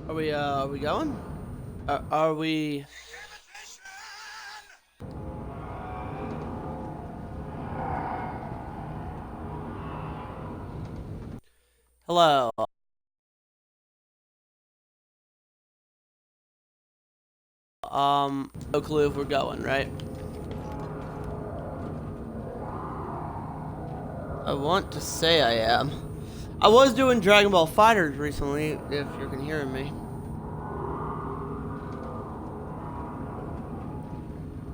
Are we going? Are we? Hello. No clue if we're going, right? I want to say I am. I was doing Dragon Ball Fighters recently, if you can hear me.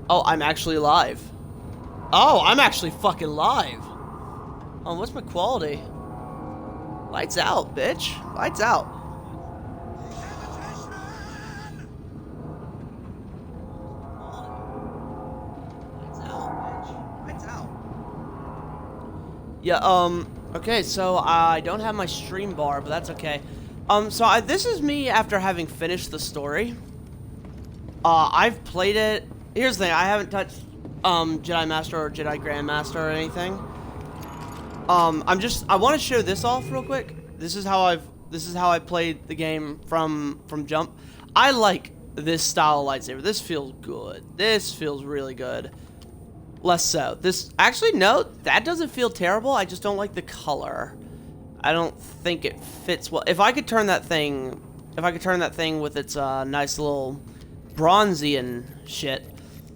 Oh, I'm actually live. Oh, I'm actually fucking live. Oh, what's my quality? Lights out, bitch. Lights out. Lights out, bitch. Lights out. Yeah, okay, so I don't have my stream bar, but that's okay. This is me after having finished the story. I've played it. Here's the thing, I haven't touched, Jedi Master or Jedi Grandmaster or anything. I want to show this off real quick. This is how I played the game from jump. I like this style of lightsaber. This feels good. This feels really good. Less so. This, actually, no, that doesn't feel terrible. I just don't like the color. I don't think it fits well. If I could turn that thing with its nice little bronzy and shit.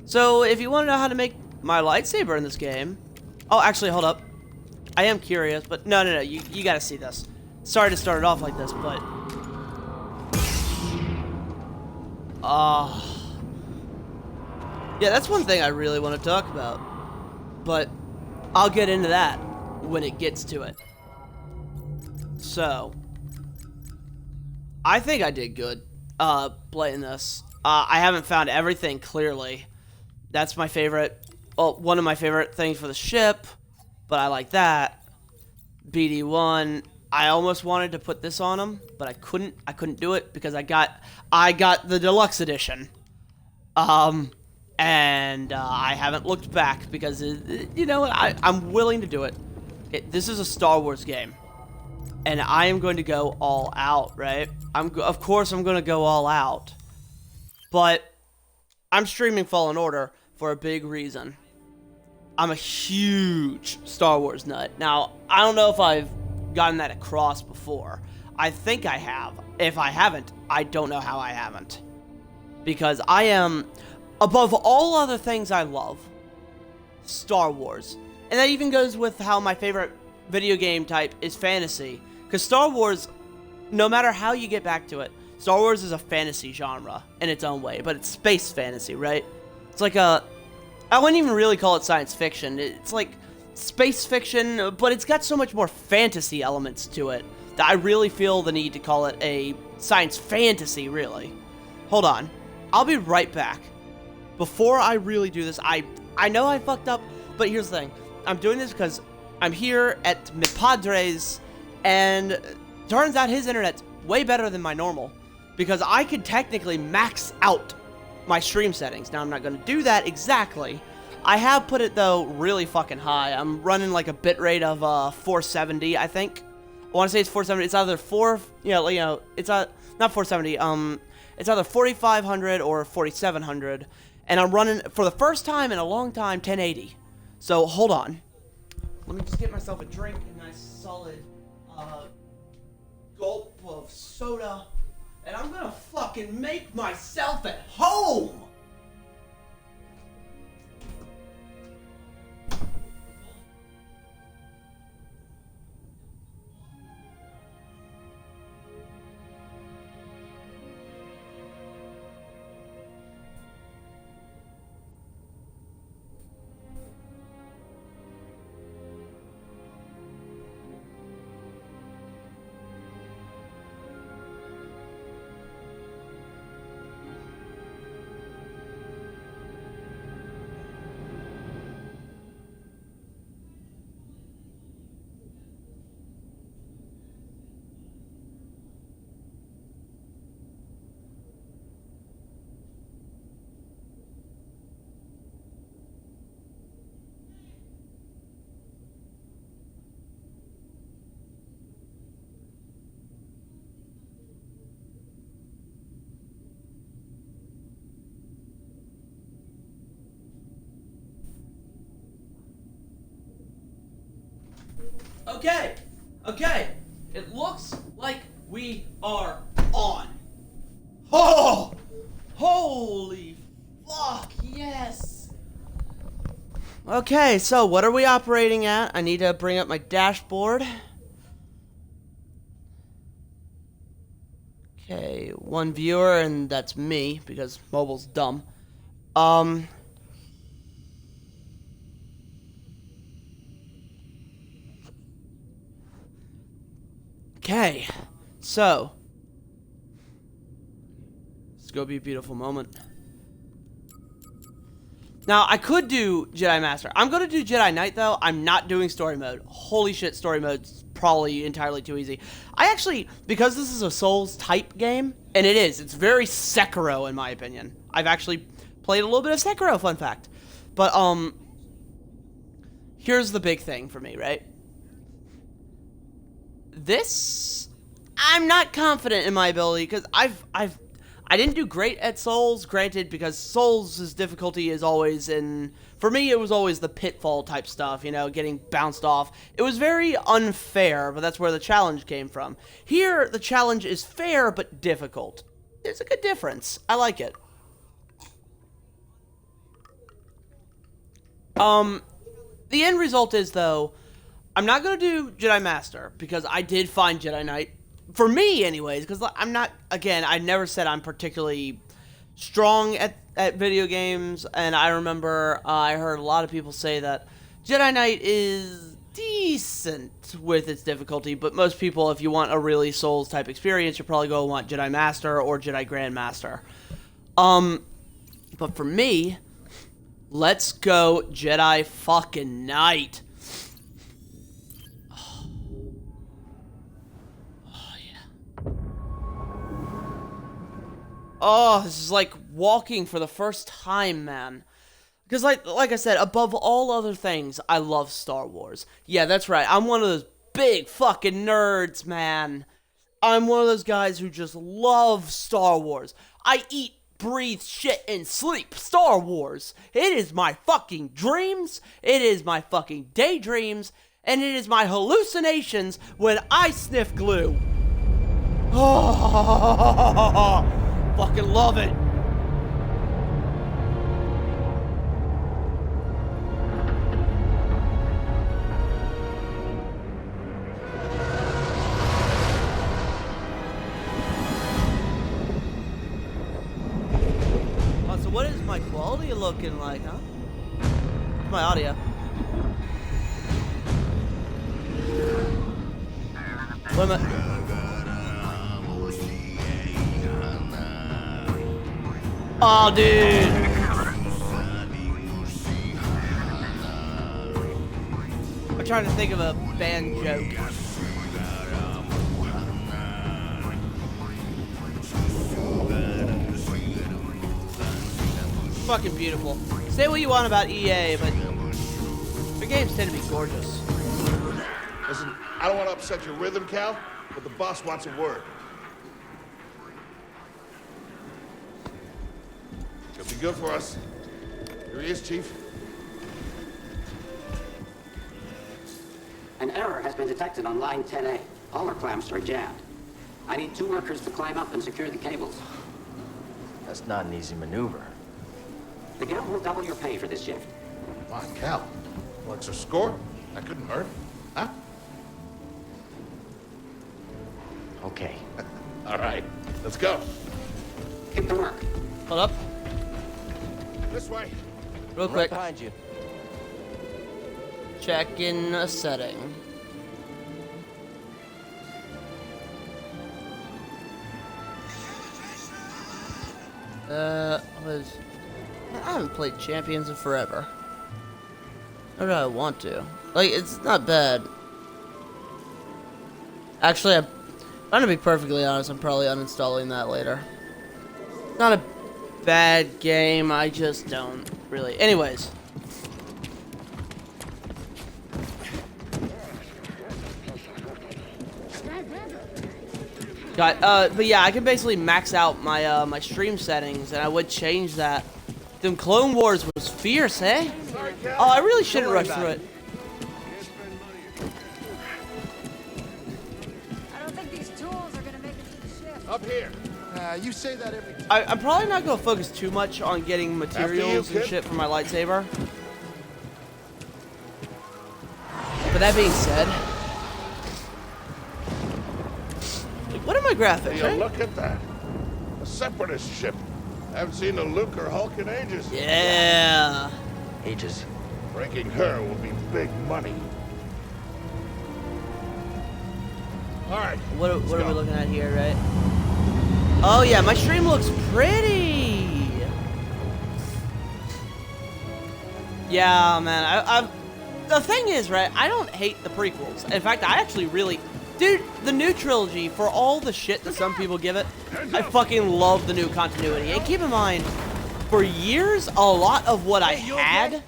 So if you want to know how to make my lightsaber in this game, oh, actually, hold up. I am curious, but no, you gotta see this. Sorry to start it off like this, but uh yeah, that's one thing I really want to talk about. But I'll get into that when it gets to it. So, I think I did good playing this. I haven't found everything clearly. That's my favorite, well, one of my favorite things for the ship, but I like that. pt1. I almost wanted to put this on them, but I couldn't. I couldn't do it because I got the deluxe edition. Um, and I haven't looked back because you know what? I'm willing to do it. This is a Star Wars game, and I am going to go all out. Right? Of course I'm going to go all out, but I'm streaming Fallen Order for a big reason. I'm a huge Star Wars nut. Now, I don't know if I've gotten that across before. I think I have. If I haven't, I don't know how I haven't. Because I am, above all other things I love, Star Wars. And that even goes with how my favorite video game type is fantasy. Because Star Wars, no matter how you get back to it, Star Wars is a fantasy genre in its own way, but it's space fantasy, right? It's like I wouldn't even really call it science fiction. It's like space fiction, but it's got so much more fantasy elements to it that I really feel the need to call it a science fantasy, really. Hold on. I'll be right back. Before I really do this, I know I fucked up, but here's the thing. I'm doing this because I'm here at mi padre's, and turns out his internet's way better than my normal, because I could technically max out my stream settings. Now, I'm not going to do that exactly. I have put it, though, really fucking high. I'm running like a bitrate of 470, I think. I want to say it's 470. It's either it's not 470. It's either 4500 or 4700. And I'm running, for the first time in a long time, 1080. So, hold on. Let me just get myself a drink, a nice solid gulp of soda. And I'm gonna fucking make myself at home! Okay. Okay. It looks like we are on. Oh! Holy fuck, yes! Okay, so what are we operating at? I need to bring up my dashboard. Okay, one viewer, and that's me, because mobile's dumb. Okay, so it's gonna be a beautiful moment. Now, I could do Jedi Master. I'm gonna do Jedi Knight, though. I'm not doing story mode. Holy shit, story mode's probably entirely too easy. I actually, because this is a Souls-type game, and it is, it's very Sekiro, in my opinion. I've actually played a little bit of Sekiro, fun fact. But, here's the big thing for me, right? This, I'm not confident in my ability, because I didn't do great at Souls, granted, because Souls' difficulty is always in... For me, it was always the pitfall type stuff, you know, getting bounced off. It was very unfair, but that's where the challenge came from. Here, the challenge is fair, but difficult. There's a good difference. I like it. The end result is, though, I'm not going to do Jedi Master, because I did find Jedi Knight. For me, anyways, because I'm not, again, I never said I'm particularly strong at video games, and I remember I heard a lot of people say that Jedi Knight is decent with its difficulty, but most people, if you want a really Souls-type experience, you're probably going to want Jedi Master or Jedi Grandmaster. But for me, let's go Jedi fucking Knight. Oh, this is like walking for the first time, man. Because like I said, above all other things, I love Star Wars. Yeah, that's right. I'm one of those big fucking nerds, man. I'm one of those guys who just love Star Wars. I eat, breathe, shit, and sleep Star Wars. It is my fucking dreams. It is my fucking daydreams. And it is my hallucinations when I sniff glue. Oh, fucking love it. Oh, so what is my quality looking like, huh? My audio. What am I? Oh, dude. I'm trying to think of a band joke. Fucking beautiful. Say what you want about EA, but their games tend to be gorgeous. Listen, I don't want to upset your rhythm, Cal, but the boss wants a word. He'll be good for us. Here he is, Chief. An error has been detected on line 10A. All our clamps are jammed. I need 2 workers to climb up and secure the cables. That's not an easy maneuver. The guild will double your pay for this shift. Come on, Cal. What's your score? That couldn't hurt. Huh? Okay. All right, let's go. Get to work. Hold up. This way. Real Right quick. behind you. Check in a setting. I haven't played Champions in forever. Or do I want to? Like, it's not bad. Actually, I'm gonna be perfectly honest, I'm probably uninstalling that later. Not a bad game, I just don't really. Anyways. But yeah, I can basically max out my my stream settings, and I would change that. Them Clone Wars was fierce, eh? Oh, I really shouldn't rush through it. Up here. You say that every time. I'm probably not going to focus too much on getting materials and kid. shit for my lightsaber. But that being said, like, what are my graphics, Hey, right? look at that. A separatist ship. Haven't seen a Luke or Hulk in ages. Yeah. Ages. Breaking her will be big money. All right. What are let's we go. looking at here, right? Oh yeah, my stream looks pretty. Yeah, man. The thing is, right? I don't hate the prequels. In fact, I actually really, dude, the new trilogy, for all the shit that some people give it, I fucking love the new continuity. And keep in mind, for years, a lot of what I had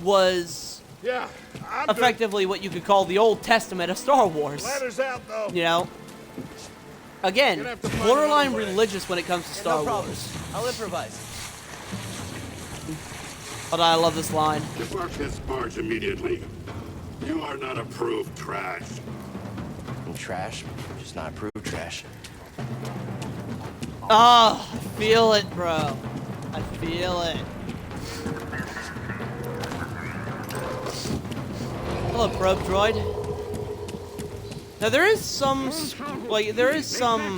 was Yeah, I'm good. effectively what you could call the Old Testament of Star Wars. Ladder's out, though. You know? Again, Gonna have to find borderline another way. religious when it comes to Star No problem. Wars. I'll improvise. But I love this line. Depart this barge immediately. You are not approved trash. I'm trash, just not approved trash. Oh, I feel it, bro. I feel it. Hello, probe droid. Now there is some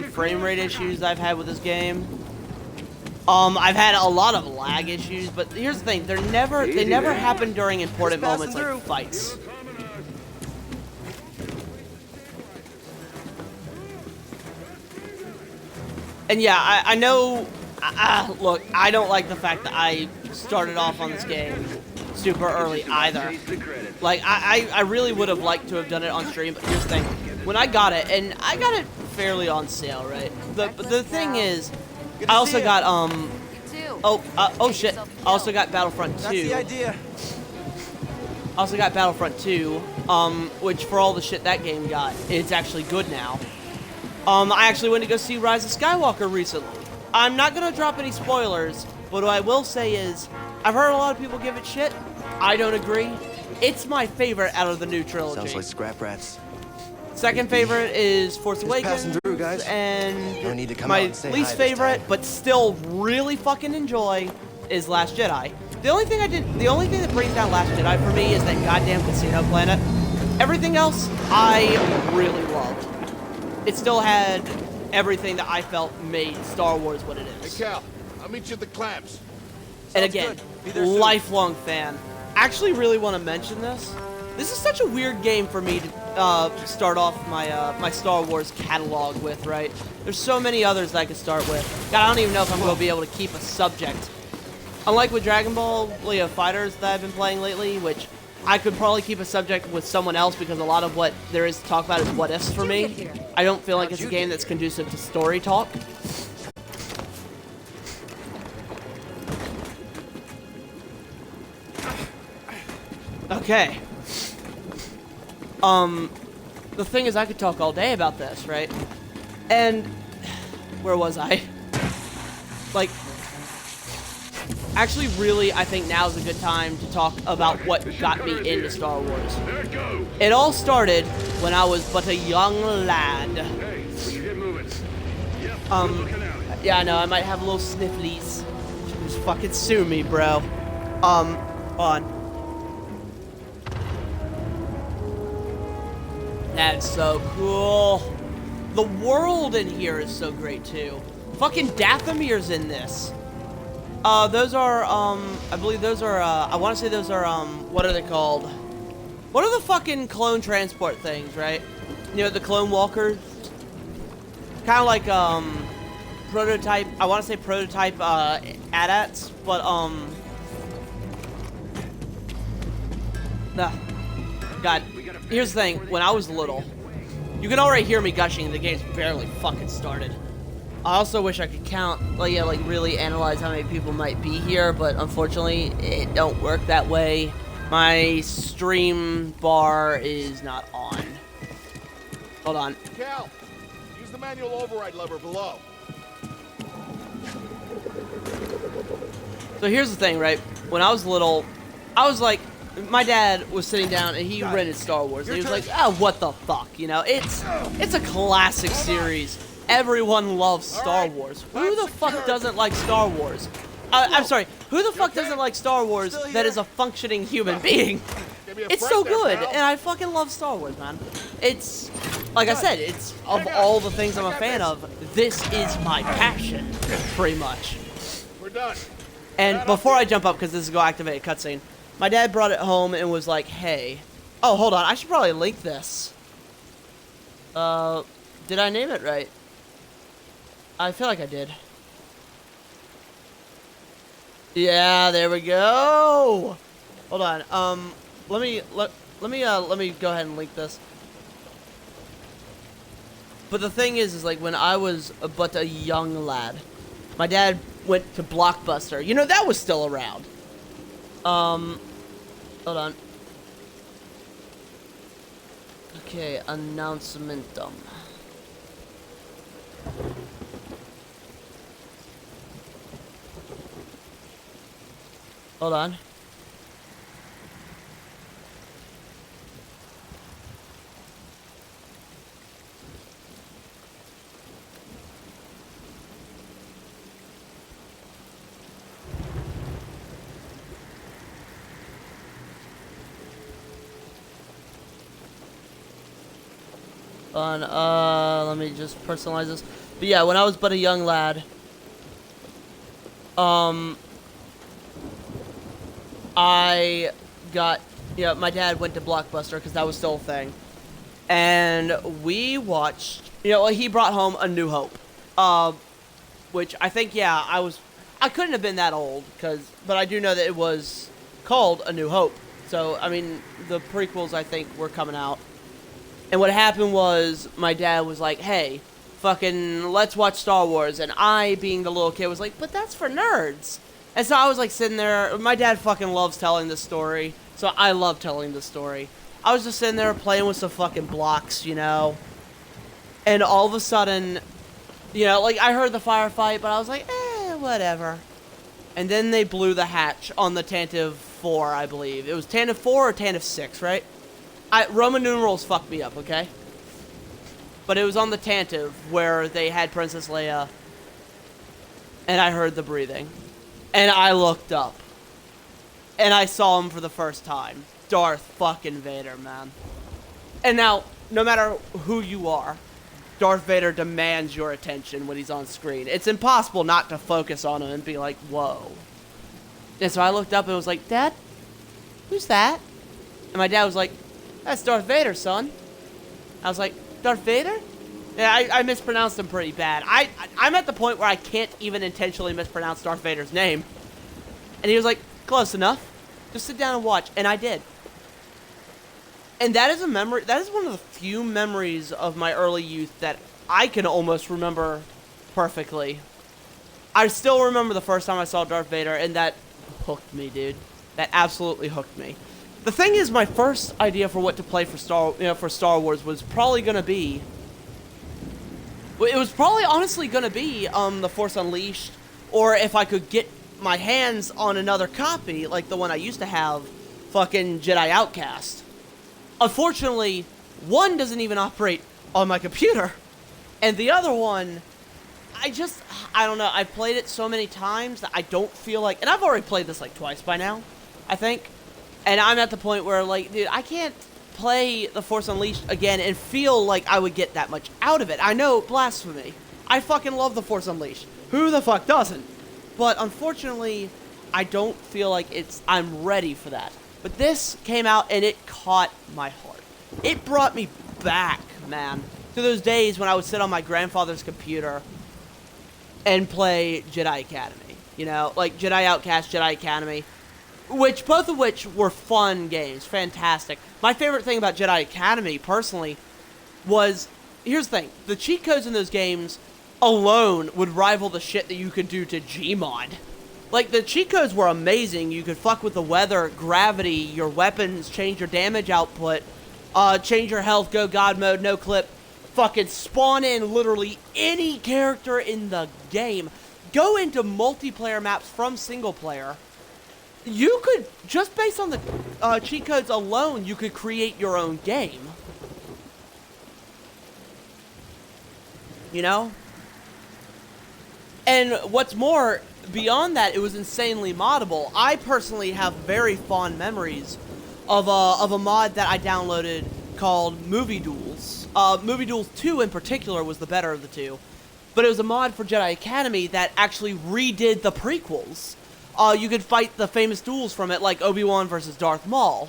frame rate issues I've had with this game. I've had a lot of lag issues, but here's the thing: they never happen during important Just passing moments like through. fights. And yeah, I know. Look, I don't like the fact that I started off on this game super early either. Like, I really would have liked to have done it on stream, but here's the thing. When I got it, and I got it fairly on sale, right? The thing is, I also got, oh shit. I also got Battlefront 2. That's the idea. I also got Battlefront 2, which for all the shit that game got, it's actually good now. I actually went to go see Rise of Skywalker recently. I'm not gonna drop any spoilers, but what I will say is, I've heard a lot of people give it shit. I don't agree. It's my favorite out of the new trilogy. Sounds like scrap rats. Second favorite is Force Just Awakens, passing through, guys. and No need to come my out and say least hi this favorite, time. but still really fucking enjoy, is Last Jedi. The only thing that brings down Last Jedi for me is that goddamn casino planet. Everything else, I really loved. It still had everything that I felt made Star Wars what it Hey, is. Cal, I'll meet you at the clamps. And again, good. Be there soon. lifelong fan. Actually really want to mention this. This is such a weird game for me to start off my my Star Wars catalog with, right? There's so many others that I could start with. God, I don't even know if I'm going to be able to keep a subject. Unlike with Dragon Ball Fighters that I've been playing lately, which I could probably keep a subject with someone else because a lot of what there is to talk about is what ifs for me. I don't feel like it's a game that's conducive to story talk. Okay. The thing is, I could talk all day about this, right? And where was I? Like, actually, really, I think now is a good time to talk about what got me into Star Wars. There it goes. It all started when I was but a young lad. Hey, when you get moving. Yep, we're looking out. Yeah, I know, I might have a little snifflies. Just fucking sue me, bro. Hold on. That's so cool. The world in here is so great, too. Fucking Dathomir's in this. Those are, I believe those are, I want to say those are, what are they called? What are the fucking clone transport things, right? You know, the clone walkers? Kind of like, prototype, I want to say prototype, AT-ATs, but, nah. God, here's the thing, when I was little, you can already hear me gushing, the game's barely fucking started. I also wish I could count, like, yeah, like, really analyze how many people might be here, but unfortunately, it don't work that way. My stream bar is not on. Hold on. Cal, use the manual override lever below. So here's the thing, right? When I was little, I was like, my dad was sitting down and he rented Star Wars. And he was like, oh, what the fuck, you know? It's a classic series. everyone loves Star Wars. Who the fuck doesn't like Star Wars? I'm sorry, who the fuck doesn't like Star Wars that is a functioning human being? It's so good, and I fucking love Star Wars, man. It's, like I said, it's, of all the things I'm a fan of, this is my passion, pretty much. We're done. And before I jump up, because this is going to activate a cutscene, my dad brought it home and was like, hey, oh, hold on, I should probably link this. Did I name it right? I feel like I did. Yeah, there we go. Hold on. Let me go ahead and link this. But the thing is like when I was but a young lad, my dad went to Blockbuster. You know, that was still around. Hold on. Okay, announcementum. Hold on. Let me just personalize this. But yeah, when I was but a young lad, I got, my dad went to Blockbuster because that was still a thing. And we watched, he brought home A New Hope. Which I think, I couldn't have been that old, but I do know that it was called A New Hope. So, I mean, the prequels, I think, were coming out. And what happened was, my dad was like, hey, fucking, let's watch Star Wars. And I, being the little kid, was like, but that's for nerds. And so I was like sitting there, my dad fucking loves telling this story, so I love telling this story. I was just sitting there playing with some fucking blocks, and all of a sudden, like I heard the firefight, but I was like, whatever. And then they blew the hatch on the Tantive 4, I believe. It was Tantive 4 or Tantive 6, right? Roman numerals fucked me up, okay? But it was on the Tantive where they had Princess Leia, and I heard the breathing. And I looked up. And I saw him for the first time. Darth fucking Vader, man. And now, no matter who you are, Darth Vader demands your attention when he's on screen. It's impossible not to focus on him and be like, whoa. And so I looked up and was like, Dad? Who's that? And my dad was like, that's Darth Vader, son. I was like, Darth Vader? Yeah, I mispronounced him pretty bad. I'm at the point where I can't even intentionally mispronounce Darth Vader's name. And he was like, close enough. Just sit down and watch. And I did. And that is a memory, that is one of the few memories of my early youth that I can almost remember perfectly. I still remember the first time I saw Darth Vader, and that hooked me, dude. That absolutely hooked me. The thing is, my first idea for what to play for Star Wars was probably gonna be. It was probably honestly gonna be The Force Unleashed, or if I could get my hands on another copy, like the one I used to have, fucking Jedi Outcast. Unfortunately, one doesn't even operate on my computer, and the other one, I don't know. I've played it so many times that I don't feel like, and I've already played this like twice by now, I think. And I'm at the point where, like, dude, I can't play The Force Unleashed again and feel like I would get that much out of it. I know, blasphemy. I fucking love The Force Unleashed. Who the fuck doesn't? But unfortunately, I don't feel like I'm ready for that. But this came out and it caught my heart. It brought me back, man, to those days when I would sit on my grandfather's computer and play Jedi Academy. Like Jedi Outcast, Jedi Academy. Both of which were fun games, fantastic. My favorite thing about Jedi Academy, personally, was, here's the thing, the cheat codes in those games alone would rival the shit that you could do to Gmod. Like, the cheat codes were amazing. You could fuck with the weather, gravity, your weapons, change your damage output, change your health, go God mode, no clip, fucking spawn in literally any character in the game, go into multiplayer maps from single player. You could, just based on the cheat codes alone, you could create your own game. you know? And what's more, beyond that, it was insanely moddable. I personally have very fond memories of a mod that I downloaded called Movie Duels. Movie Duels 2 in particular was the better of the two. But it was a mod for Jedi Academy that actually redid the prequels. You could fight the famous duels from it, like Obi-Wan versus Darth Maul.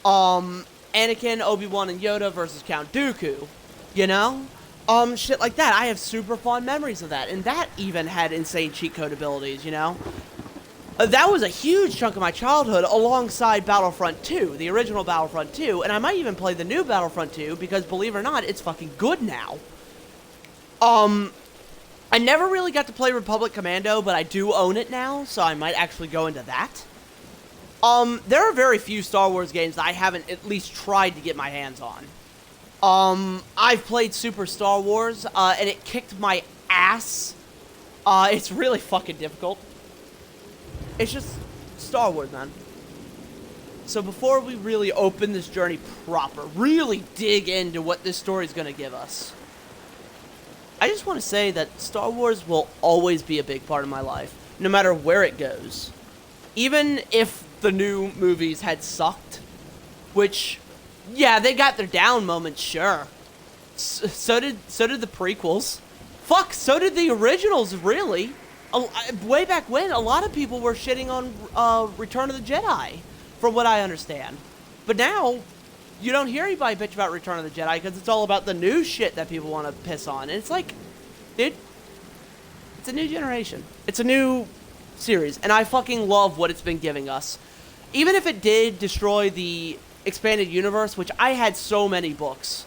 Anakin, Obi-Wan, and Yoda versus Count Dooku. You know? Shit like that. I have super fond memories of that. And that even had insane cheat code abilities, you know? That was a huge chunk of my childhood alongside Battlefront 2, the original Battlefront 2. And I might even play the new Battlefront 2 because, believe it or not, it's fucking good now. I never really got to play Republic Commando, but I do own it now, so I might actually go into that. There are very few Star Wars games that I haven't at least tried to get my hands on. I've played Super Star Wars, and it kicked my ass. It's really fucking difficult. It's just Star Wars, man. So before we really open this journey proper, really dig into what this story's gonna give us, I just want to say that Star Wars will always be a big part of my life, no matter where it goes. Even if the new movies had sucked, which, yeah, they got their down moments, sure. So did the prequels. Fuck, so did the originals, really. Way back when, a lot of people were shitting on Return of the Jedi, from what I understand. But now, you don't hear anybody bitch about Return of the Jedi because it's all about the new shit that people want to piss on. And it's like, dude, it's a new generation. It's a new series. And I fucking love what it's been giving us. Even if it did destroy the expanded universe, which I had so many books.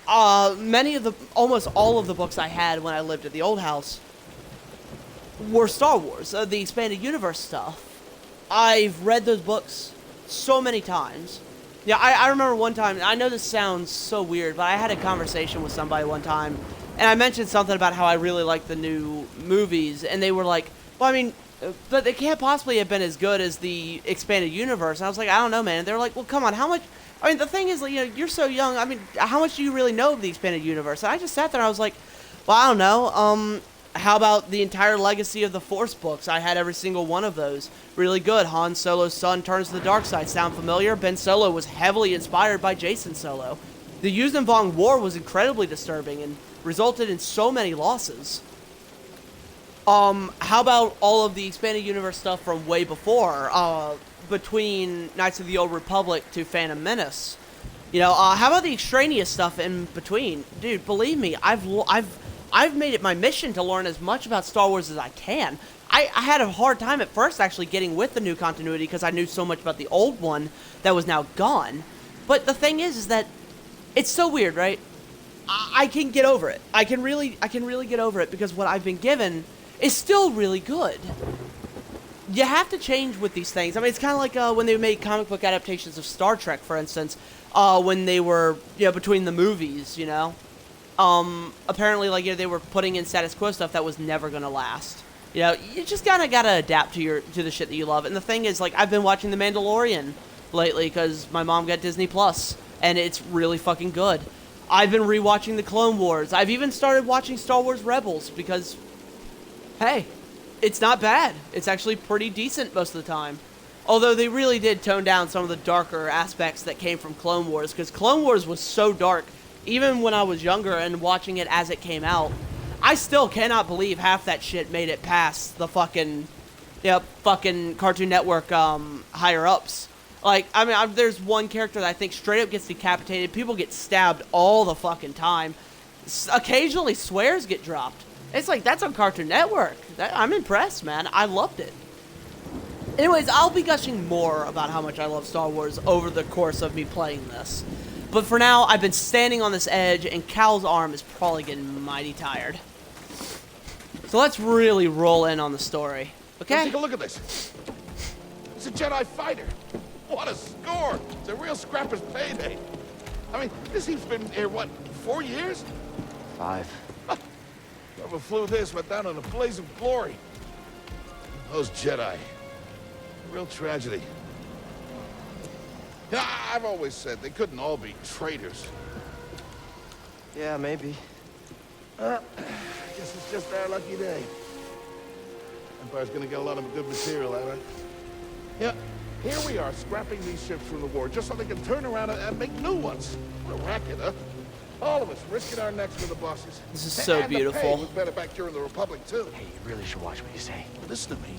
Almost all of the books I had when I lived at the old house were Star Wars, the expanded universe stuff. I've read those books so many times. Yeah, I remember one time, I know this sounds so weird, but I had a conversation with somebody one time, and I mentioned something about how I really like the new movies, and they were like, well, I mean, but they can't possibly have been as good as the expanded universe. And I was like, I don't know, man. And they were like, well, come on, how much, I mean, the thing is, like, you know, you're so young, I mean, how much do you really know of the expanded universe? And I just sat there and I was like, well, I don't know, how about the entire legacy of the Force books? I had every single one of those. Really good. Han Solo's son turns to the dark side. Sound familiar? Ben Solo was heavily inspired by Jason Solo. The Yuuzhan Vong War was incredibly disturbing and resulted in so many losses. How about all of the expanded universe stuff from way before? Between Knights of the Old Republic to Phantom Menace. You know, how about the extraneous stuff in between? Dude, believe me, I've made it my mission to learn as much about Star Wars as I can. I had a hard time at first actually getting with the new continuity because I knew so much about the old one that was now gone. But the thing is that it's so weird, right? I can get over it. I can really get over it because what I've been given is still really good. You have to change with these things. I mean, it's kind of like when they made comic book adaptations of Star Trek, for instance, when they were, you know, between the movies, you know. Apparently, like, you know, they were putting in status quo stuff that was never gonna last. You know, you just gotta adapt to the shit that you love. And the thing is, like, I've been watching The Mandalorian lately because my mom got Disney Plus, and it's really fucking good. I've been rewatching the Clone Wars. I've even started watching Star Wars Rebels because, hey, it's not bad. It's actually pretty decent most of the time. Although they really did tone down some of the darker aspects that came from Clone Wars, because Clone Wars was so dark. Even when I was younger and watching it as it came out, I still cannot believe half that shit made it past the fucking Cartoon Network higher-ups. Like, I mean, there's one character that I think straight up gets decapitated. People get stabbed all the fucking time. Occasionally swears get dropped. It's like, that's on Cartoon Network. I'm impressed, man. I loved it. Anyways, I'll be gushing more about how much I love Star Wars over the course of me playing this. But for now, I've been standing on this edge, and Cal's arm is probably getting mighty tired. So let's really roll in on the story, okay? Take a look at this. It's a Jedi fighter. What a score! It's a real scrapper's payday. I mean, this he's been here, what, 4 years? 5. Whoever flew this went down in a blaze of glory. Those Jedi. Real tragedy. You know, I've always said they couldn't all be traitors. Yeah, maybe. I guess it's just our lucky day. Empire's gonna get a lot of good material out of it. Yeah, here we are, scrapping these ships from the war, just so they can turn around and make new ones. What a racket, huh? All of us risking our necks for the bosses. This is so And beautiful. the pay was better back during the Republic, too. Hey, you really should watch what you say. Listen to me.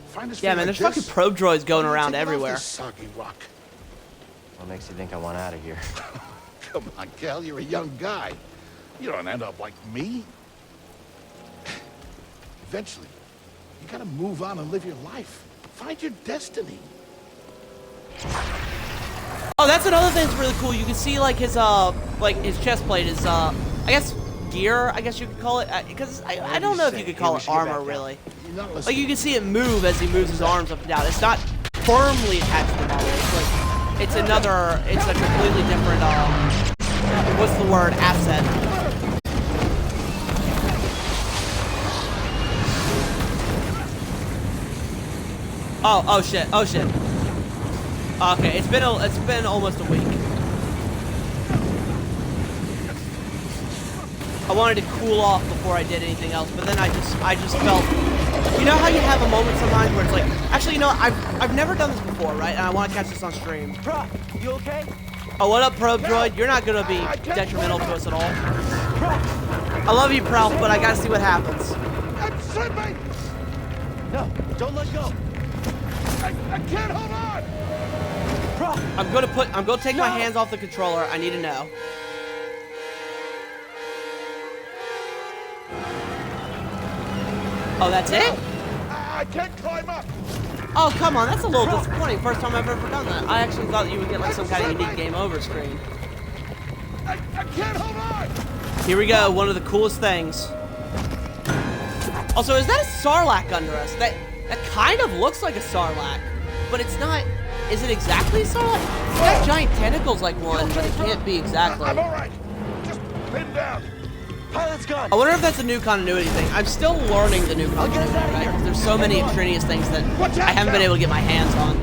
Find us Yeah, man, there's fucking probe droids going around everywhere. Soggy rock. What makes you think I want out of here? Come on, Cal, you're a young guy. You don't end up like me. Eventually, you gotta move on and live your life. Find your destiny. Oh, that's another thing that's really cool. You can see like his chest plate is I guess gear, I guess you could call it, because I don't know if you could call it armor really. Like you can see it move as he moves his arms up and down. It's not firmly attached to the model. It's like it's a completely different what's the word, asset. Oh shit. Okay, it's been almost a week. I wanted to cool off before I did anything else, but then I just felt, you know how you have a moment sometimes where it's like, actually, you know what, I've never done this before, right? And I want to catch this on stream. Prof, you okay? Oh, what up, probe droid? You're not gonna be detrimental to us at all. I love you, Prof, but I gotta see what happens. I'm slipping! No, don't let go. I can't hold on! Prof, I'm gonna take my hands off the controller. I need to know. Oh, that's it? I can't climb up! Oh, come on, that's a little disappointing. First time I've ever done that. I actually thought you would get like some kind of unique game over screen. I can't hold on! Here we go, one of the coolest things. Also, is that a Sarlacc under us? That kind of looks like a Sarlacc, but it's not. Is it exactly a Sarlacc? It's got giant tentacles like one, but it can't be exactly. I'm alright. Just pinned down. pilot's gun. I wonder if that's a new continuity thing. I'm still learning the new continuity, right? 'Cause there's so many extraneous things that I haven't been able to get my hands on.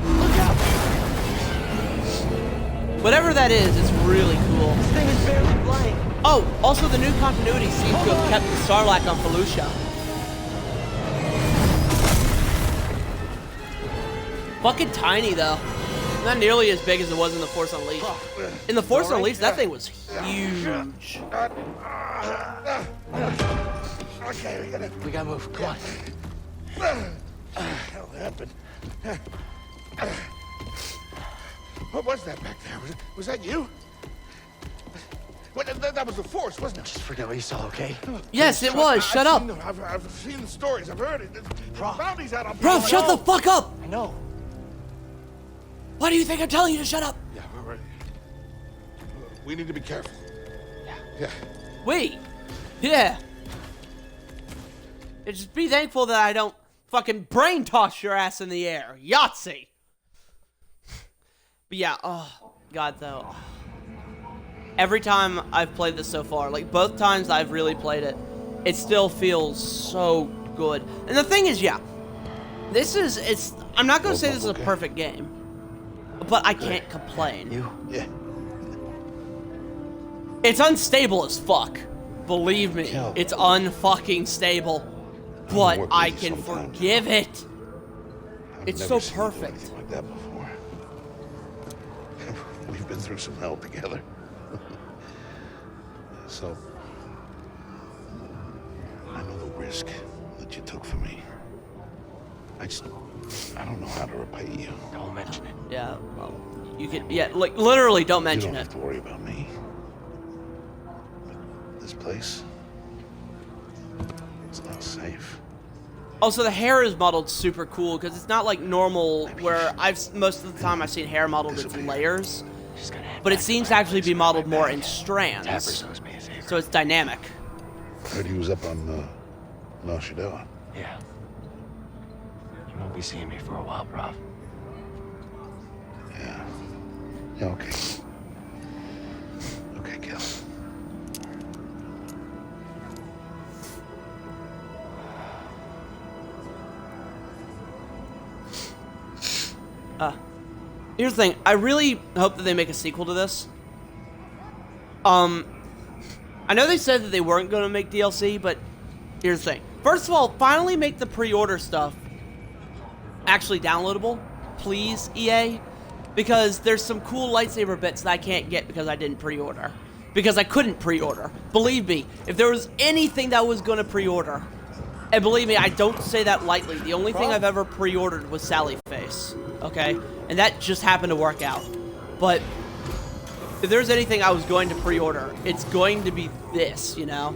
Whatever that is, it's really cool. This thing is barely flying. Oh, also the new continuity seems to have kept the Sarlacc on Felucia. Fucking tiny though. Not nearly as big as it was in the Force Unleashed. In the Force Unleashed, that thing was huge. Okay, We gotta move. Come on. hell happened? What was that back there? Was that you? What, that was the Force, wasn't it? Just forget what you saw, okay? Yes, it was. Shut up. I've seen the stories. I've heard it. Prof. Bounties out on Bro, people. shut the fuck up! I know. Why do you think I'm telling you to shut up? Yeah, we're right. We need to be careful. Yeah. Wait. Yeah. Just be thankful that I don't fucking brain toss your ass in the air. Yahtzee. But yeah, oh, God, though. Every time I've played this so far, like both times I've really played it, it still feels so good. And the thing is, yeah, I'm not going to say this is a perfect game, but I can't complain. Yeah. It's unstable as fuck. Believe me, it's unfucking stable. But I can forgive it. It's so perfect. Like that before. We've been through some hell together. So, I know the risk that you took for me. I don't know how to repay you. Don't mention it. Yeah, well, you can, yeah, like, literally don't You mention don't it. have to worry about me. But this place, it's not safe. Also, the hair is modeled super cool, because it's not like normal, where most of the time I've seen hair modeled as layers. But it seems to actually be modeled more in strands. So it's dynamic. Heard he was up on, Nar Shaddaa. Yeah. You won't be seeing me for a while, Prof. Yeah. Yeah, okay. Okay, Cal. Here's the thing. I really hope that they make a sequel to this. I know they said that they weren't going to make DLC, but here's the thing. First of all, finally make the pre-order stuff actually downloadable, please, EA. Because there's some cool lightsaber bits that I can't get because I didn't pre-order. Because I couldn't pre-order. Believe me, if there was anything that I was going to pre-order, and believe me, I don't say that lightly, the only thing I've ever pre-ordered was Sally Face, okay? And that just happened to work out. But if there's anything I was going to pre-order, it's going to be this, you know?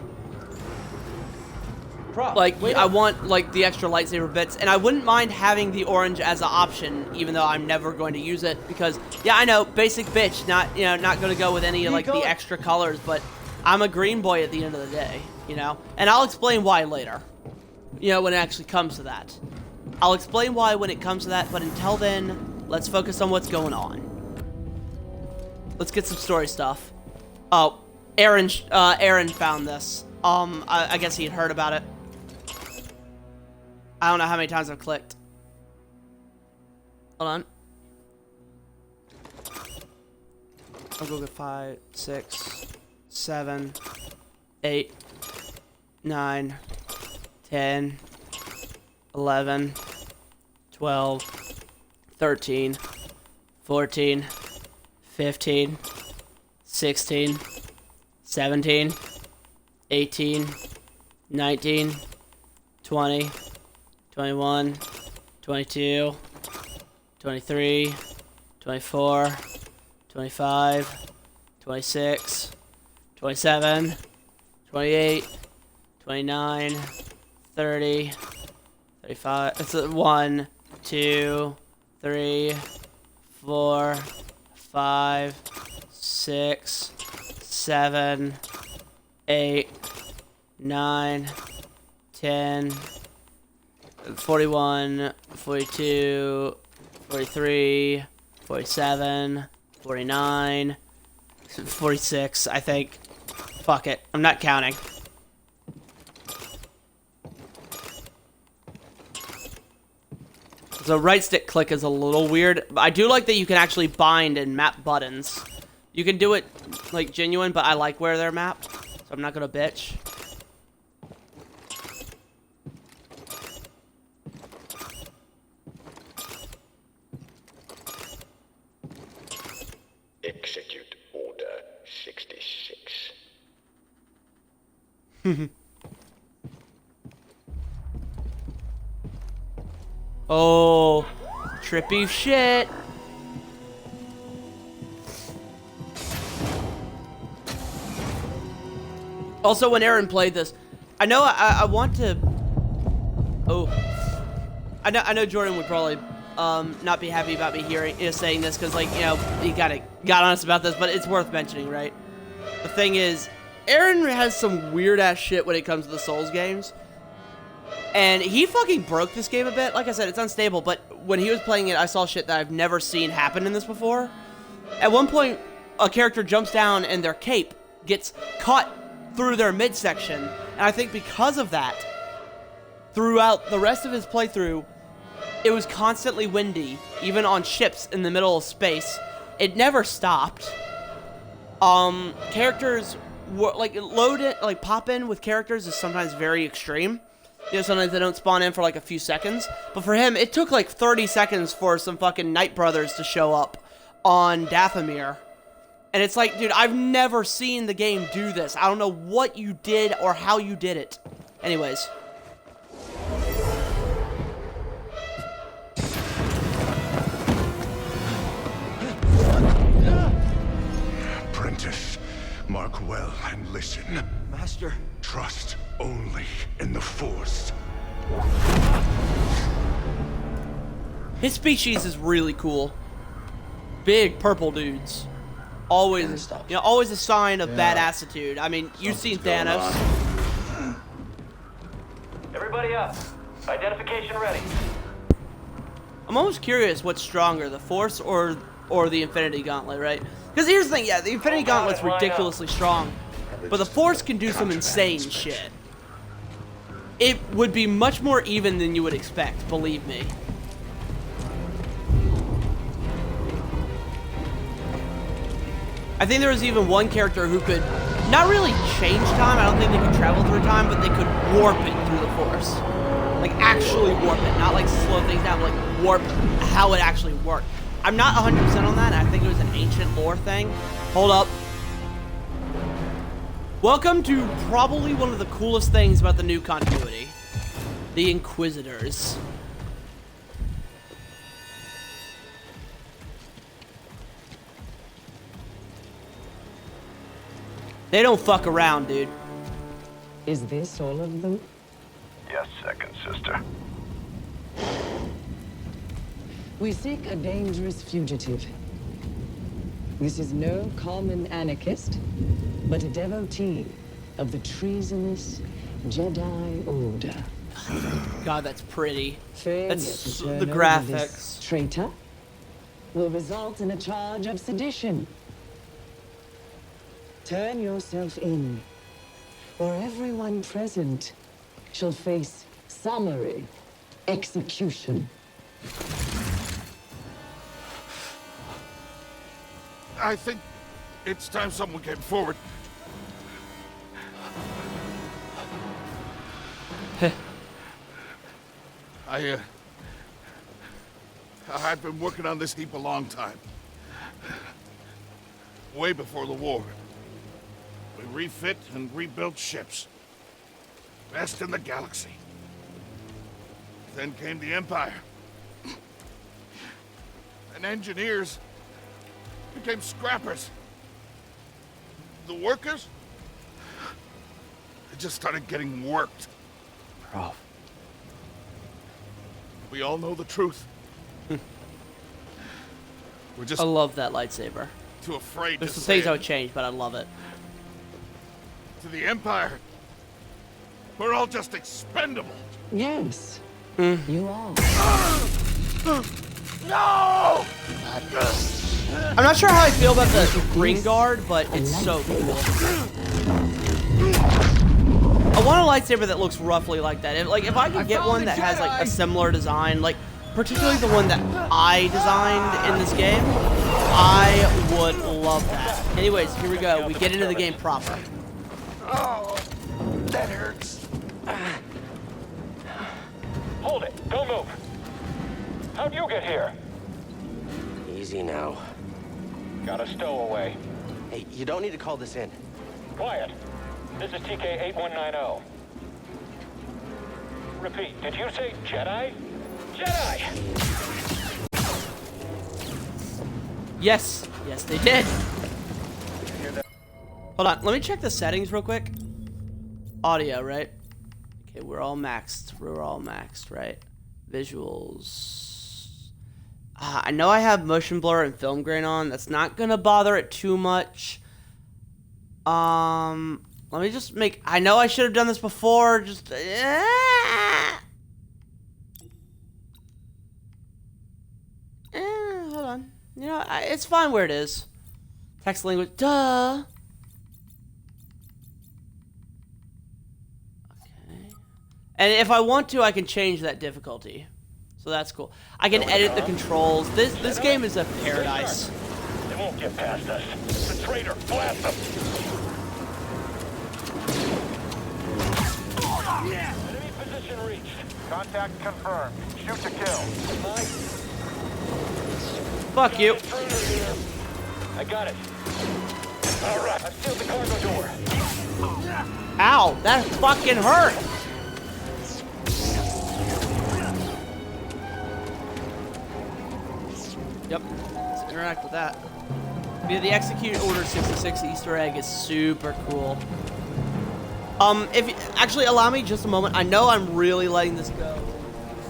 Like, I want, like, the extra lightsaber bits, and I wouldn't mind having the orange as an option, even though I'm never going to use it, because, yeah, I know, basic bitch, not going to go with any, like, the extra colors, but I'm a green boy at the end of the day, you know? And I'll explain why later, you know, when it actually comes to that. I'll explain why when it comes to that, but until then, let's focus on what's going on. Let's get some story stuff. Oh, Aaron found this. I guess he had heard about it. I don't know how many times I've clicked. Hold on. I'll go get 5, 6, 7, 8, 9, 10, 11, 12, 13, 14, 15, 16, 17, 18, 19, 20, 21, 22, 23, 24, 25, 26, 27, 28, 29, 30, 35. It's 1, 2, 3, 4, 5, 6, 7, 8, 9, 10, 41, 42, 43, 47, 49, 46, I think. Fuck it. I'm not counting. The right stick click is a little weird. I do like that you can actually bind and map buttons. You can do it, like, genuine, but I like where they're mapped, so I'm not gonna bitch. Execute Order 66. Oh, trippy shit. Also, when Aaron played this, I know I want to. Oh, I know Jordan would probably not be happy about me saying this because, like, you know, he got honest about this, but it's worth mentioning, right? The thing is, Aaron has some weird ass shit when it comes to the Souls games. And he fucking broke this game a bit. Like I said, it's unstable, but when he was playing it, I saw shit that I've never seen happen in this before. At one point, a character jumps down and their cape gets caught through their midsection. And I think because of that, throughout the rest of his playthrough, it was constantly windy, even on ships in the middle of space. It never stopped. Characters were, like, pop in with characters is sometimes very extreme. You know, sometimes they don't spawn in for like a few seconds. But for him, it took like 30 seconds for some fucking Night Brothers to show up on Dathomir. And it's like, dude, I've never seen the game do this. I don't know what you did or how you did it. Anyways. Apprentice, mark well and listen. Master. Trust only in the Force. His species is really cool. Big purple dudes. Always, you know, always a sign of badassitude. I mean, you've seen Thanos. Everybody up. Identification ready. I'm almost curious what's stronger, the Force or the Infinity Gauntlet, right? Because here's the thing, yeah, the Infinity Gauntlet's ridiculously strong, but the Force can do some insane shit. It would be much more even than you would expect, believe me. I think there was even one character who could not really change time. I don't think they could travel through time, but they could warp it through the Force. Like, actually warp it. Not, like, slow things down, but, like, warp how it actually worked. I'm not 100% on that. I think it was an ancient lore thing. Hold up. Welcome to probably one of the coolest things about the new continuity. The Inquisitors. They don't fuck around, dude. Is this all of them? Yes, second sister. We seek a dangerous fugitive. This is no common anarchist, but a devotee of the treasonous Jedi Order. God, that's pretty. Failure That's to turn the over graphics. this traitor will result in a charge of sedition. Turn yourself in, or everyone present shall face summary execution. I think it's time someone came forward. I've been working on this heap a long time. Way before the war. We refit and rebuilt ships. Best in the galaxy. Then came the Empire. And engineers became scrappers. The workers, they just started getting worked. Bro. We all know the truth. We're just I love that lightsaber. too afraid There's to some say things I it. would change, but I love it. To the Empire, we're all just expendable. Yes, Hmm. you are. No! I'm not sure how I feel about the ring guard, but it's so cool. I want a lightsaber that looks roughly like that. If I could get one that has like a similar design, like particularly the one that I designed in this game, I would love that. Anyways, here we go. We get into the game proper. Oh, that hurts. Hold it. Don't move. How'd you get here? Easy now. Got a stowaway. Hey, you don't need to call this in. Quiet. This is TK-8190. Repeat, did you say Jedi? Jedi! Yes. Yes, they did. Hold on. Let me check the settings real quick. Audio, right? Okay, we're all maxed. We're all maxed, right? Visuals. I know I have motion blur and film grain on. That's not gonna bother it too much. Let me just make. I know I should have done this before. Just. Hold on. You know, it's fine where it is. Text language. Duh. Okay. And if I want to, I can change that difficulty. So that's cool. I can edit the controls. This game is a paradise. They won't get past us. The traitor, blast them! Enemy position reached. Contact confirmed. Shoot to kill. Fuck you. Intruder here. I got it. All right, I've sealed the cargo door. Ow, that fucking hurt. Yep, let's interact with that. Yeah, the Execute Order 66 Easter egg is super cool. If you, actually allow me just a moment. I know I'm really letting this go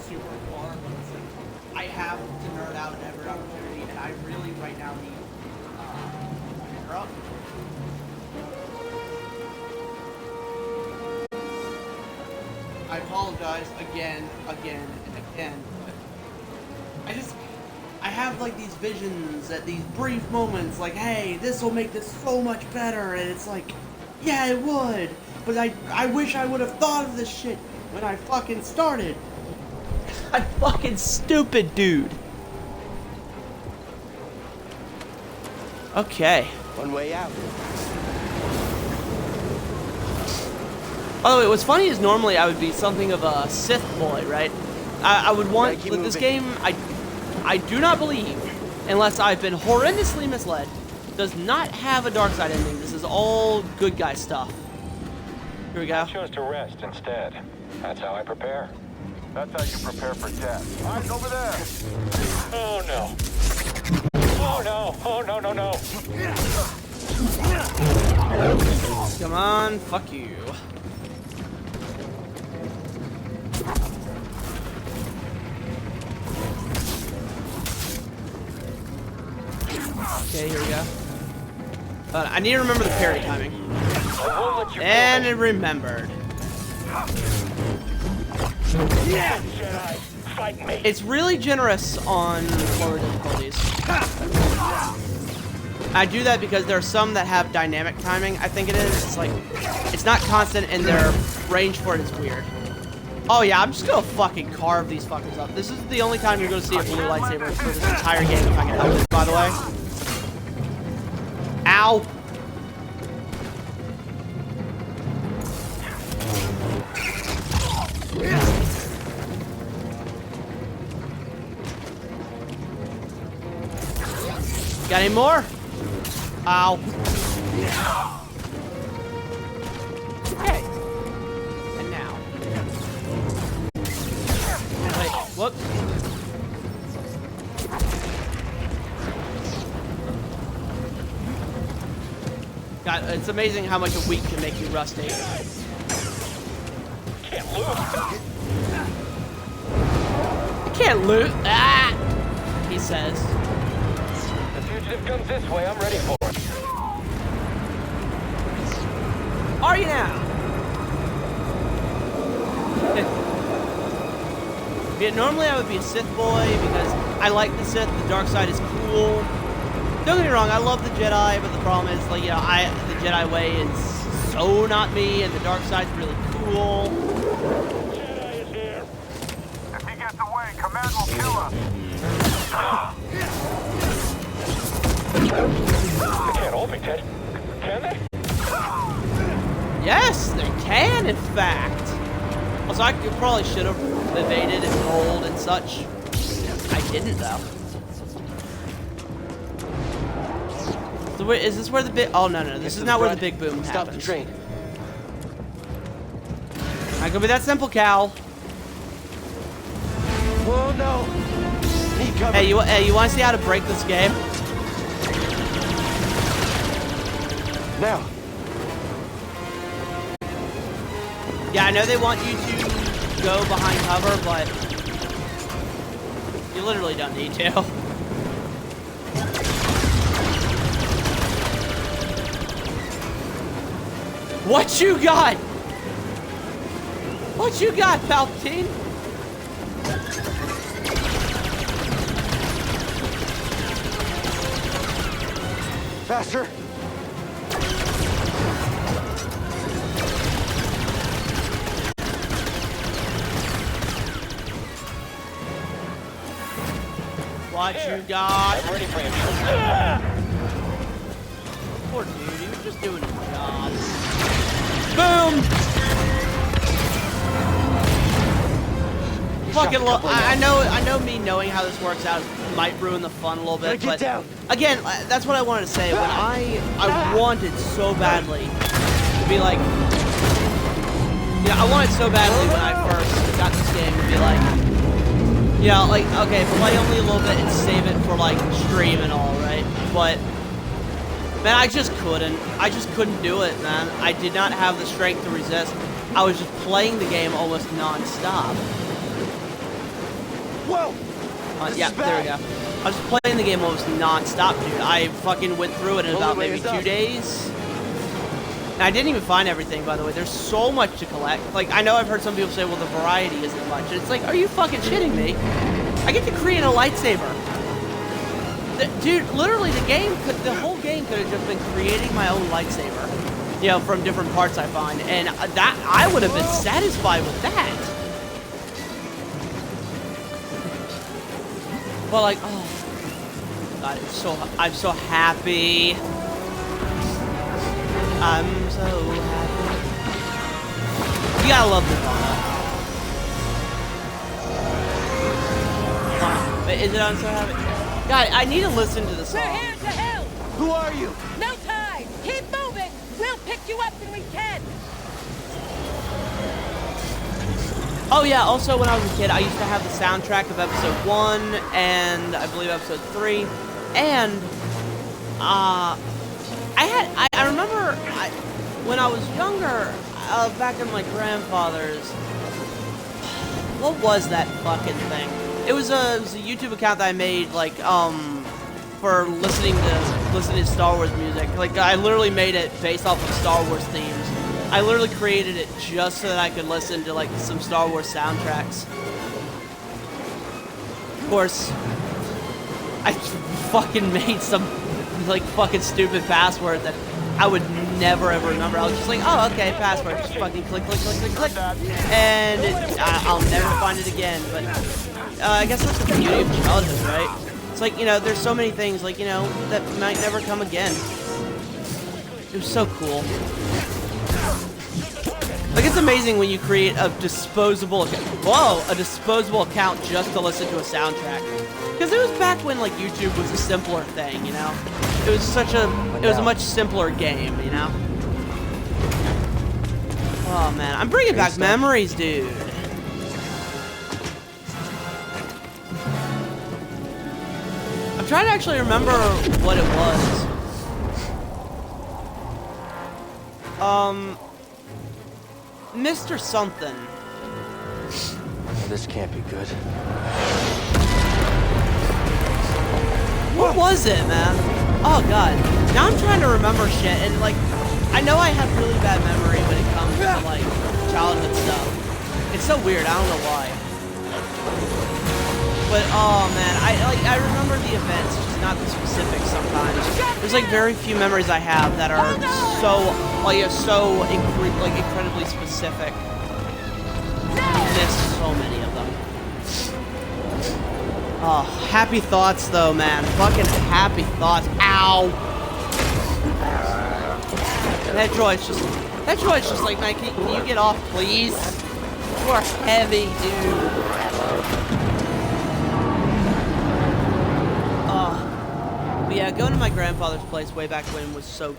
super far, but I have to nerd out at every opportunity, and I really right now need interrupt. I apologize again, and again, but I have like these visions at these brief moments, like, hey, this will make this so much better, and it's like, yeah, it would, but I wish I would have thought of this shit when I fucking started. I'm fucking stupid, dude. Okay. One way out. By the way, what's funny is normally I would be something of a Sith boy, right? I would want keep with this moving. game. I do not believe, unless I've been horrendously misled, does not have a dark side ending. This is all good guy stuff. Here we go. I chose to rest instead. That's how I prepare. That's how you prepare for death. All right, over there. Oh no. Oh no. Oh no, no, no. Come on, fuck you. Okay, here we go. I need to remember the parry timing. I won't let you And kill it remembered. me. Yeah, Jedi. Fight me. It's really generous on lower difficulties. I do that because there are some that have dynamic timing, I think it is. It's like, it's not constant and their range for it is weird. Oh yeah, I'm just gonna fucking carve these fuckers up. This is the only time you're gonna see a blue lightsaber for this entire game if I can help it, by the way. Ow! Got any more? Ow. Okay. And now. Wait, whoops. God, it's amazing how much a week can make you rusty. Can't lose. Can't loot. Ah! He says. The fugitive comes this way. I'm ready for it. Are you now? Yeah, normally I would be a Sith boy because I like the Sith. The dark side is cool. Don't get me wrong, I love the Jedi, but the problem is, like, you know, the Jedi way is so not me, and the dark side's really cool. Jedi is here. If he gets away, Command will kill us. They can't all be dead. Can they? Yes, they can, in fact. Also, I probably should have evaded and rolled and such. I didn't, though. So wait, is this where the big... Oh, no, no, this is not where the big boom happens. Stop the train. Not gonna be that simple, Cal. Oh no! Need cover. Hey, you want to see how to break this game? Now. Yeah, I know they want you to go behind cover, but you literally don't need to. What you got? What you got, Palpatine? Faster. What you got? I'm ready for you. Poor dude, he was just doing his job. Boom! Fucking look, I know me knowing how this works out might ruin the fun a little bit, Get but down. again, that's what I wanted to say. When I wanted so badly to be like, yeah, I wanted so badly when I first got this game to be like, yeah, like, okay, play only a little bit and save it for, like, stream and all, right? But, man, I just couldn't do it, man. I did not have the strength to resist. I was just playing the game almost non-stop. Whoa! Yeah, there we go. I was playing the game almost non-stop, dude. I fucking went through it in about maybe 2 days. And I didn't even find everything, by the way. There's so much to collect. Like, I know I've heard some people say, well, the variety isn't much. And it's like, are you fucking shitting me? I get to create a lightsaber. Dude, literally, the whole game could have just been creating my own lightsaber. You know, from different parts I find. And that, I would have been satisfied with that. But, like, oh. God, I'm so happy. I'm so happy. You gotta love Nirvana. Wait, is it on So Happy? God, I need to listen to the We're song. here to help! Who are you? No time! Keep moving! We'll pick you up when we can! Oh yeah, also when I was a kid, I used to have the soundtrack of episode 1 and I believe episode 3. And I remember when I was younger, back in my grandfather's, what was that fucking thing? It was a YouTube account that I made, like, for listening to Star Wars music. Like, I literally made it based off of Star Wars themes. I literally created it just so that I could listen to, like, some Star Wars soundtracks. Of course, I fucking made some, like, fucking stupid password that I would never ever remember. I was just like, oh, okay, password. Just fucking click, click, click, click, click. And I'll never find it again. But I guess that's the beauty of childhood, right? It's like, you know, there's so many things, like, you know, that might never come again. It was so cool. Like, it's amazing when you create a disposable account just to listen to a soundtrack. Because it was back when, like, YouTube was a simpler thing, you know? It was a much simpler game, you know? Oh, man. I'm bringing back memories, dude. I'm trying to actually remember what it was. Mr. Something. This can't be good. What was it, man? Oh, God. Now I'm trying to remember shit, and, like, I know I have really bad memory when it comes to, like, childhood stuff. It's so weird, I don't know why. But, oh, man, I remember the events, just not the specifics sometimes. There's, like, very few memories I have that are so incredibly specific. I miss so many of them. Oh, happy thoughts though, man. Fucking happy thoughts. Ow! That droid's just like, man, can you get off, please? You are heavy, dude. But yeah, going to my grandfather's place way back when was so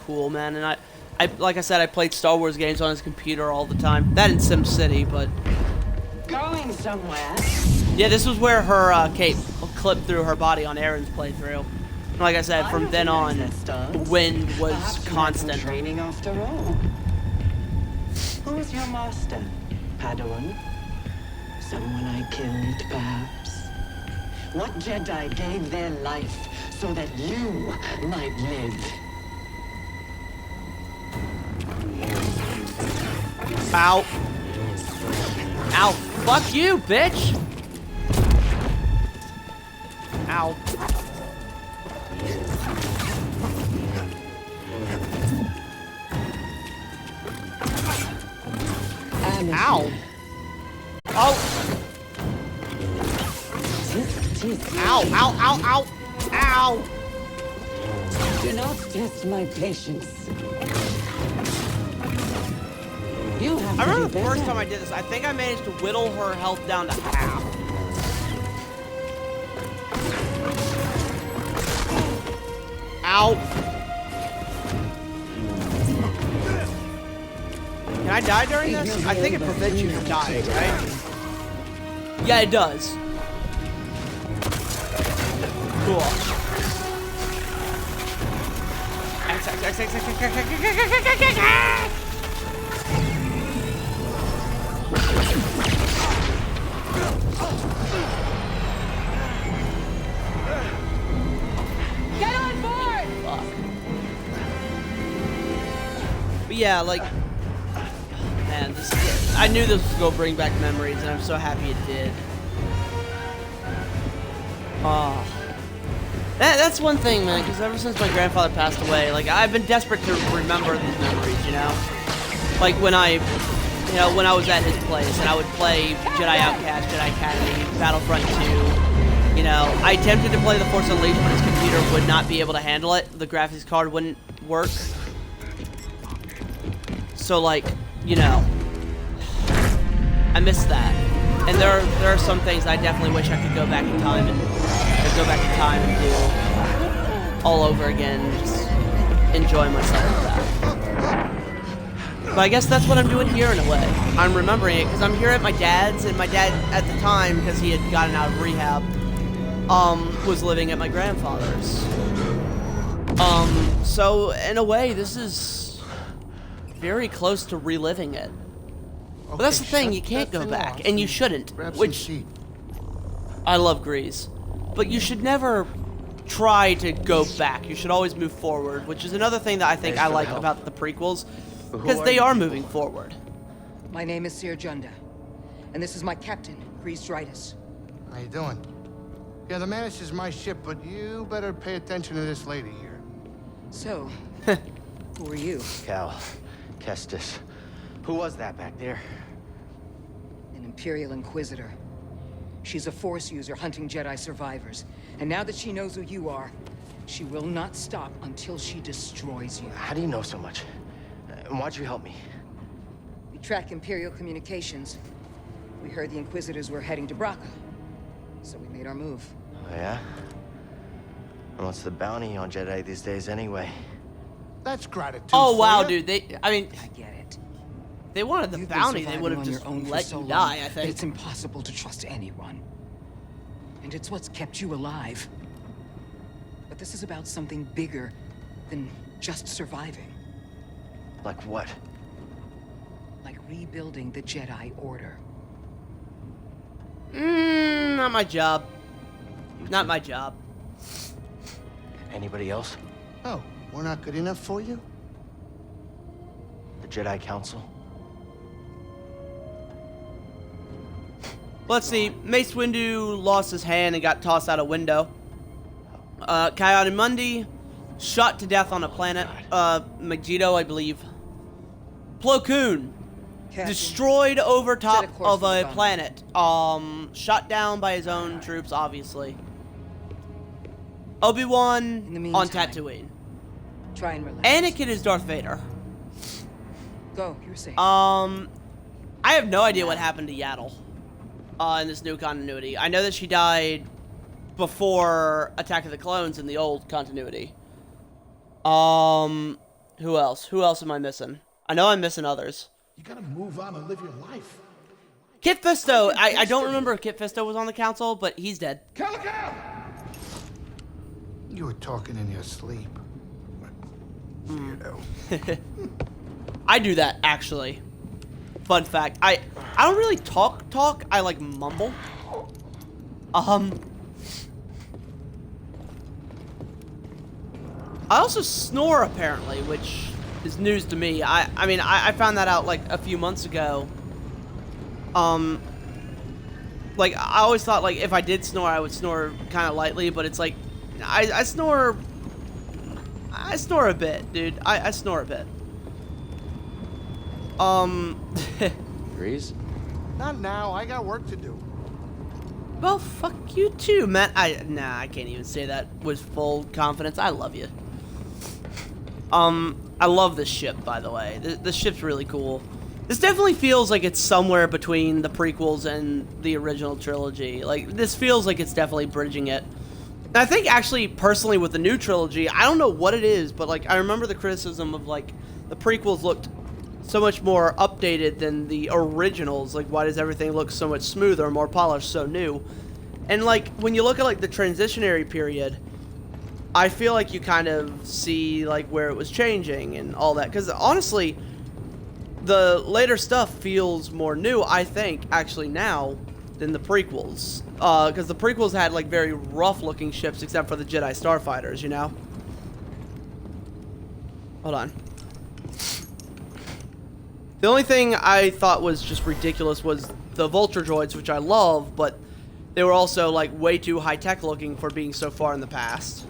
cool, man. And I like I said, I played Star Wars games on his computer all the time. That in Sim City, but Going somewhere? yeah, this was where her cape clipped through her body on Aaron's playthrough. Like I said, from then on, the wind was Perhaps constant. Training after all. Who is your master, Padawan? Someone I killed, perhaps? What Jedi gave their life so that you might live? Ow. Ow. Fuck you, bitch. Ow. Ow. Oh. Ow, ow, ow, ow. Ow. Do not test my patience. You have I to remember do the first better. time I did this, I think I managed to whittle her health down to half. Ow. Can I die during this? I think it prevents you from dying, right? Yeah, it does. Cool. Get on board! Fuck. But yeah, like, man, I knew this was gonna bring back memories, and I'm so happy it did. Oh. That's one thing, man, because ever since my grandfather passed away, like, I've been desperate to remember these memories, you know? Like, when I was at his place, and I would play Jedi Outcast, Jedi Academy, Battlefront 2, you know, I attempted to play The Force Unleashed, but his computer would not be able to handle it. The graphics card wouldn't work. So, like, you know, I miss that. And there are some things I definitely wish I could go back in time and do all over again and just enjoy myself with that. But I guess that's what I'm doing here in a way. I'm remembering it because I'm here at my dad's, and my dad at the time, because he had gotten out of rehab, was living at my grandfather's. So in a way, this is very close to reliving it. But that's the thing, you can't go back, and you shouldn't, which I love Grease. But you should never try to go back. You should always move forward, which is another thing that I think I like about the prequels, because they are moving forward. My name is Sir Junda, and this is my captain, Grease Dritus. How you doing? Yeah, the Mantis is my ship, but you better pay attention to this lady here. So, who are you? Cal, Kestis. Who was that back there? An Imperial Inquisitor. She's a Force user hunting Jedi survivors. And now that she knows who you are, she will not stop until she destroys you. How do you know so much? And why'd you help me? We track Imperial communications. We heard the Inquisitors were heading to Braca. So we made our move. Oh, yeah? And what's the bounty on Jedi these days anyway? That's gratitude. Oh wow, for you. dude, I mean, I get it. they wanted the You've been bounty, they surviving would have on just your own for let so you long die, I that think. it's impossible to trust anyone. And it's what's kept you alive. But this is about something bigger than just surviving. Like what? Like rebuilding the Jedi Order. Not my job. Not my job. Anybody else? Oh, we're not good enough for you? The Jedi Council? Let's see. Mace Windu lost his hand and got tossed out a window. Ki-Adi-Mundi shot to death on a planet. Magneto, I believe. Plo Koon Captain, destroyed over top set a course of for the a bomb. planet. Shot down by his own troops, obviously. Obi-Wan In the on meantime, Tatooine. try and relax. Anakin is Darth Vader. Go, you're safe. I have no idea what happened to Yaddle in this new continuity. I know that she died before Attack of the Clones in the old continuity. Who else? Who else am I missing? I know I'm missing others. You gotta move on and live your life. Kit Fisto! I don't remember if Kit Fisto was on the council, but he's dead. Calico! You were talking in your sleep. Weirdo. I do that, actually. Fun fact. I don't really talk. I, like, mumble. I also snore, apparently, which is news to me. I mean, I found that out, like, a few months ago. Like, I always thought, like, if I did snore, I would snore kind of lightly, but it's like, I snore a bit, dude. I snore a bit. Grease? Not now. I got work to do. Well, fuck you too, man. Nah, I can't even say that with full confidence. I love you. I love this ship, by the way. This ship's really cool. This definitely feels like it's somewhere between the prequels and the original trilogy. Like, this feels like it's definitely bridging it. And I think, actually, personally, with the new trilogy, I don't know what it is, but, like, I remember the criticism of, like, the prequels looked so much more updated than the originals. Like, why does everything look so much smoother, more polished, so new? And, like, when you look at, like, the transitionary period, I feel like you kind of see, like, where it was changing and all that. Because, honestly, the later stuff feels more new, I think, actually, now, than the prequels. Because the prequels had, like, very rough-looking ships, except for the Jedi Starfighters, you know? Hold on. The only thing I thought was just ridiculous was the Vulture droids, which I love, but they were also, like, way too high-tech looking for being so far in the past.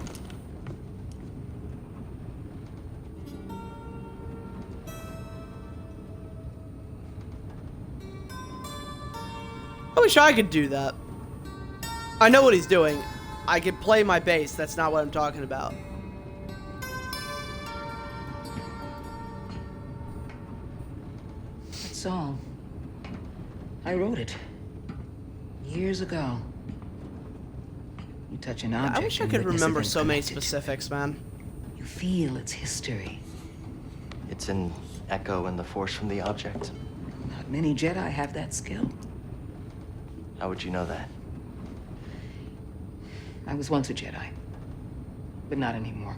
I wish I could do that. I know what he's doing. I could play my bass. That's not what I'm talking about. That's all. I wrote it. Years ago. You touch an object. I wish I and could witness remember events so many connected. specifics, man. You feel its history. It's an echo in the force from the object. Not many Jedi have that skill. How would you know that? I was once a Jedi, but not anymore.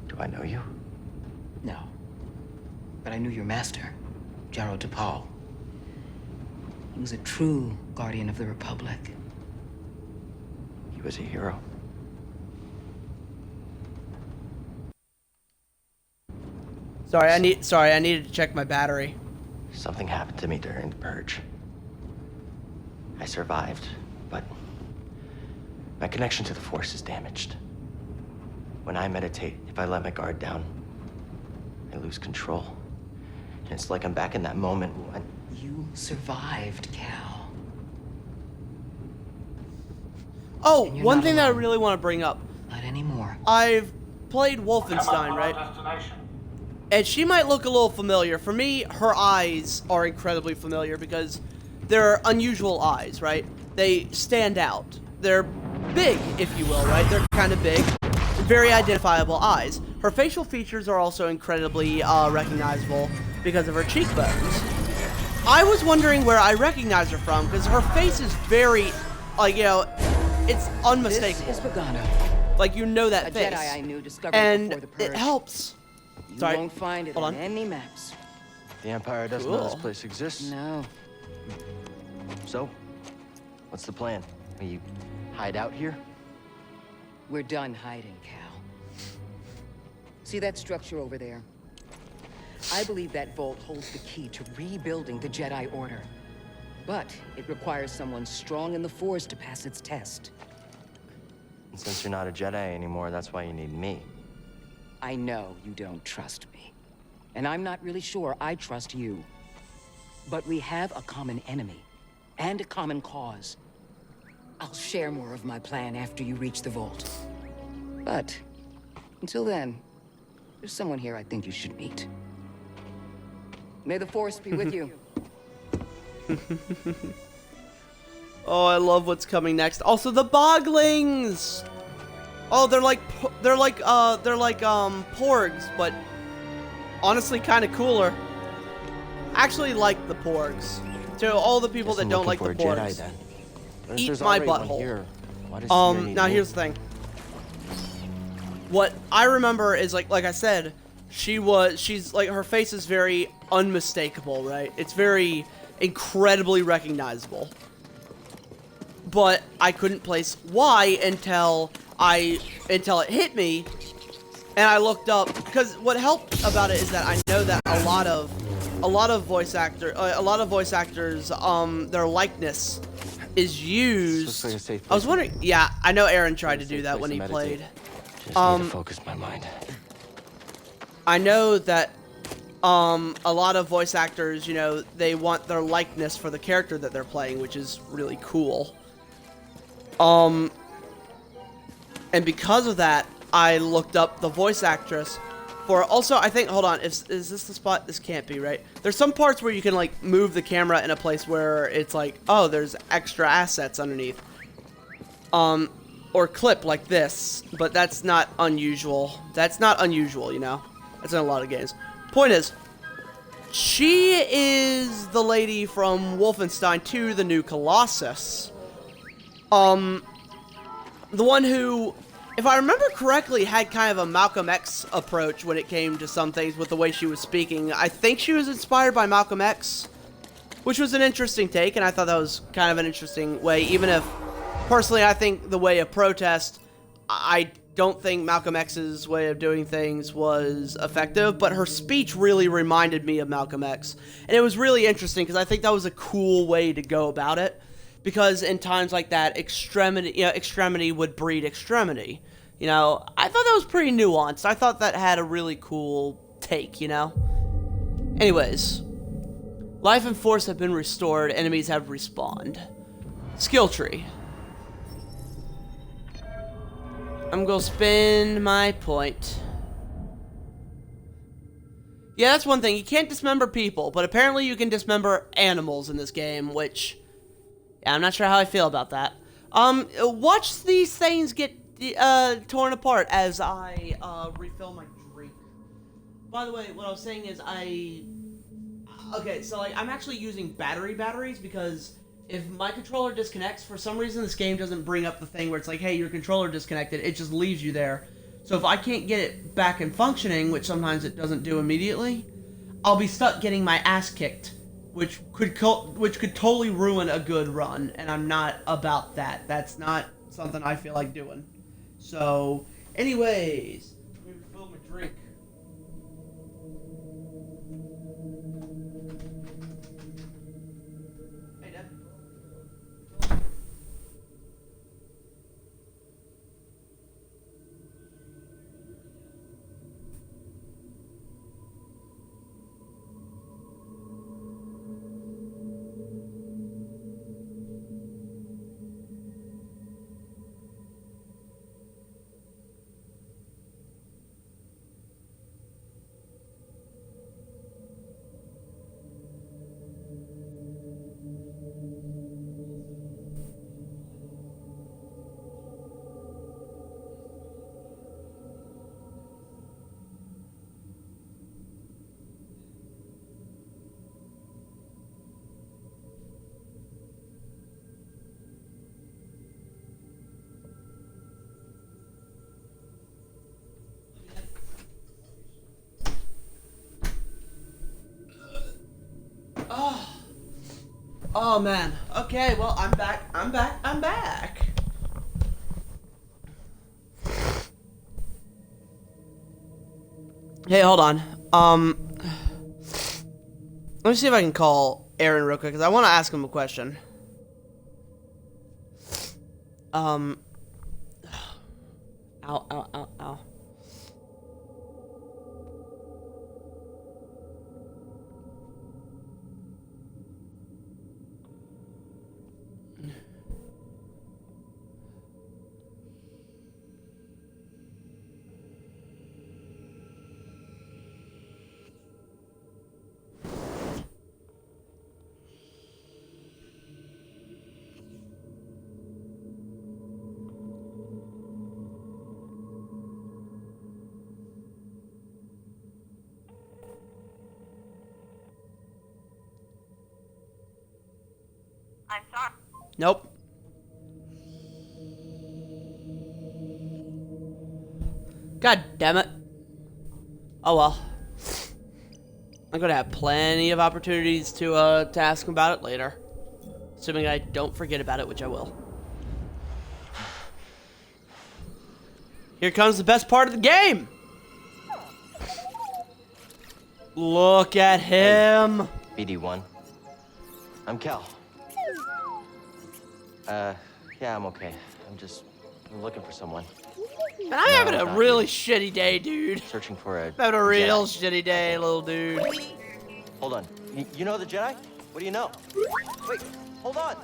Do I know you? No. But I knew your master, Jaro Tapal. He was a true guardian of the Republic. He was a hero. Sorry, I needed to check my battery. Something happened to me during the purge. I survived, but my connection to the force is damaged. When I meditate, if I let my guard down, I lose control. And it's like I'm back in that moment when... You survived, Cal. Oh, And you're one not thing that I alone. really want to bring up. Not anymore. I've played Wolfenstein, right? And she might look a little familiar. For me, her eyes are incredibly familiar because they're unusual eyes, right? They stand out. They're big, if you will, right? They're kind of big. Very identifiable eyes. Her facial features are also incredibly recognizable because of her cheekbones. I was wondering where I recognize her from because her face is very, like, you know, it's unmistakable. This is Pagano, Like, you know that a face. Jedi I knew discovered And before the purge. it helps. You Sorry. won't find it Hold on on. any maps. The Empire doesn't know this Cool. place exists. No. So, what's the plan? We hide out here? We're done hiding, Cal. See that structure over there? I believe that vault holds the key to rebuilding the Jedi Order. But it requires someone strong in the Force to pass its test. And since you're not a Jedi anymore, that's why you need me. I know you don't trust me. And I'm not really sure I trust you. But we have a common enemy. And a common cause. I'll share more of my plan after you reach the vault. But, until then, there's someone here I think you should meet. May the Force be with you. Oh, I love what's coming next. Also, the Boglings. Oh, they're like porgs, but honestly, kind of cooler. Actually, like the porgs. To all the people that don't like the porgs, Jedi, then. eat my butthole. Now here's the thing. What I remember is like I said, she's like, her face is very unmistakable, right? It's very incredibly recognizable. But I couldn't place why until it hit me, and I looked up, because what helped about it is that I know that a lot of voice actors, their likeness is used. Looks like a safe I was place. wondering, yeah, I know Aaron tried to do that when he played. Just need to focus my mind. I know that a lot of voice actors, you know, they want their likeness for the character that they're playing, which is really cool. And because of that, I looked up the voice actress for, also, I think, hold on, is this the spot? This can't be, right? There's some parts where you can, like, move the camera in a place where it's like, oh, there's extra assets underneath. Or clip like this, but that's not unusual. That's not unusual, you know? That's in a lot of games. Point is, she is the lady from Wolfenstein 2, The New Colossus. The one who, if I remember correctly, had kind of a Malcolm X approach when it came to some things with the way she was speaking. I think she was inspired by Malcolm X, which was an interesting take, and I thought that was kind of an interesting way, even if, personally, I think the way of protest, I don't think Malcolm X's way of doing things was effective, but her speech really reminded me of Malcolm X, and it was really interesting, because I think that was a cool way to go about it. Because in times like that, extremity would breed extremity. You know, I thought that was pretty nuanced. I thought that had a really cool take, you know? Anyways. Life and force have been restored. Enemies have respawned. Skill tree. I'm gonna spend my point. Yeah, that's one thing. You can't dismember people, but apparently you can dismember animals in this game, which... Yeah, I'm not sure how I feel about that. Watch these things get torn apart as I refill my drink. By the way, what I was saying is okay, so like I'm actually using batteries because if my controller disconnects, for some reason this game doesn't bring up the thing where it's like, hey, your controller disconnected. It just leaves you there. So if I can't get it back and functioning, which sometimes it doesn't do immediately, I'll be stuck getting my ass kicked, which could totally ruin a good run, and I'm not about that. That's not something I feel like doing. So, anyways, let me refill my drink. Hey, Dad. Oh man. Okay, well I'm back. Hey, hold on. Let me see if I can call Aaron real quick because I want to ask him a question. Ow, ow, ow, ow. I'm sorry. Nope. God damn it. Oh well. I'm gonna have plenty of opportunities to ask him about it later. Assuming I don't forget about it, which I will. Here comes the best part of the game! Look at him! BD1. I'm Cal. Yeah, I'm okay. I'm looking for someone. Man, I'm having a really shitty day, dude. Searching for a I'm having a real Jedi. shitty day, little dude. Hold on. You know the Jedi? What do you know? Wait, hold on.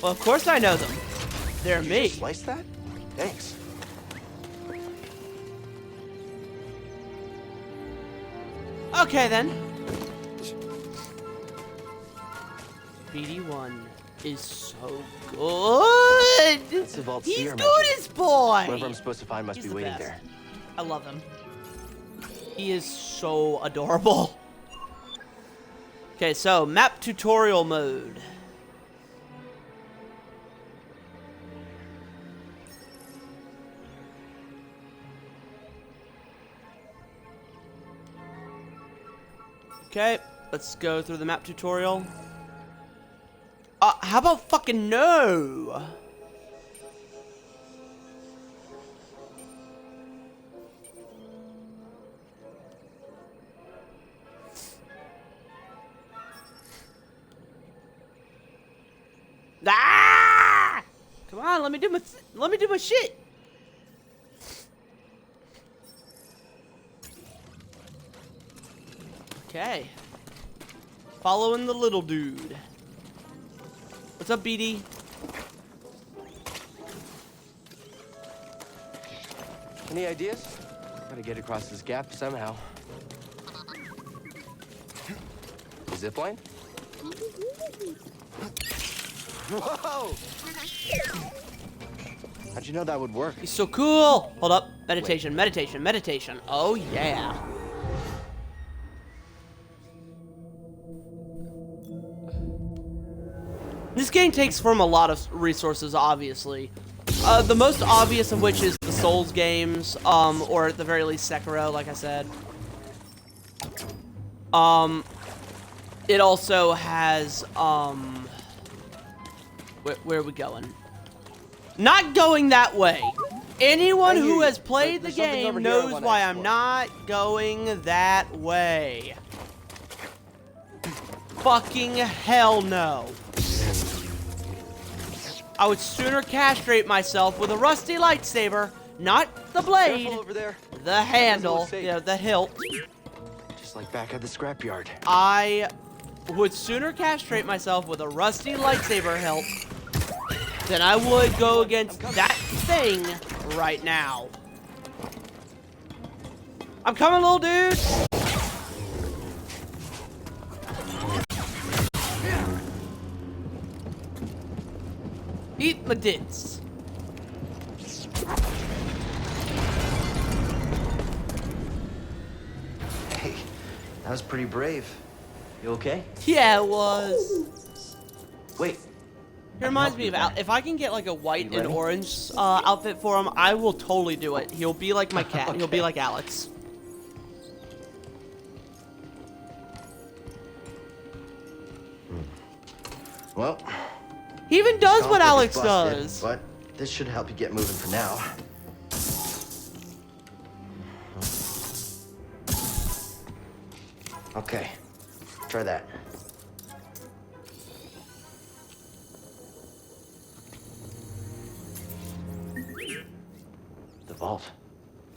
Well, of course I know them. They're Did you me. just slice that? Thanks. Okay, then. BD1 is so good. That's the Vault He's Seer good mentioned. as boy. Whoever I'm supposed to find must He's be the waiting best. there. I love him. He is so adorable. Okay, so map tutorial mode. Okay, let's go through the map tutorial. How about fucking no? Ah! Come on, let me do my shit. Okay. Following the little dude. What's up, BD? Any ideas? Gotta get across this gap somehow. zipline? Whoa! How'd you know that would work? He's so cool. Hold up. Meditation, meditation, meditation. Oh, yeah. This game takes from a lot of resources, obviously. The most obvious of which is the Souls games, or at the very least Sekiro, like I said. It also has, where are we going? Not going that way. Anyone who has played the game knows why I'm not going that way. Fucking hell no. I would sooner castrate myself with a rusty lightsaber, not the blade, over there. the handle, yeah, the hilt. Just like back at the scrapyard. I would sooner castrate myself with a rusty lightsaber hilt than I would go against that thing right now. I'm coming, little dude. Eat my dits. Hey, that was pretty brave. You okay? Yeah, it was. Wait. It reminds me of if I can get like a white and orange outfit for him, I will totally do it. He'll be like my cat. Okay. He'll be like Alex. Well, He even does what Alex busted, does. But this should help you get moving for now. Okay, try that. The vault.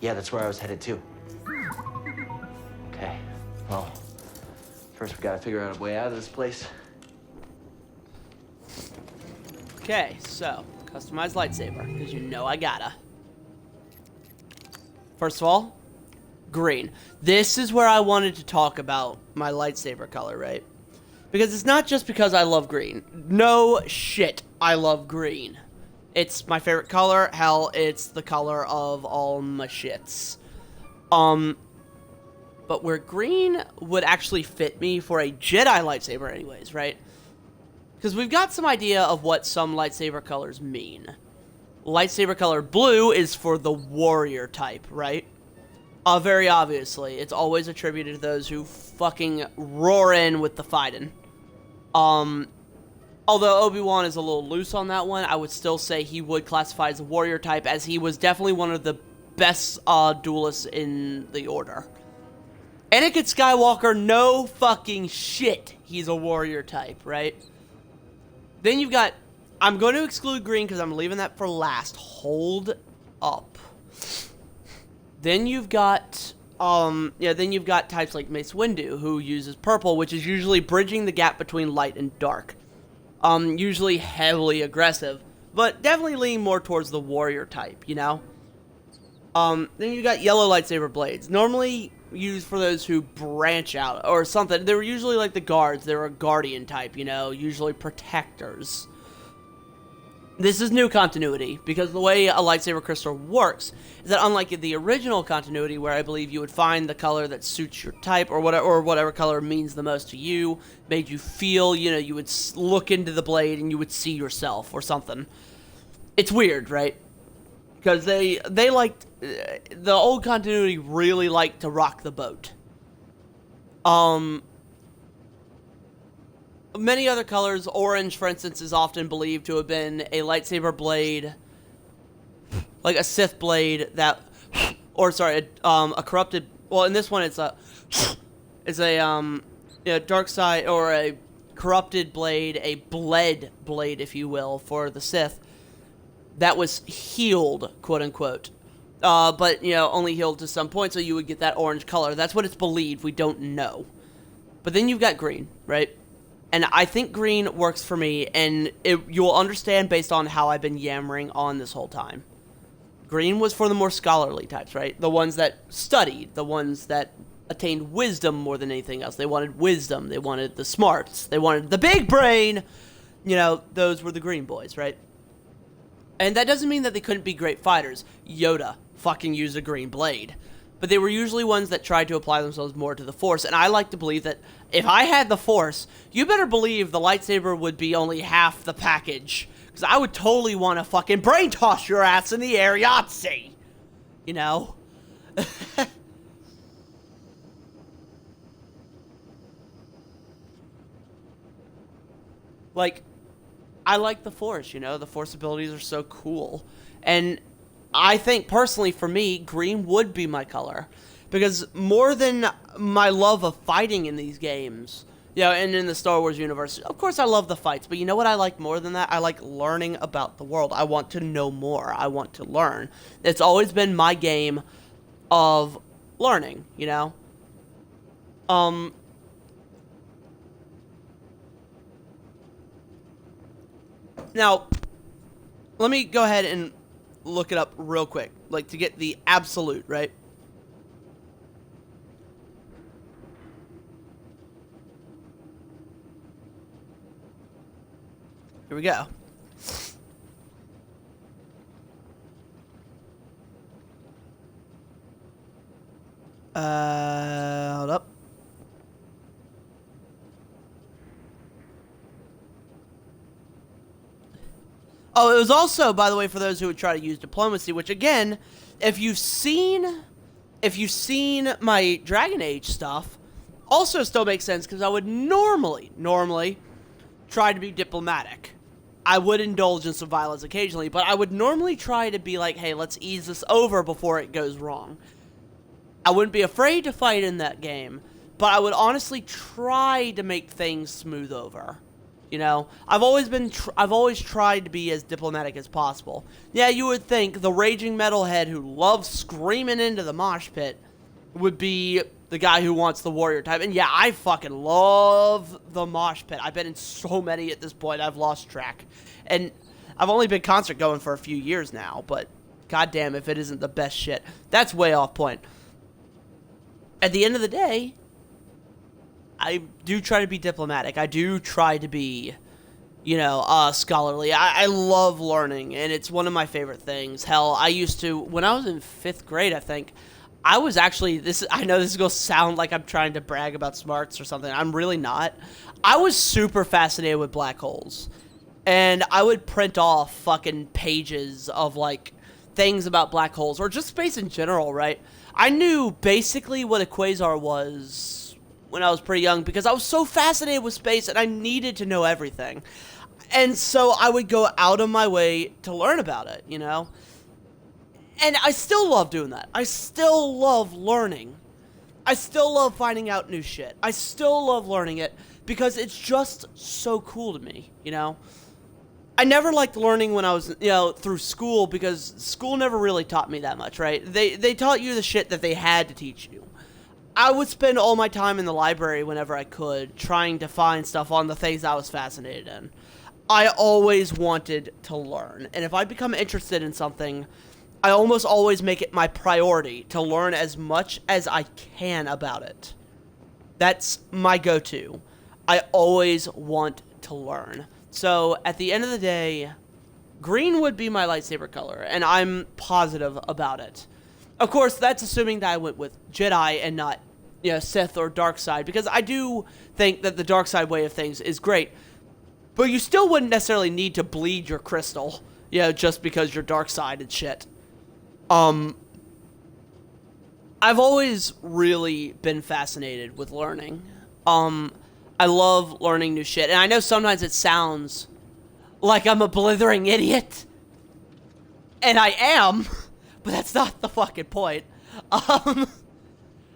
Yeah, that's where I was headed to. Okay, well, first we gotta figure out a way out of this place. Okay, so customized lightsaber, because you know I gotta. First of all, green. This is where I wanted to talk about my lightsaber color, right? Because it's not just because I love green. No shit, I love green. It's my favorite color. Hell, it's the color of all my shits. But where green would actually fit me for a Jedi lightsaber anyways, right? Because we've got some idea of what some lightsaber colors mean. Lightsaber color blue is for the warrior type, right? Very obviously. It's always attributed to those who fucking roar in with the fighting. Although Obi-Wan is a little loose on that one, I would still say he would classify as a warrior type, as he was definitely one of the best duelists in the Order. Anakin Skywalker, no fucking shit, he's a warrior type, right? Then you've got, I'm going to exclude green because I'm leaving that for last. Hold up. Then you've got, then you've got types like Mace Windu, who uses purple, which is usually bridging the gap between light and dark. Usually heavily aggressive, but definitely leaning more towards the warrior type, you know? Then you got yellow lightsaber blades, normally used for those who branch out or something. They were usually like the guards. They were a guardian type, you know, usually protectors. This is new continuity, because the way a lightsaber crystal works is that unlike the original continuity, where I believe you would find the color that suits your type, or whatever color means the most to you, made you feel, you know, you would look into the blade and you would see yourself or something. It's weird, right? Because they liked, the old continuity really liked to rock the boat. Many other colors, orange, for instance, is often believed to have been a lightsaber blade, like a Sith blade that, or sorry, a corrupted. Well, in this one, it's a dark side or a corrupted blade, a bled blade, if you will, for the Sith. That was healed, quote unquote, but you know, only healed to some point, so you would get that orange color. That's what it's believed. We don't know. But then you've got green, right? And I think green works for me, and you'll understand based on how I've been yammering on this whole time. Green was for the more scholarly types, right? The ones that studied, the ones that attained wisdom more than anything else. They wanted wisdom. They wanted the smarts. They wanted the big brain. You know, those were the green boys, right? And that doesn't mean that they couldn't be great fighters. Yoda fucking used a green blade. But they were usually ones that tried to apply themselves more to the Force. And I like to believe that if I had the Force, you better believe the lightsaber would be only half the package. Because I would totally want to fucking brain toss your ass in the air, Yahtzee. You know? Like, I like the Force, you know? The Force abilities are so cool. And I think, personally, for me, green would be my color. Because more than my love of fighting in these games, you know, and in the Star Wars universe, of course I love the fights, but you know what I like more than that? I like learning about the world. I want to know more. I want to learn. It's always been my game of learning, you know? Now, let me go ahead and look it up real quick, like to get the absolute, right? Here we go. Hold up. Oh, it was also, by the way, for those who would try to use diplomacy, which again, if you've seen my Dragon Age stuff, also still makes sense because I would normally try to be diplomatic. I would indulge in some violence occasionally, but I would normally try to be like, hey, let's ease this over before it goes wrong. I wouldn't be afraid to fight in that game, but I would honestly try to make things smooth over. You know, I've always tried to be as diplomatic as possible. Yeah, you would think the raging metalhead who loves screaming into the mosh pit would be the guy who wants the warrior type. And yeah, I fucking love the mosh pit. I've been in so many at this point, I've lost track. And I've only been concert going for a few years now, but goddamn if it isn't the best shit. That's way off point. At the end of the day, I do try to be diplomatic. I do try to be, you know, scholarly. I love learning, and it's one of my favorite things. Hell, I used to, when I was in 5th grade, I think, I was actually, I know this is going to sound like I'm trying to brag about smarts or something. I'm really not. I was super fascinated with black holes. And I would print off fucking pages of, like, things about black holes, or just space in general, right? I knew basically what a quasar was when I was pretty young, because I was so fascinated with space and I needed to know everything. And so I would go out of my way to learn about it, you know? And I still love doing that. I still love learning. I still love finding out new shit. I still love learning it because it's just so cool to me, you know? I never liked learning when I was, you know, through school, because school never really taught me that much, right? They taught you the shit that they had to teach you. I would spend all my time in the library whenever I could, trying to find stuff on the things I was fascinated in. I always wanted to learn, and if I become interested in something, I almost always make it my priority to learn as much as I can about it. That's my go-to. I always want to learn. So, at the end of the day, green would be my lightsaber color, and I'm positive about it. Of course, that's assuming that I went with Jedi and not, you know, Sith or dark side, because I do think that the dark side way of things is great. But you still wouldn't necessarily need to bleed your crystal, you know, just because you're dark side and shit. I've always really been fascinated with learning. I love learning new shit, and I know sometimes it sounds like I'm a blithering idiot, and I am. But that's not the fucking point. Now,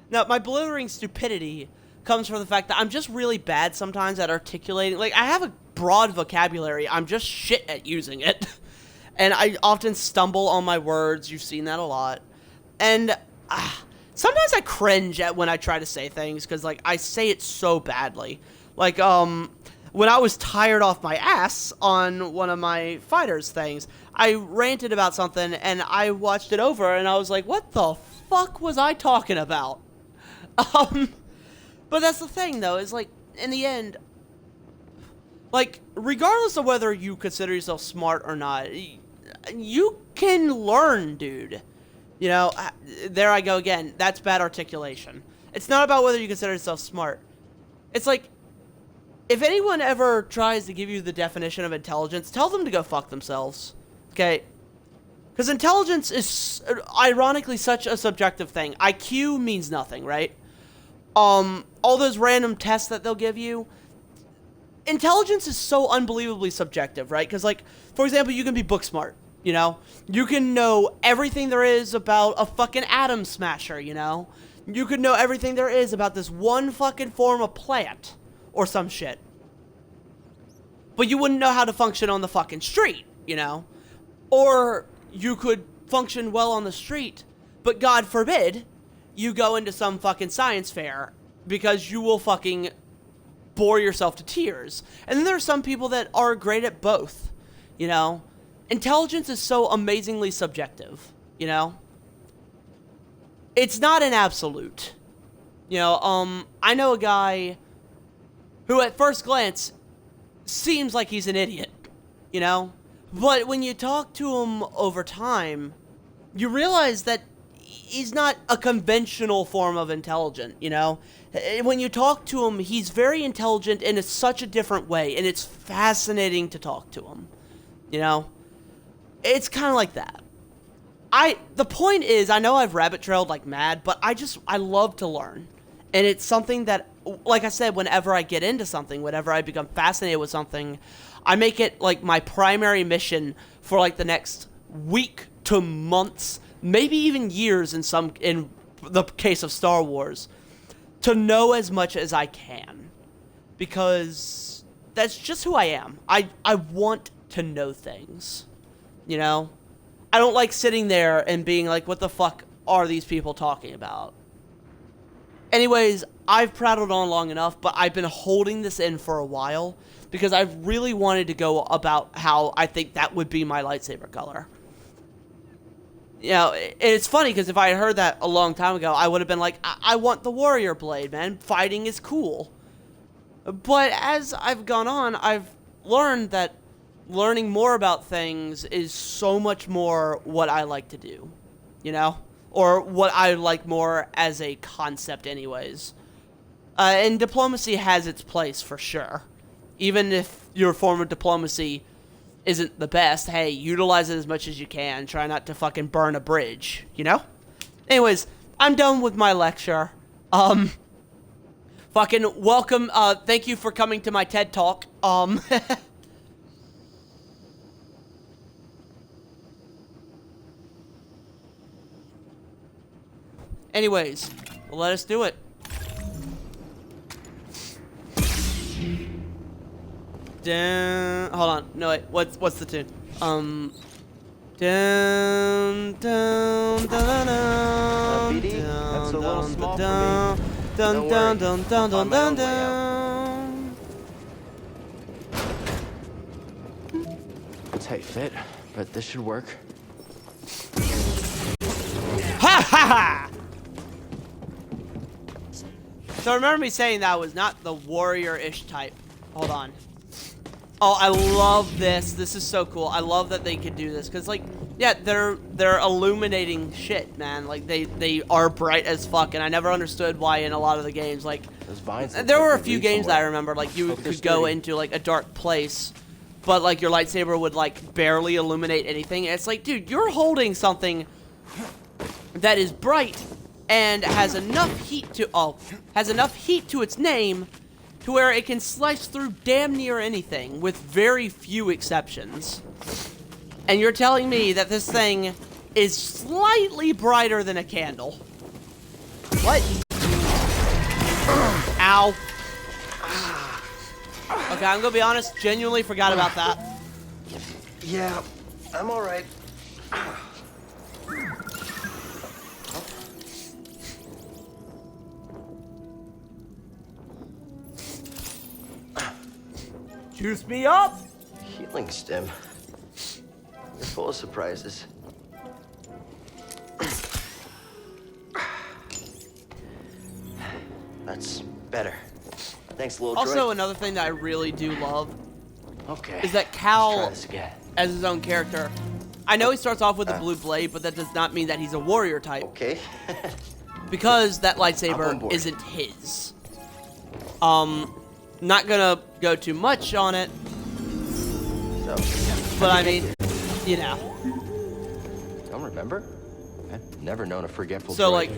my blithering stupidity comes from the fact that I'm just really bad sometimes at articulating. Like, I have a broad vocabulary. I'm just shit at using it. And I often stumble on my words. You've seen that a lot. And sometimes I cringe at when I try to say things, because, like, I say it so badly. Like, when I was tired off my ass on one of my fighters things, I ranted about something, and I watched it over, and I was like, what the fuck was I talking about? But that's the thing, though, is like, in the end, like, regardless of whether you consider yourself smart or not, you can learn, dude. You know, there I go again. That's bad articulation. It's not about whether you consider yourself smart. It's like, if anyone ever tries to give you the definition of intelligence, tell them to go fuck themselves. Okay? Because intelligence is, ironically, such a subjective thing. IQ means nothing, right? All those random tests that they'll give you, intelligence is so unbelievably subjective, right? Because, like, for example, you can be book smart, you know? You can know everything there is about a fucking atom smasher, you know? You can know everything there is about this one fucking form of plant or some shit. But you wouldn't know how to function on the fucking street, you know? Or you could function well on the street, but God forbid you go into some fucking science fair because you will fucking bore yourself to tears. And then there are some people that are great at both, you know? Intelligence is so amazingly subjective, you know? It's not an absolute. You know, I know a guy who at first glance seems like he's an idiot, you know? But when you talk to him over time, you realize that he's not a conventional form of intelligent, you know? When you talk to him, he's very intelligent in such a different way, and it's fascinating to talk to him, you know? It's kind of like that. The point is, I know I've rabbit trailed like mad, but I love to learn. And it's something that, like I said, whenever I get into something, whenever I become fascinated with something, I make it like my primary mission for like the next week to months, maybe even years in the case of Star Wars, to know as much as I can. Because that's just who I am. I want to know things, you know? I don't like sitting there and being like, what the fuck are these people talking about? Anyways, I've prattled on long enough, but I've been holding this in for a while because I've really wanted to go about how I think that would be my lightsaber color. You know, it's funny because if I had heard that a long time ago, I would have been like, I want the warrior blade, man. Fighting is cool. But as I've gone on, I've learned that learning more about things is so much more what I like to do, you know? Or what I like more as a concept anyways. And diplomacy has its place for sure. Even if your form of diplomacy isn't the best, hey, utilize it as much as you can. Try not to fucking burn a bridge, you know? Anyways, I'm done with my lecture. Fucking welcome, thank you for coming to my TED Talk. Anyways, let us do it. Hold on. No, wait. What's the tune? Down, down, down, down, BD, that's a little small for me. down, Don't down, worry, down, I'll down, find down, my own way down. out. Tight fit, but this should work. Ha ha ha! So remember me saying that was not the warrior-ish type. Hold on. Oh, I love this. This is so cool. I love that they could do this because, like, yeah, they're illuminating shit, man. Like they are bright as fuck, and I never understood why in a lot of the games, like, there were a few games that I remember, like, you could go into like a dark place, but like your lightsaber would like barely illuminate anything. And it's like, dude, you're holding something that is bright and has enough heat to its name to where it can slice through damn near anything with very few exceptions. And you're telling me that this thing is slightly brighter than a candle. What? Ow. Okay, I'm gonna be honest, genuinely forgot about that. Yeah, I'm all right. Juice me up! Healing stim. You're full of surprises. That's better. Thanks, little Also, droid. another thing that I really do love Okay. is that Let's Cal, try this again. as his own character, I know he starts off with a blue blade, but that does not mean that he's a warrior type. Okay. Because that I'm on lightsaber board. isn't his. Not gonna go too much on it, So, but I mean, you know. don't remember? I've never known a forgetful So, droid. like,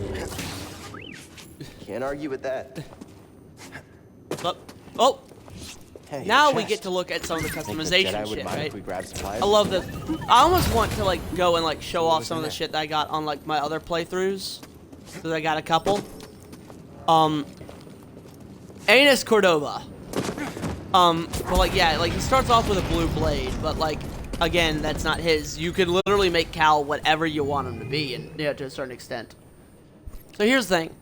Can't argue with that. oh, Hey, now your we chest. get to look at some of the Think the customization Jedi would shit, mind right? if we grab supplies? I love this. I almost want to, like, go and, like, show off was some in of the there? shit that I got on, like, my other playthroughs. Because I got a couple. Anus Cordova. But, like, yeah, like, he starts off with a blue blade, but, like, again, that's not his. You can literally make Cal whatever you want him to be, and, yeah, to a certain extent. So here's the thing.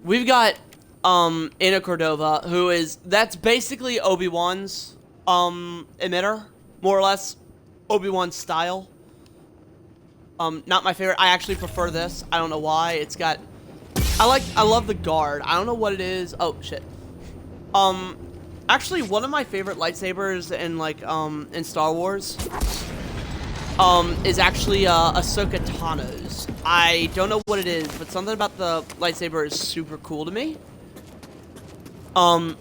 We've got, Anna Cordova, that's basically Obi-Wan's, emitter, more or less. Obi-Wan's style. Not my favorite. I actually prefer this. I don't know why. It's got, I love the guard. I don't know what it is. Oh, shit. Actually, one of my favorite lightsabers in, like, in Star Wars, is actually, Ahsoka Tano's. I don't know what it is, but something about the lightsaber is super cool to me. While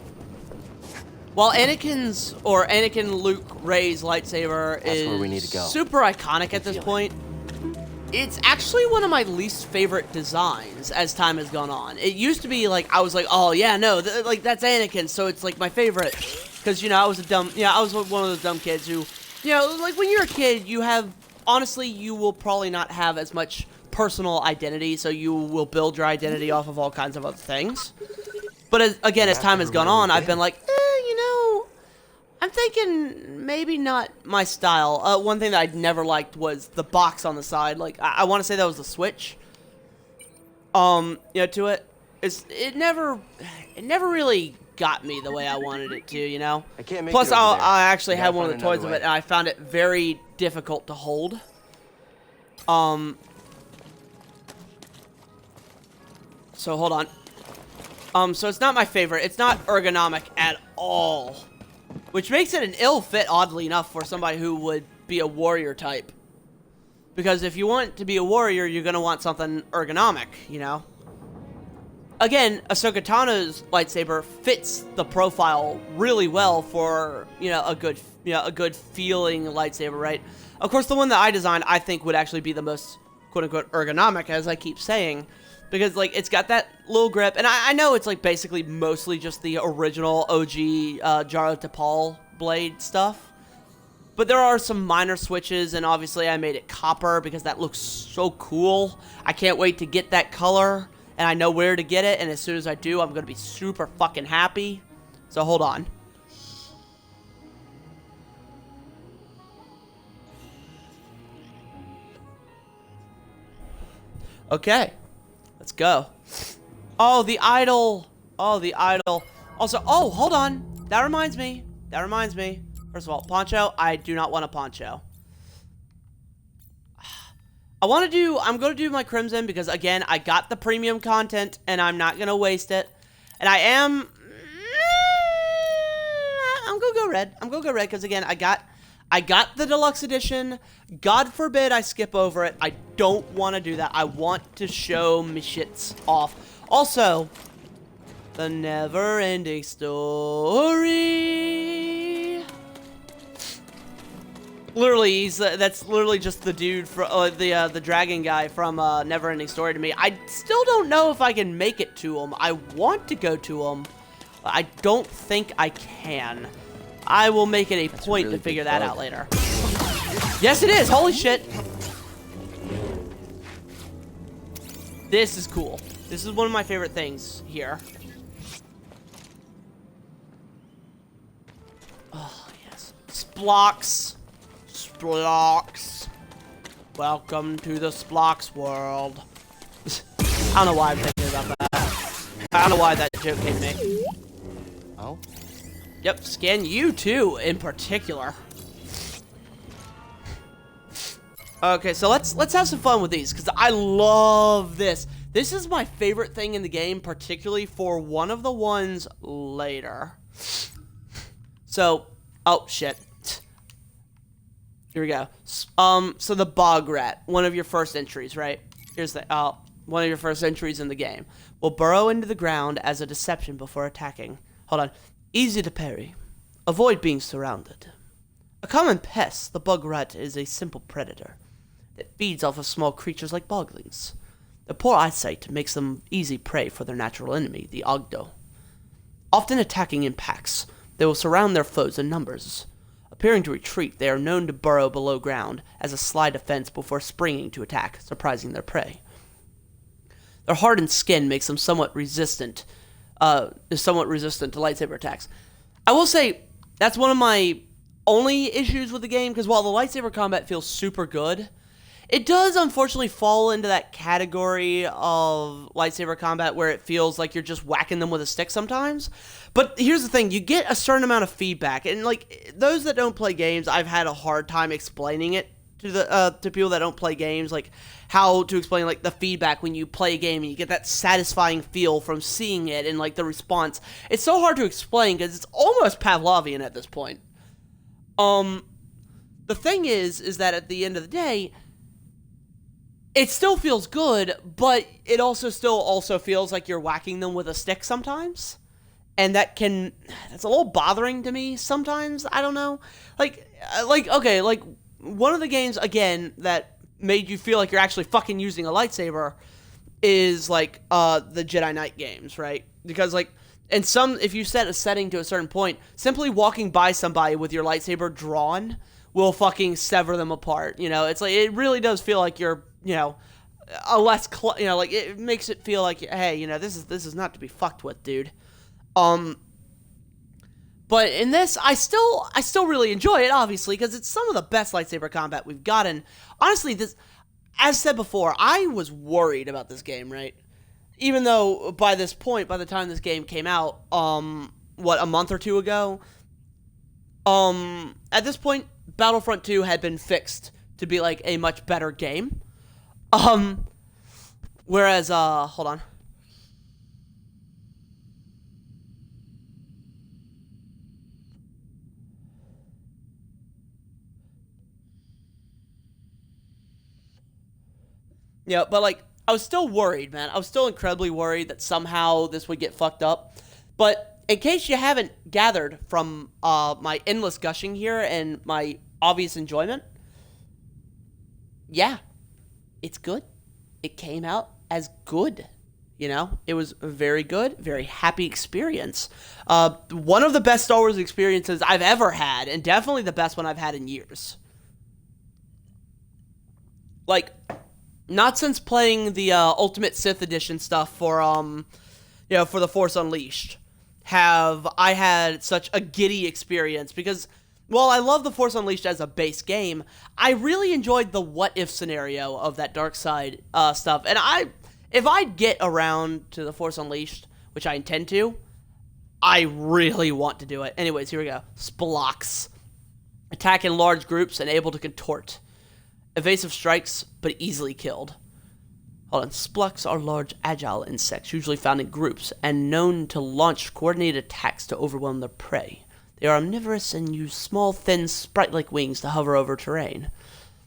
Anakin Luke Rey's lightsaber That's where we need to go. super iconic at this point, it's actually one of my least favorite designs as time has gone on. It used to be like, I was like, oh yeah, no, like that's Anakin, so it's like my favorite. Because, you know, I was one of those dumb kids who, you know, like when you're a kid, honestly, you will probably not have as much personal identity, so you will build your identity off of all kinds of other things. But as time has gone on, I've been like, you know, I'm thinking maybe not my style. One thing that I'd never liked was the box on the side. Like, I want to say that was the switch. You know, to it. It never really got me the way I wanted it to, you know? I can't make Plus, it over there. I actually You had gotta one of find the toys another of it, way. and I found it very difficult to hold. So hold on. So it's not my favorite. It's not ergonomic at all. Which makes it an ill fit, oddly enough, for somebody who would be a warrior type. Because if you want to be a warrior, you're going to want something ergonomic, you know? Again, Ahsoka Tano's lightsaber fits the profile really well for, you know, a good feeling lightsaber, right? Of course, the one that I designed, I think would actually be the most quote-unquote ergonomic, as I keep saying. Because, like, it's got that little grip. And I know it's, like, basically mostly just the original OG Jaro Tapal blade stuff. But there are some minor switches, and obviously I made it copper because that looks so cool. I can't wait to get that color, and I know where to get it, and as soon as I do, I'm going to be super fucking happy. So hold on. Okay. Let's go. Oh, the idol. Oh, the idol. Also, oh, hold on. That reminds me. First of all, poncho. I do not want a poncho. I'm going to do my Crimson because, again, I got the premium content and I'm not going to waste it. And I'm going to go red. Because, again, I got the deluxe edition. God forbid I skip over it. I don't want to do that. I want to show my shits off. Also, the never-ending story. Literally, that's literally just the dude from the dragon guy from Never-Ending Story to me. I still don't know if I can make it to him. I want to go to him, but I don't think I can. I will make it a point to figure that out later. Yes, it is. Holy shit. This is cool. This is one of my favorite things here. Oh, yes. Splocks. Splocks. Welcome to the Splocks world. I don't know why I'm thinking about that. I don't know why that joke came to me. Oh? Yep, scan you too, in particular. Okay, so let's have some fun with these, because I love this. This is my favorite thing in the game, particularly for one of the ones later. So, oh shit. Here we go. So the bog rat, one of your first entries, right? Here's the one of your first entries in the game. Will burrow into the ground as a deception before attacking. Hold on. Easy to parry. Avoid being surrounded. A common pest, the bog rat is a simple predator that feeds off of small creatures like boglings. Their poor eyesight makes them easy prey for their natural enemy, the Ogdo. Often attacking in packs, they will surround their foes in numbers. Appearing to retreat, they are known to burrow below ground as a sly defense before springing to attack, surprising their prey. Their hardened skin makes them somewhat resistant to lightsaber attacks. I will say, that's one of my only issues with the game, because while the lightsaber combat feels super good, it does unfortunately fall into that category of lightsaber combat where it feels like you're just whacking them with a stick sometimes. But here's the thing, you get a certain amount of feedback, and like those that don't play games, I've had a hard time explaining it to people that don't play games, like how to explain like the feedback when you play a game and you get that satisfying feel from seeing it and like the response. It's so hard to explain because it's almost Pavlovian at this point. The thing is that at the end of the day, it still feels good, but it also feels like you're whacking them with a stick sometimes. And that's a little bothering to me sometimes. I don't know. Okay, one of the games, again, that made you feel like you're actually fucking using a lightsaber is, like, the Jedi Knight games, right? Because, like, if you set a setting to a certain point, simply walking by somebody with your lightsaber drawn will fucking sever them apart, you know? It's like, it really does feel like you're, you know, like, it makes it feel like, hey, you know, this is not to be fucked with, dude. But in this, I still really enjoy it, obviously, because it's some of the best lightsaber combat we've gotten. Honestly, this, as said before, I was worried about this game, right? Even though, by this point, by the time this game came out, a month or two ago, at this point, Battlefront 2 had been fixed to be, like, a much better game. Whereas, hold on. Yeah, but, like, I was still worried, man. I was still incredibly worried that somehow this would get fucked up. But in case you haven't gathered from my endless gushing here and my obvious enjoyment, yeah, it's good. It came out as good. You know, it was a very good, very happy experience. One of the best Star Wars experiences I've ever had, and definitely the best one I've had in years. Like, not since playing the Ultimate Sith Edition stuff for for The Force Unleashed have I had such a giddy experience, because while I love The Force Unleashed as a base game, I really enjoyed the what-if scenario of that dark side stuff. And if I get around to The Force Unleashed, which I intend to, I really want to do it. Anyways, here we go. Splocks. Attack in large groups and able to contort. Evasive strikes, but easily killed. Hold on. Splucks are large, agile insects, usually found in groups, and known to launch coordinated attacks to overwhelm their prey. They are omnivorous and use small, thin, sprite-like wings to hover over terrain.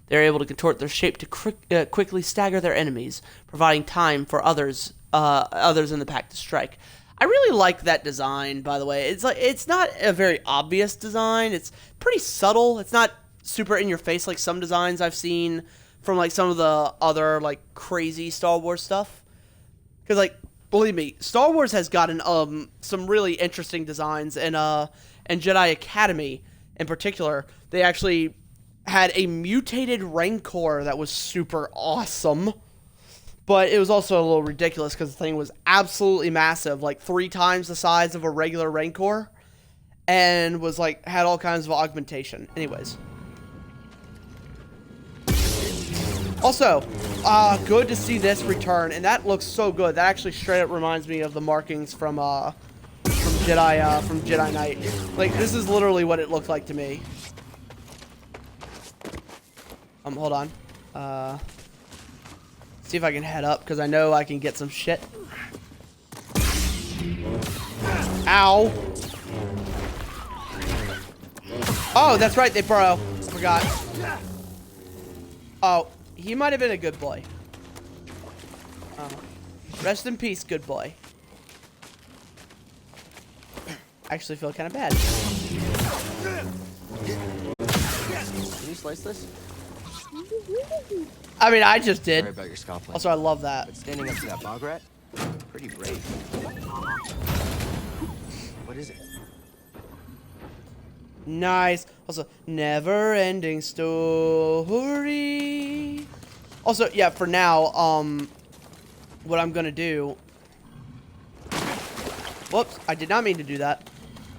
They are able to contort their shape to quickly stagger their enemies, providing time for others in the pack to strike. I really like that design, by the way. It's not a very obvious design. It's pretty subtle. It's not super in your face like some designs I've seen from like some of the other like crazy Star Wars stuff. Because like, believe me, Star Wars has gotten some really interesting designs, and Jedi Academy in particular, they actually had a mutated Rancor that was super awesome. But it was also a little ridiculous because the thing was absolutely massive, like 3 times the size of a regular Rancor, and was like had all kinds of augmentation. Anyways. Also, good to see this return, and that looks so good. That actually straight up reminds me of the markings from Jedi Knight. Like, this is literally what it looked like to me. Hold on. See if I can head up, because I know I can get some shit. Ow. Oh, that's right, they burrow. Forgot. Oh, he might have been a good boy. Rest in peace, good boy. Actually feel kind of bad. Can you slice this? I mean, I just did. Sorry about your scalp. Also, I love that. But standing up to that bog rat, pretty brave. What is it? Nice. Also, never-ending story. Also, yeah, for now, what I'm gonna do... Whoops, I did not mean to do that.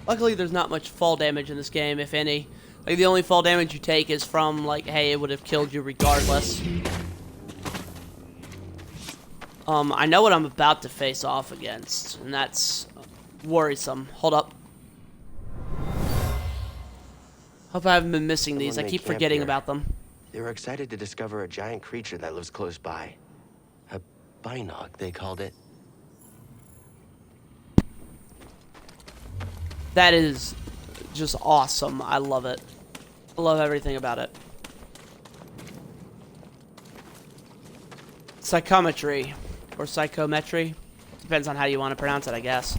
Luckily, there's not much fall damage in this game, if any. Like, the only fall damage you take is from, like, hey, it would have killed you regardless. I know what I'm about to face off against, and that's worrisome. Hold up. Hope I haven't been missing these. I keep forgetting about them. They were excited to discover a giant creature that lives close by. A binog, they called it. That is just awesome. I love it. I love everything about it. Psychometry. Or psychometry. Depends on how you want to pronounce it, I guess.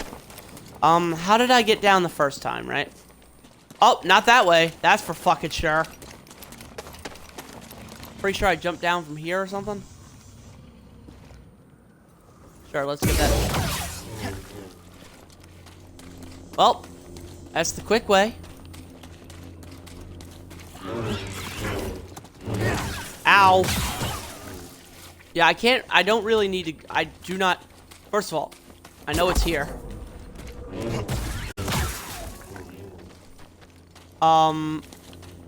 How did I get down the first time, right? Oh, not that way. That's for fucking sure. Pretty sure I jumped down from here or something. Sure, let's get that. Well, that's the quick way. Ow. Yeah, I don't really need to, I do not, first of all, I know it's here.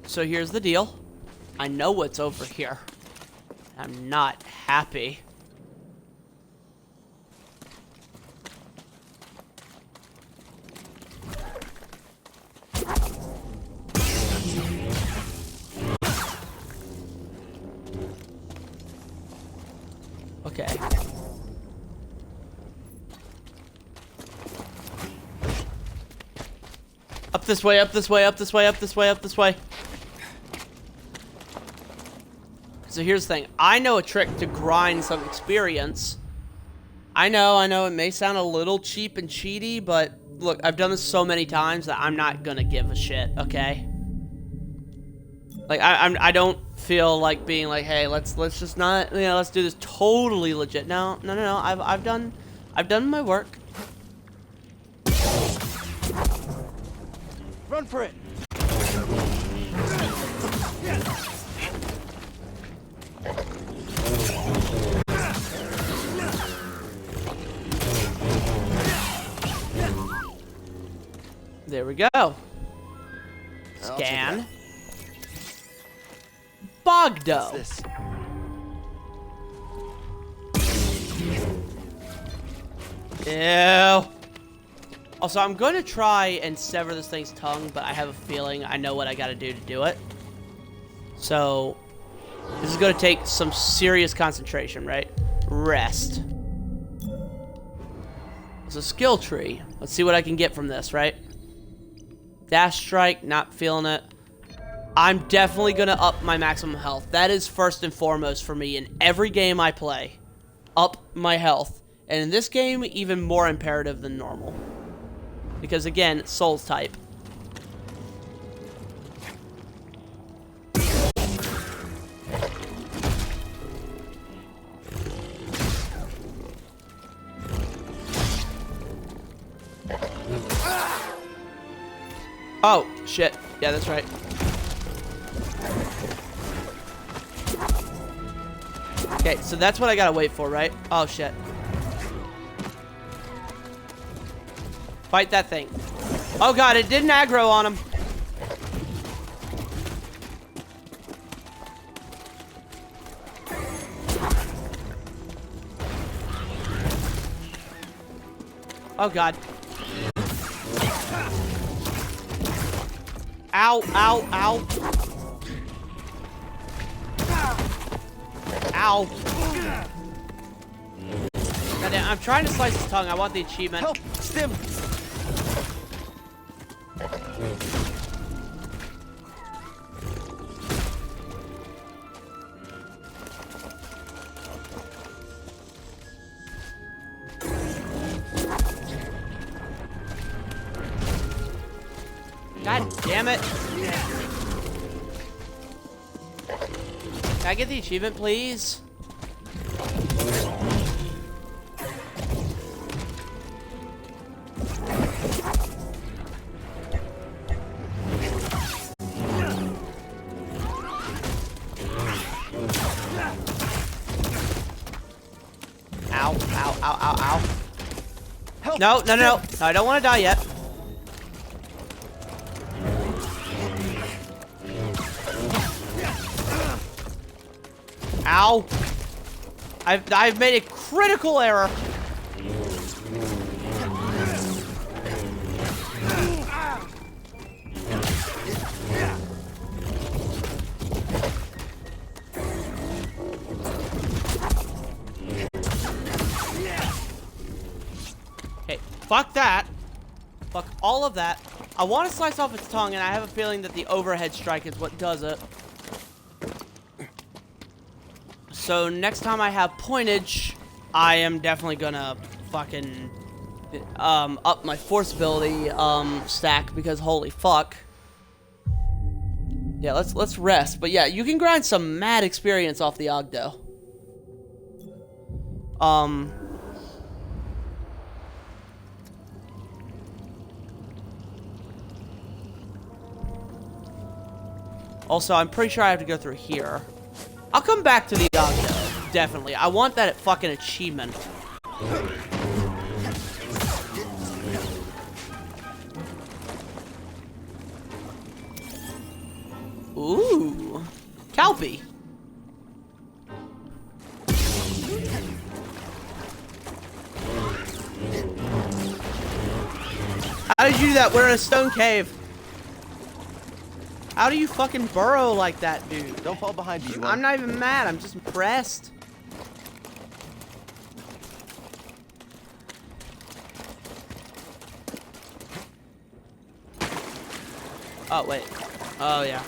So here's the deal. I know what's over here. I'm not happy. Okay. Up this way, up this way, up this way, up this way, up this way. So here's the thing. I know a trick to grind some experience. I know, it may sound a little cheap and cheaty, but look, I've done this so many times that I'm not gonna give a shit, okay? Like, I don't feel like being like, hey, let's just not, you know, let's do this totally legit. No, I've done my work. Run for it! There we go. Scan. Bogdo. What's this? Ew. Also, I'm going to try and sever this thing's tongue, but I have a feeling I know what I got to do it. So, this is going to take some serious concentration, right? Rest. It's a skill tree. Let's see what I can get from this, right? Dash strike, not feeling it. I'm definitely going to up my maximum health. That is first and foremost for me in every game I play. Up my health. And in this game, even more imperative than normal. Because again, Souls type. Oh, shit. Yeah, that's right. Okay, so that's what I gotta wait for, right? Oh, shit. Fight that thing. Oh, God, it didn't aggro on him. Oh, God. Ow, ow, ow. Ow. Goddamn, I'm trying to slice his tongue. I want the achievement. Help! Stim! God damn it. Can I get the achievement, please? Ow, ow, ow, ow, ow. Help! No, no, no, no. No, I don't want to die yet. Ow. I've made a critical error. Okay, fuck that. Fuck all of that. I want to slice off its tongue, and I have a feeling that the overhead strike is what does it. So next time I have pointage, I am definitely gonna fucking up my force ability stack, because holy fuck. Yeah, let's rest. But yeah, you can grind some mad experience off the Ogdo. Also, I'm pretty sure I have to go through here. I'll come back to the Ogdo, definitely. I want that fucking achievement. Ooh, Calpy. How did you do that? We're in a stone cave. How do you fucking burrow like that, dude? Don't fall behind me. I'm not even mad. I'm just impressed. Oh, wait. Oh, yeah.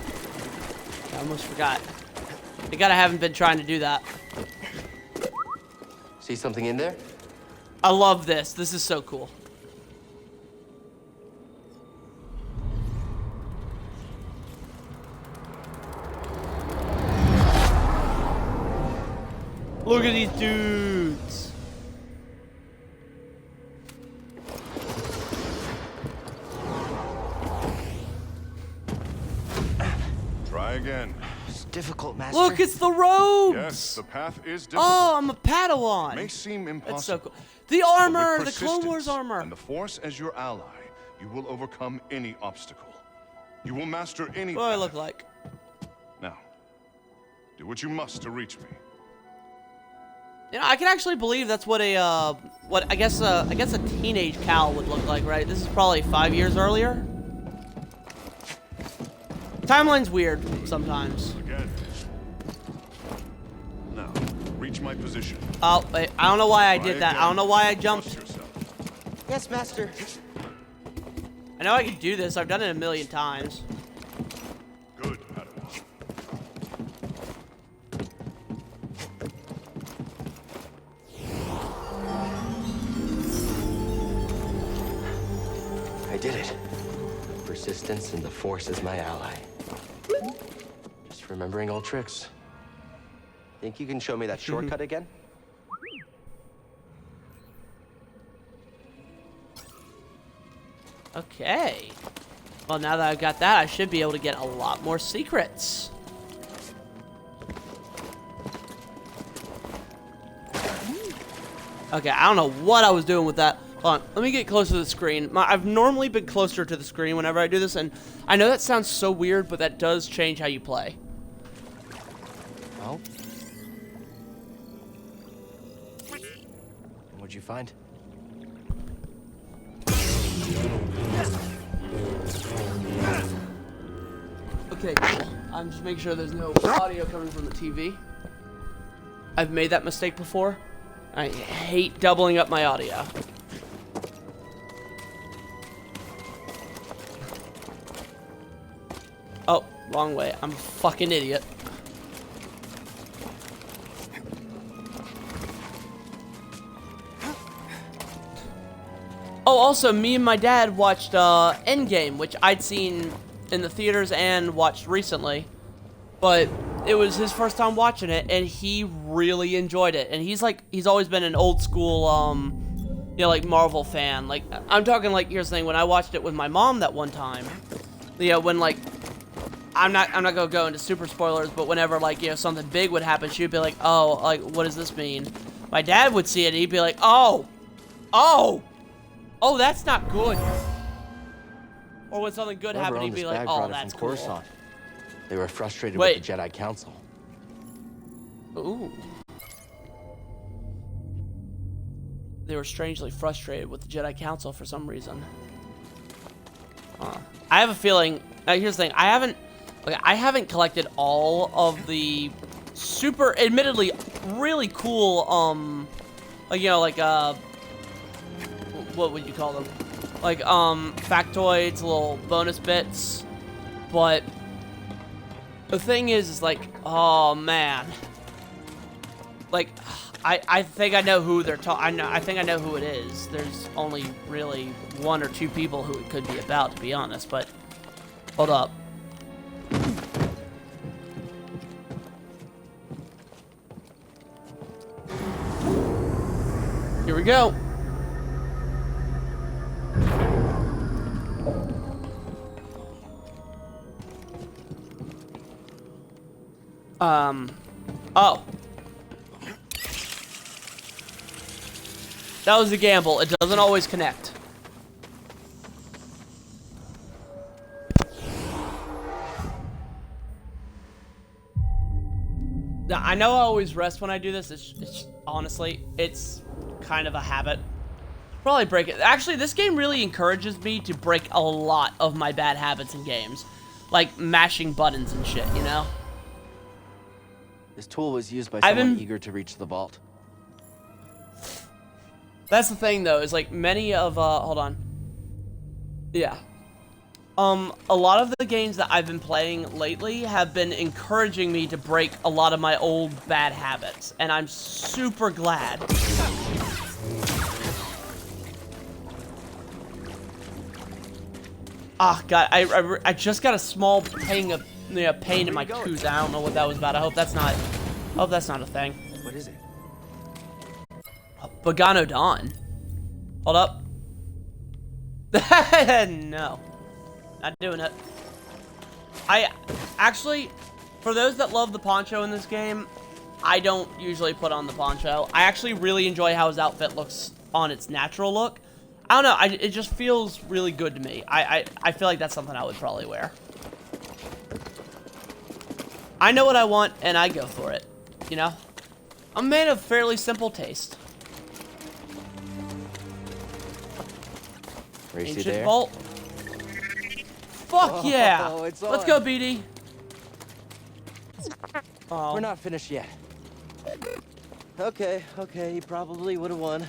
I almost forgot. I gotta haven't been trying to do that. See something in there? I love this. This is so cool. Look at these dudes. Try again. It's difficult, Master. Look, it's the robes. Yes, the path is difficult. Oh, I'm a Padawan. May seem impossible. That's so cool. The But armor, with the Clone Wars persistence armor. and the Force as your ally, you will overcome any obstacle. You will master any What do I path. look like? Now, do what you must to reach me. You know, I can actually believe that's what a what I guess a teenage Cal would look like, right? This is probably 5 years earlier. Timeline's weird sometimes. Again. Now, reach my position. Oh, wait, I don't know why I Try did that. again. I don't know why I Trust jumped. yourself. Yes, Master. I know I can do this. I've done it a million times. Good, Padawan. I did it. Persistence and the Force is my ally. Just remembering old tricks. Think you can show me that shortcut again? Okay. Well, now that I've got that, I should be able to get a lot more secrets. Okay, I don't know what I was doing with that. Hold on, let me get closer to the screen. I've normally been closer to the screen whenever I do this, and I know that sounds so weird, but that does change how you play. Well, what'd you find? Okay, cool. I'm just making sure there's no audio coming from the TV. I've made that mistake before. I hate doubling up my audio. Oh, wrong way. I'm a fucking idiot. Oh, also, me and my dad watched Endgame, which I'd seen in the theaters and watched recently. But it was his first time watching it, and he really enjoyed it. And he's always been an old school, you know, like Marvel fan. Like, I'm talking like, here's the thing, when I watched it with my mom that one time, you know, when like, I'm not gonna go into super spoilers, but whenever like, you know, something big would happen, she'd be like, oh, like, what does this mean? My dad would see it, and he'd be like, oh, that's not good. Or when something good happened, he'd be like, oh, that's cool. They were frustrated with the Jedi Council. Ooh. They were strangely frustrated with the Jedi Council for some reason. I have a feeling. Here's the thing. I haven't collected all of the super, admittedly, really cool. Like, you know, like what would you call them? Like factoids, little bonus bits. But the thing is like, oh man. Like, I think I know who they're talking. I think I know who it is. There's only really one or two people who it could be about, to be honest. But hold up. Here we go. Oh. That was a gamble. It doesn't always connect. Now, I know I always rest when I do this. It's honestly, it's kind of a habit. Probably break it. Actually, this game really encourages me to break a lot of my bad habits in games. Like mashing buttons and shit, you know? This tool was used by someone eager to reach the vault. That's the thing, though, is like many of, hold on. Yeah. A lot of the games that I've been playing lately have been encouraging me to break a lot of my old bad habits, and I'm super glad. Ah, God, I just got a small pain in my tooth. I don't know what that was about. I hope that's not a thing. What is it? Baganodon. Hold up. No. Not doing it. I actually, for those that love the poncho in this game, I don't usually put on the poncho. I actually really enjoy how his outfit looks on its natural look. I don't know, it just feels really good to me. I feel like that's something I would probably wear. I know what I want, and I go for it, you know? I'm a man of fairly simple taste. Ancient there? Vault. Fuck yeah! Let's go, BD. We're not finished yet. Okay, you probably would have won.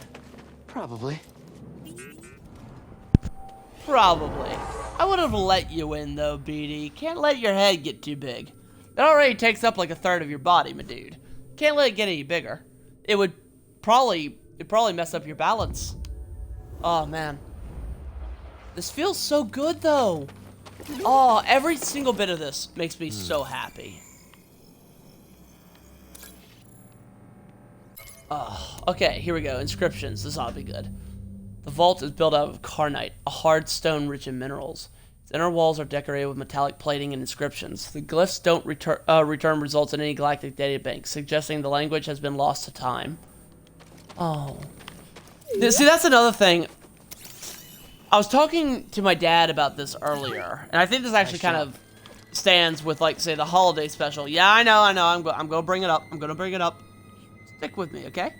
Probably. I would have let you win, though, BD. Can't let your head get too big. It already takes up like a third of your body, my dude. Can't let it get any bigger. It'd probably mess up your balance. Oh, man. This feels so good, though. Oh, every single bit of this makes me so happy. Oh, okay, here we go. Inscriptions. This ought to be good. The vault is built out of carnite, a hard stone rich in minerals. Its inner walls are decorated with metallic plating and inscriptions. The glyphs don't return results in any galactic databank, suggesting the language has been lost to time. Oh. See, that's another thing. I was talking to my dad about this earlier, and I think this actually kind of stands with, like, say, the holiday special. Yeah, I know. I'm going to bring it up. Stick with me, okay?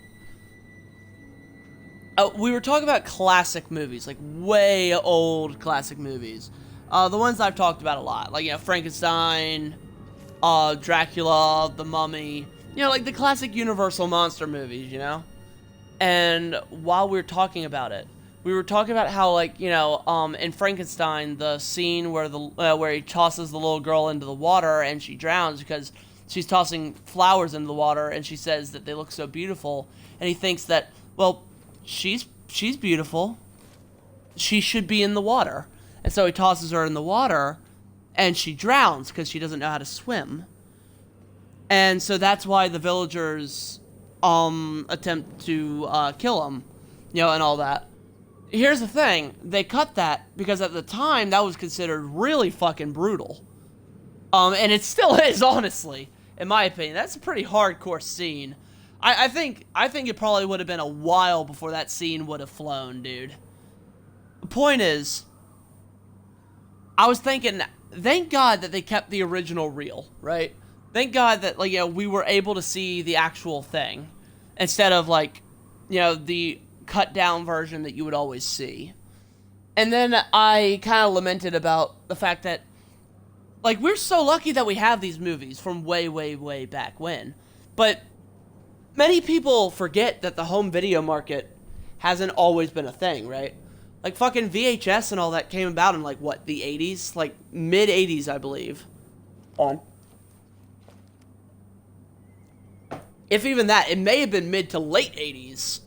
We were talking about classic movies, like way old classic movies. The ones I've talked about a lot, like, you know, Frankenstein, Dracula, The Mummy, you know, like the classic Universal monster movies, you know? And while we were talking about it, we were talking about how, like, you know, in Frankenstein, the scene where where he tosses the little girl into the water and she drowns because she's tossing flowers into the water, and she says that they look so beautiful, and he thinks that, well, she's beautiful, she should be in the water, and so he tosses her in the water, and she drowns because she doesn't know how to swim, and so that's why the villagers attempt to kill him, you know, and all that. Here's the thing, they cut that because at the time that was considered really fucking brutal. And it still is, honestly, in my opinion. That's a pretty hardcore scene. I think it probably would have been a while before that scene would have flown, dude. The point is, I was thinking, thank God that they kept the original real, right? Thank God that, like, you know, we were able to see the actual thing instead of, like, you know, the cut down version that you would always see. And then I kind of lamented about the fact that, like, we're so lucky that we have these movies from way, way, way back when. But many people forget that the home video market hasn't always been a thing, right? Like, fucking VHS and all that came about in, like, what, the 80s? Like, mid-80s, I believe. If even that, it may have been mid to late 80s.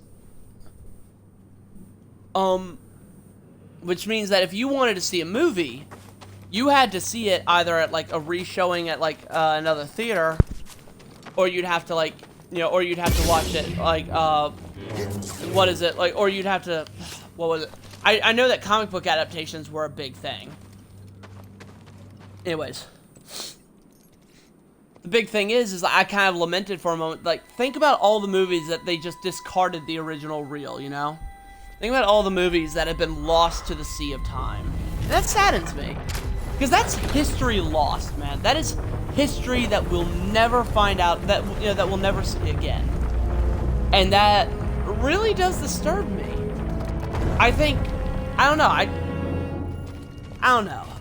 Which means that if you wanted to see a movie, you had to see it either at, like, a re-showing at, like, another theater, or you'd have to, like, you know, or you'd have to watch it, like, what is it, like, or you'd have to, what was it? I know that comic book adaptations were a big thing. Anyways. The big thing is I kind of lamented for a moment, like, think about all the movies that they just discarded the original reel, you know? Think about all the movies that have been lost to the sea of time. And that saddens me. Because that's history lost, man. That is history that we'll never find out, that, you know, that we'll never see again. And that really does disturb me. I don't know.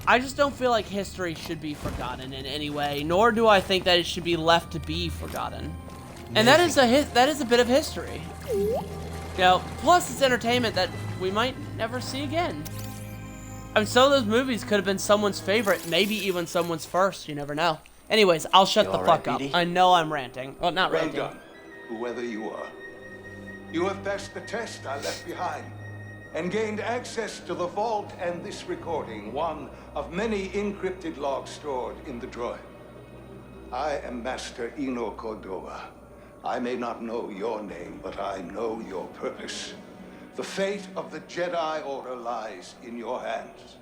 I just don't feel like history should be forgotten in any way, nor do I think that it should be left to be forgotten. And that is a bit of history. You know, plus it's entertainment that we might never see again. I mean, some of those movies could have been someone's favorite, maybe even someone's first, you never know. Anyways, I'll shut the fuck up. I know I'm ranting. Well, not ranting. Well done, whoever you are. You have passed the test I left behind, and gained access to the vault and this recording, one of many encrypted logs stored in the droid. I am Master Eno Cordova. I may not know your name, but I know your purpose. The fate of the Jedi Order lies in your hands.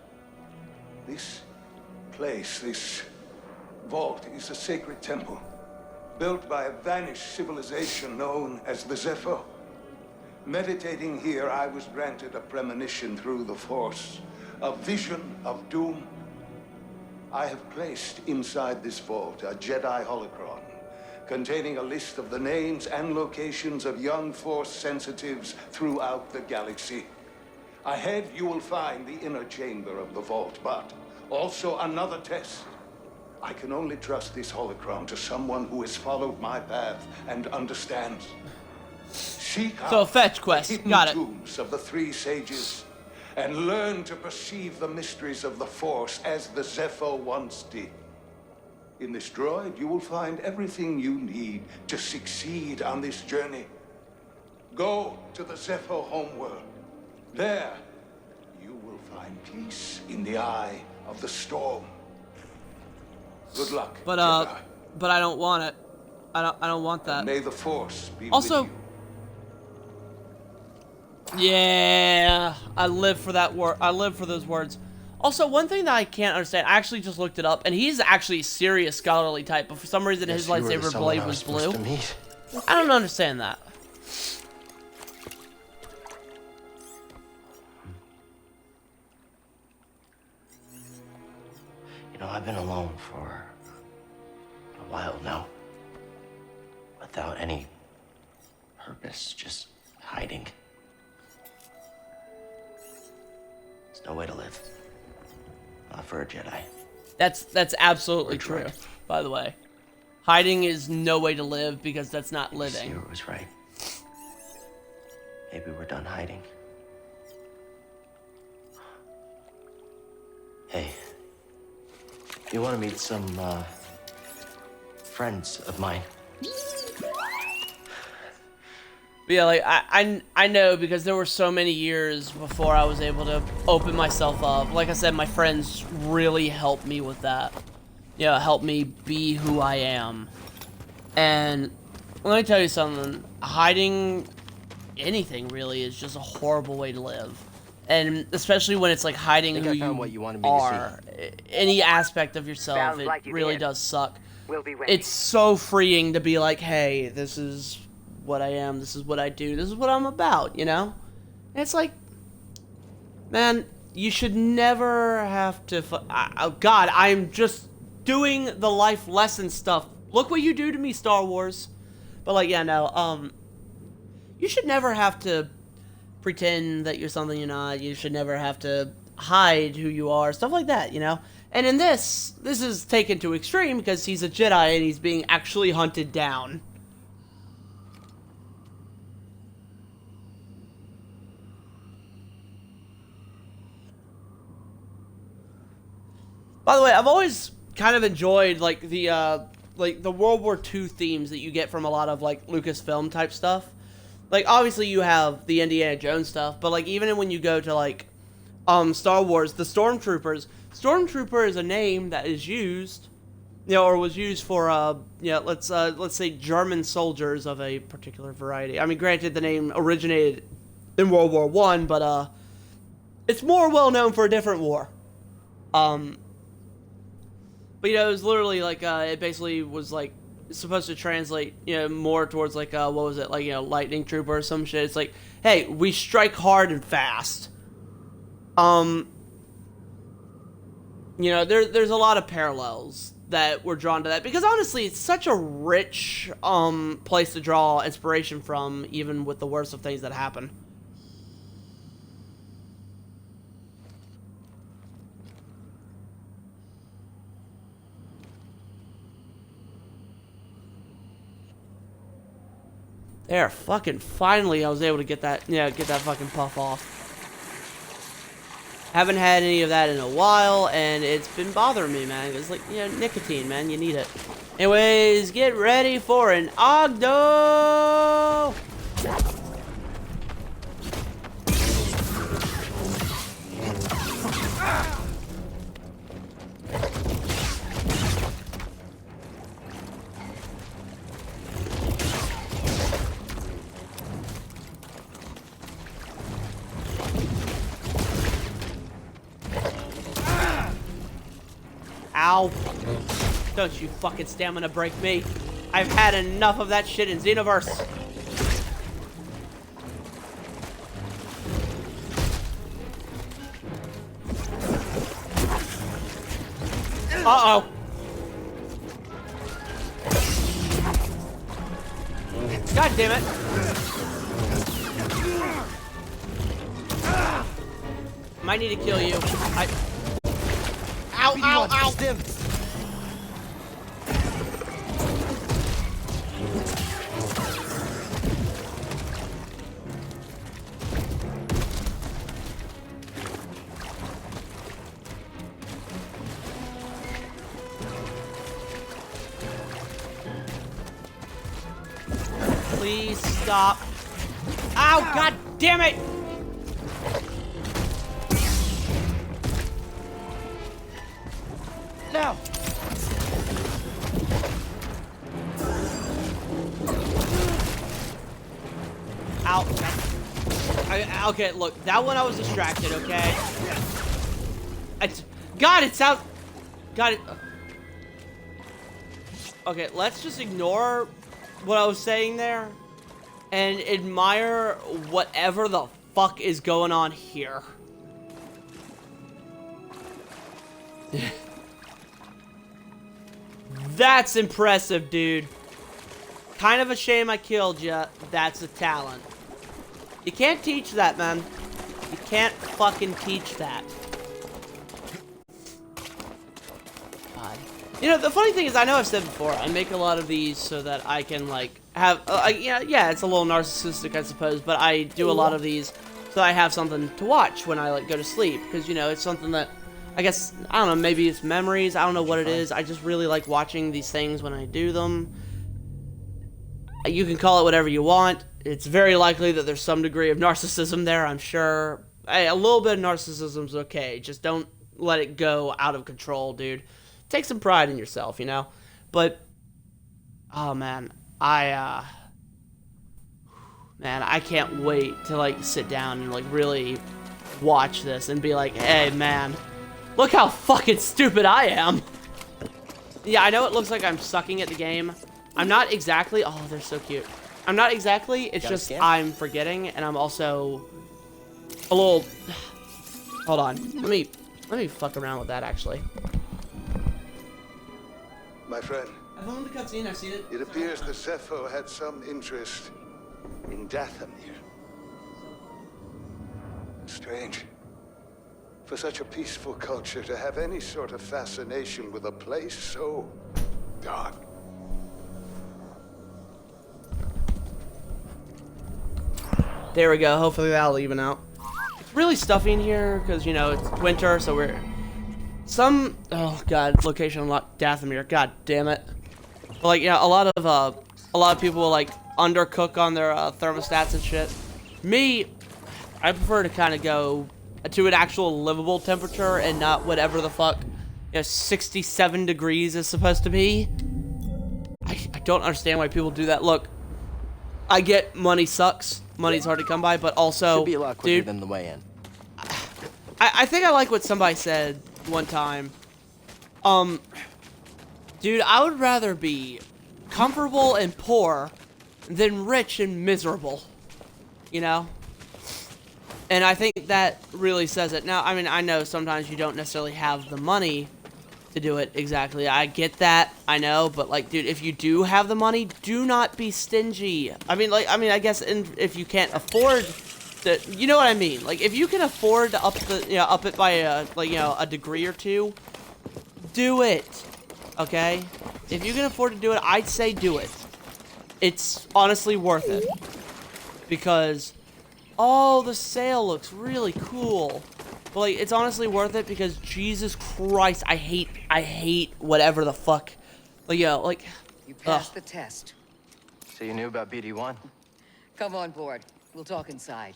This place, this vault, is a sacred temple, built by a vanished civilization known as the Zepho. Meditating here, I was granted a premonition through the Force, a vision of doom. I have placed inside this vault a Jedi holocron, containing a list of the names and locations of young Force sensitives throughout the galaxy. Ahead, you will find the inner chamber of the vault, but also another test. I can only trust this holocron to someone who has followed my path and understands. Seek out so fetch quest. the hidden Got it. tombs of the three sages and learn to perceive the mysteries of the Force as the Zepho once did. In this droid, you will find everything you need to succeed on this journey. Go to the Zepho homeworld. There, you will find peace in the eye of the storm. Good luck, Jedi. But I don't want it. I don't want that. And may the Force be also, with you. Yeah, I live for that word. I live for those words. Also, one thing that I can't understand, I actually just looked it up, and he's actually a serious scholarly type, but for some reason his lightsaber blade was blue. I don't understand that. You know, I've been alone for a while now. Without any purpose, just hiding. There's no way to live. Not for a Jedi. That's absolutely true, Right. by the way. Hiding is no way to live because that's not living. Stewart was right. Maybe we're done hiding. Hey, you want to meet some, friends of mine? But yeah, like, I know because there were so many years before I was able to open myself up. Like I said, my friends really helped me with that. You know, helped me be who I am. And let me tell you something. Hiding anything, really, is just a horrible way to live. And especially when it's like hiding who you are. Any aspect of yourself, it really does suck. It's so freeing to be like, hey, this is what I am, this is what I do, this is what I'm about, you know? And it's like, man, you should never have to oh god, I'm just doing the life lesson stuff. Look what you do to me, Star Wars. But like, yeah, no, you should never have to pretend that you're something you're not. You should never have to hide who you are, stuff like that, you know? And in this is taken to extreme because he's a Jedi and he's being actually hunted down. By the way, I've always kind of enjoyed like the World War II themes that you get from a lot of like Lucasfilm type stuff. Like obviously you have the Indiana Jones stuff, but like even when you go to like Star Wars, the Stormtroopers. Stormtrooper is a name that is used, you know, or was used for you know, let's say German soldiers of a particular variety. I mean, granted the name originated in World War I, but it's more well known for a different war. But you know, it was literally like it basically was like supposed to translate, you know, more towards like what was it, like, you know, lightning trooper or some shit. It's like, hey, we strike hard and fast. You know, there's a lot of parallels that were drawn to that because honestly, it's such a rich place to draw inspiration from, even with the worst of things that happen. There, fucking finally I was able to get that, yeah, get that fucking puff off. Haven't had any of that in a while, and it's been bothering me, man. It's like, you know, nicotine, man, you need it. Anyways, get ready for an Ogdo! Ow. Don't you fucking stamina break me. I've had enough of that shit in Xenoverse. Uh-oh. God damn it. Might need to kill you. Ow, ow, ow! Please stop. Ow, god damn it! No! Ow. Okay, look, that one I was distracted, okay? God, it's out. God, okay, let's just ignore what I was saying there and admire whatever the fuck is going on here. That's impressive, dude. Kind of a shame I killed you. That's a talent. You can't teach that, man. You can't fucking teach that. God. You know, the funny thing is, I know I've said before, I make a lot of these so that I can, like, have, yeah, it's a little narcissistic, I suppose, but I do a lot of these so I have something to watch when I, like, go to sleep, because, you know, it's something that, I guess, I don't know, maybe it's memories, I don't know what it is, I just really like watching these things when I do them. You can call it whatever you want. It's very likely that there's some degree of narcissism there, I'm sure. Hey, a little bit of narcissism's okay, just don't let it go out of control, dude. Take some pride in yourself, you know? But, oh man, I can't wait to, like, sit down and, like, really watch this and be like, hey, man, look how fucking stupid I am. Yeah, I know it looks like I'm sucking at the game. I'm not exactly, oh, they're so cute. I'm not exactly, it's just I'm forgetting, and I'm also a little, hold on, let me fuck around with that, actually. My friend, I found the cutscene, I've seen it. it appears the Zepho had some interest in Dathomir. Strange. For such a peaceful culture to have any sort of fascination with a place so dark. There we go, hopefully that'll even out. It's really stuffy in here, because, you know, it's winter, so we're... oh god, location unlocked, Dathomir, god damn it. But, like, yeah, a lot of people will, like, undercook on their thermostats and shit. Me, I prefer to kind of go to an actual livable temperature and not whatever the fuck, you know, 67 degrees is supposed to be. I don't understand why people do that. Look, I get money sucks. Money's hard to come by, but also, should be a lot quicker dude, than the way in. I think I like what somebody said one time. Dude, I would rather be comfortable and poor than rich and miserable. You know? And I think that really says it. Now, I mean, I know sometimes you don't necessarily have the money to do it exactly. I get that, I know, but, like, dude, if you do have the money, do not be stingy. I mean, I guess if you can't afford to, you know what I mean? Like, if you can afford to up it by a degree or two, do it. Okay? If you can afford to do it, I'd say do it. It's honestly worth it. Because, oh, the sail looks really cool. But, like, it's honestly worth it because Jesus Christ, I hate whatever the fuck. Like, yo, like, You passed the test. So you knew about BD1? Come on board. We'll talk inside.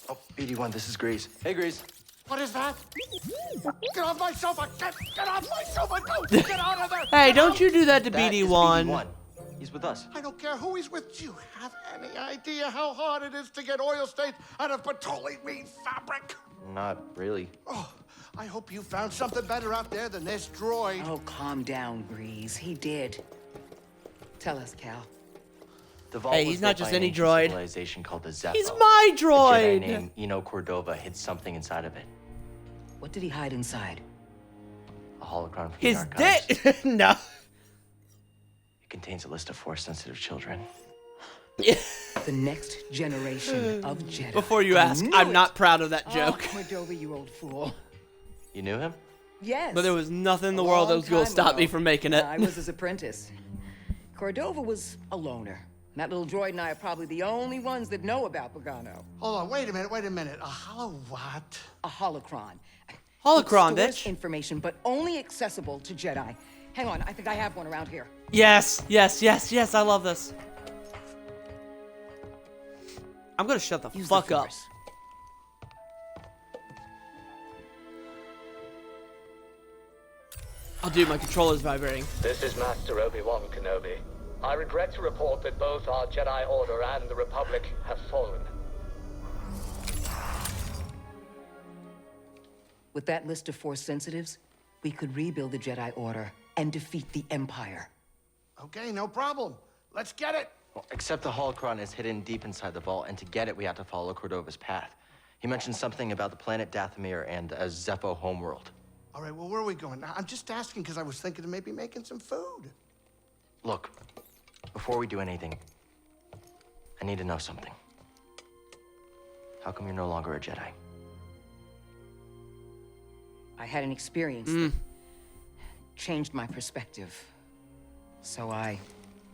Oh, BD1, this is Grease. Hey, Grease. What is that? Get off my sofa! Get off my sofa! Go! Get out of there! Hey, don't you do that to That is BD1. BD1. He's with us. I don't care who he's with. Do you have any idea how hard it is to get oil stains out of petroleum fabric? Not really. Oh, I hope you found something better out there than this droid. Oh, calm down, Breeze. He did. Tell us, Cal. The vault Hey, was he's not built just by an any ancient droid. civilization called the Zepho. He's my A droid. Jedi named Eno Cordova hid something inside of it. What did he hide inside? A holocron from His the archives. dick. No. It contains a list of Force-sensitive children. Yeah. The next generation of Jedi. Before you I ask, knew I'm it. not proud of that joke. Oh, Cordova, you old fool. You knew him? Yes. But there was nothing in the A world that long was going to time stop me ago, from making it. I was his apprentice. Cordova was a loner. That little droid and I are probably the only ones that know about Pagano. Hold on, wait a minute. A hollow what? A holocron. Holocron, It stores bitch. information, but only accessible to Jedi. Hang on, I think I have one around here. Yes, I love this. I'm gonna shut the Use fuck the up. Force. Oh, dude, my controller's vibrating. This is Master Obi-Wan Kenobi. I regret to report that both our Jedi Order and the Republic have fallen. With that list of Force sensitives, we could rebuild the Jedi Order and defeat the Empire. Okay, no problem. Let's get it. Well, except the holocron is hidden deep inside the vault, and to get it, we have to follow Cordova's path. He mentioned something about the planet Dathomir and a Zepho homeworld. All right, well, where are we going? I'm just asking because I was thinking of maybe making some food. Look, before we do anything, I need to know something. How come you're no longer a Jedi? I had an experience changed my perspective. So I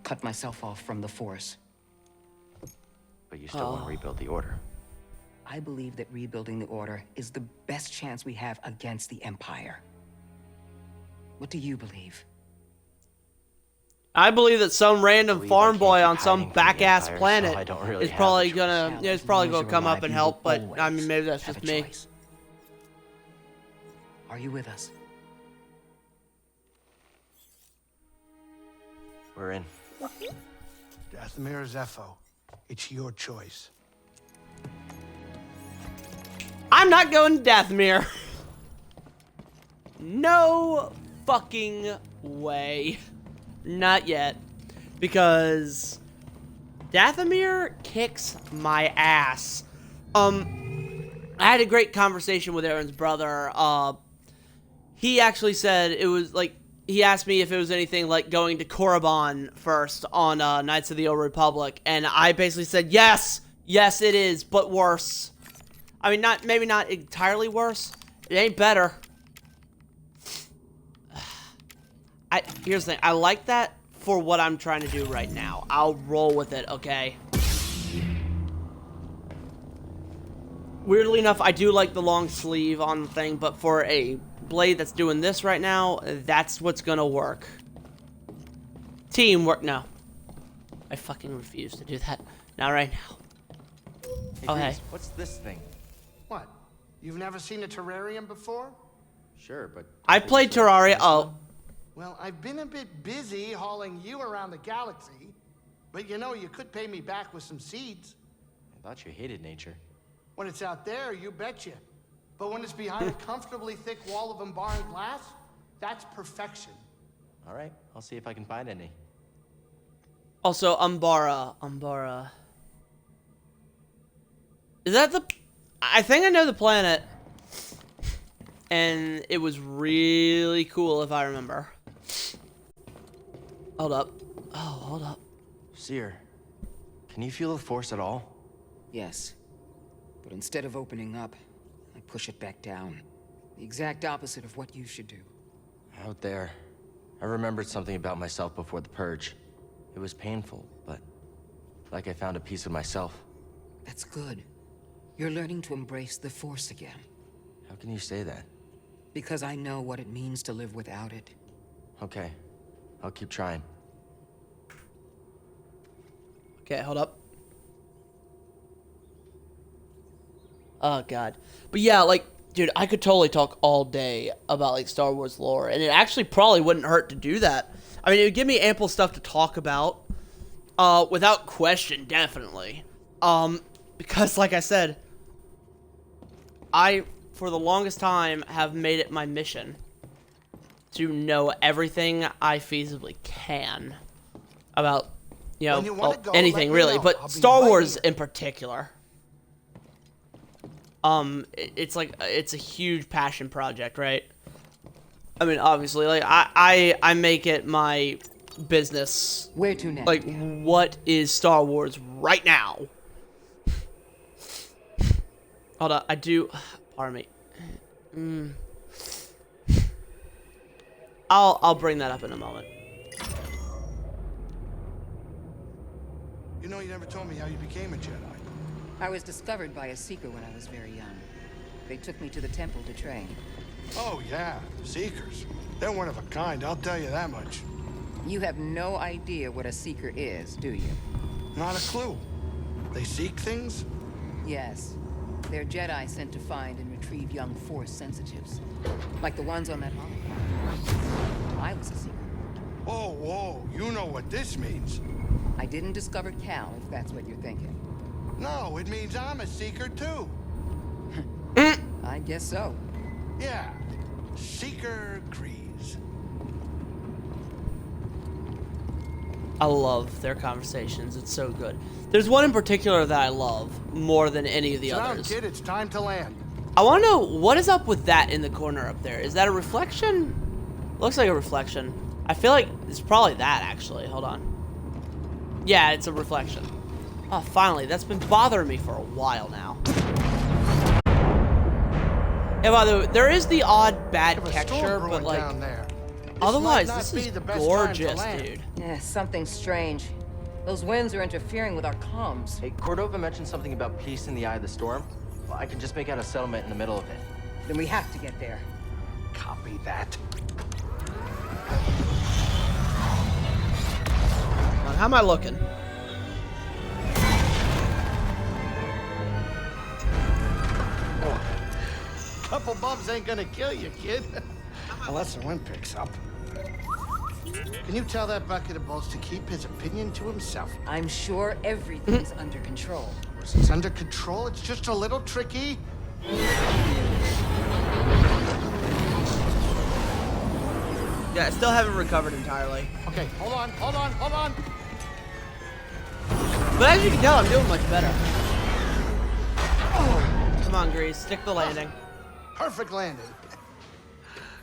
cut myself off from the Force. But you still want to rebuild the Order. I believe that rebuilding the Order is the best chance we have against the Empire. What do you believe? I believe that some random farm boy on some hiding from the back-ass Empire, so planet I don't really is have probably a gonna, choice. yeah, it's probably gonna As come long as up you're and alive, help. you But will I mean, maybe that's have just a me. choice. Are you with us? We're in. Dathomir or Zepho, it's your choice. I'm not going to Dathomir. No fucking way. Not yet. Because Dathomir kicks my ass. I had a great conversation with Aaron's brother. He actually said it was like, he asked me if it was anything like going to Korriban first on Knights of the Old Republic, and I basically said yes, yes it is, but worse. I mean, maybe not entirely worse. It ain't better. Here's the thing. I like that for what I'm trying to do right now. I'll roll with it, okay? Weirdly enough, I do like the long sleeve on the thing, but for a blade that's doing this right now, that's what's gonna work. Teamwork. No. I fucking refuse to do that. Not right now. Oh, hey. What's this thing? What? You've never seen a terrarium before? Sure, but... I played Terraria. Oh. Well, I've been a bit busy hauling you around the galaxy, but you know, you could pay me back with some seeds. I thought you hated nature. When it's out there, you betcha. But when it's behind a comfortably thick wall of embarring glass, that's perfection. All right, I'll see if I can find any. Also, Umbara. Is that the... I think I know the planet. And it was really cool, if I remember. Hold up. Oh, hold up. Seer, can you feel the Force at all? Yes. But instead of opening up, I push it back down. The exact opposite of what you should do. Out there, I remembered something about myself before the Purge. It was painful, but like I found a piece of myself. That's good. You're learning to embrace the Force again. How can you say that? Because I know what it means to live without it. Okay, I'll keep trying. Okay, hold up. Oh, God. But yeah, like, dude, I could totally talk all day about, like, Star Wars lore, and it actually probably wouldn't hurt to do that. I mean, it would give me ample stuff to talk about, without question, definitely. Because, like I said, I, for the longest time, have made it my mission to know everything I feasibly can about, you know, well, anything, really, but Star Wars in particular. It's like, it's a huge passion project, right? I mean, obviously, like, I make it my business. Where to next? Like, what is Star Wars right now? Hold on, I do, pardon me. I'll bring that up in a moment. You know, you never told me how you became a Jedi. I was discovered by a Seeker when I was very young. They took me to the temple to train. Oh, yeah, Seekers. They're one of a kind, I'll tell you that much. You have no idea what a Seeker is, do you? Not a clue. They seek things? Yes. They're Jedi sent to find and retrieve young Force sensitives. Like the ones on that hologram. I was a Seeker. Whoa, whoa, you know what this means. I didn't discover Cal, if that's what you're thinking. No, it means I'm a Seeker, too. I guess so. Yeah, Seeker Grease. I love their conversations. It's so good. There's one in particular that I love more than any of the others. Kid, it's time to land. I want to know what is up with that in the corner up there. Is that a reflection? Looks like a reflection. I feel like it's probably that, actually. Hold on. Yeah, it's a reflection. Oh, finally. That's been bothering me for a while now. Yeah, by the way, there is the odd bad texture, but like... Down there. Otherwise, might not this be is the best time to gorgeous, land. dude. Yeah, something strange. Those winds are interfering with our comms. Hey, Cordova mentioned something about peace in the eye of the storm. Well, I can just make out a settlement in the middle of it. Then we have to get there. Copy that. How am I looking? Couple bumps ain't gonna kill you, kid. Unless the wind picks up. Can you tell that bucket of balls to keep his opinion to himself? I'm sure everything's under control. It's under control. It's just a little tricky. Yeah, I still haven't recovered entirely. Okay, hold on. But as you can tell, I'm doing much better. Come on, Grease, stick the landing. Perfect landing.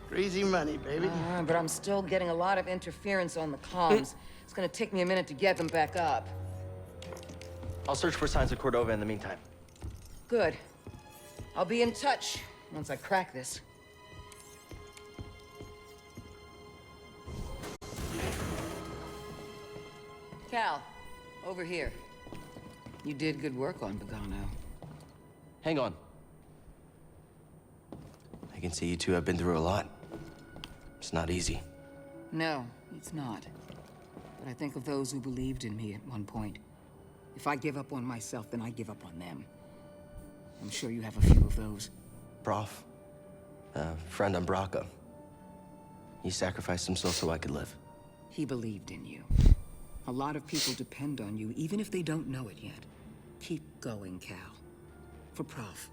Greasy money, baby. But I'm still getting a lot of interference on the comms. It's gonna take me a minute to get them back up. I'll search for signs of Cordova in the meantime. Good. I'll be in touch once I crack this. Cal, over here. You did good work on Pagano. Hang on. I can see you two have been through a lot. It's not easy. No, it's not. But I think of those who believed in me at one point. If I give up on myself, then I give up on them. I'm sure you have a few of those. Prof. Friend on Braca. He sacrificed himself so I could live. He believed in you. A lot of people depend on you, even if they don't know it yet. Keep going, Cal. For Prof.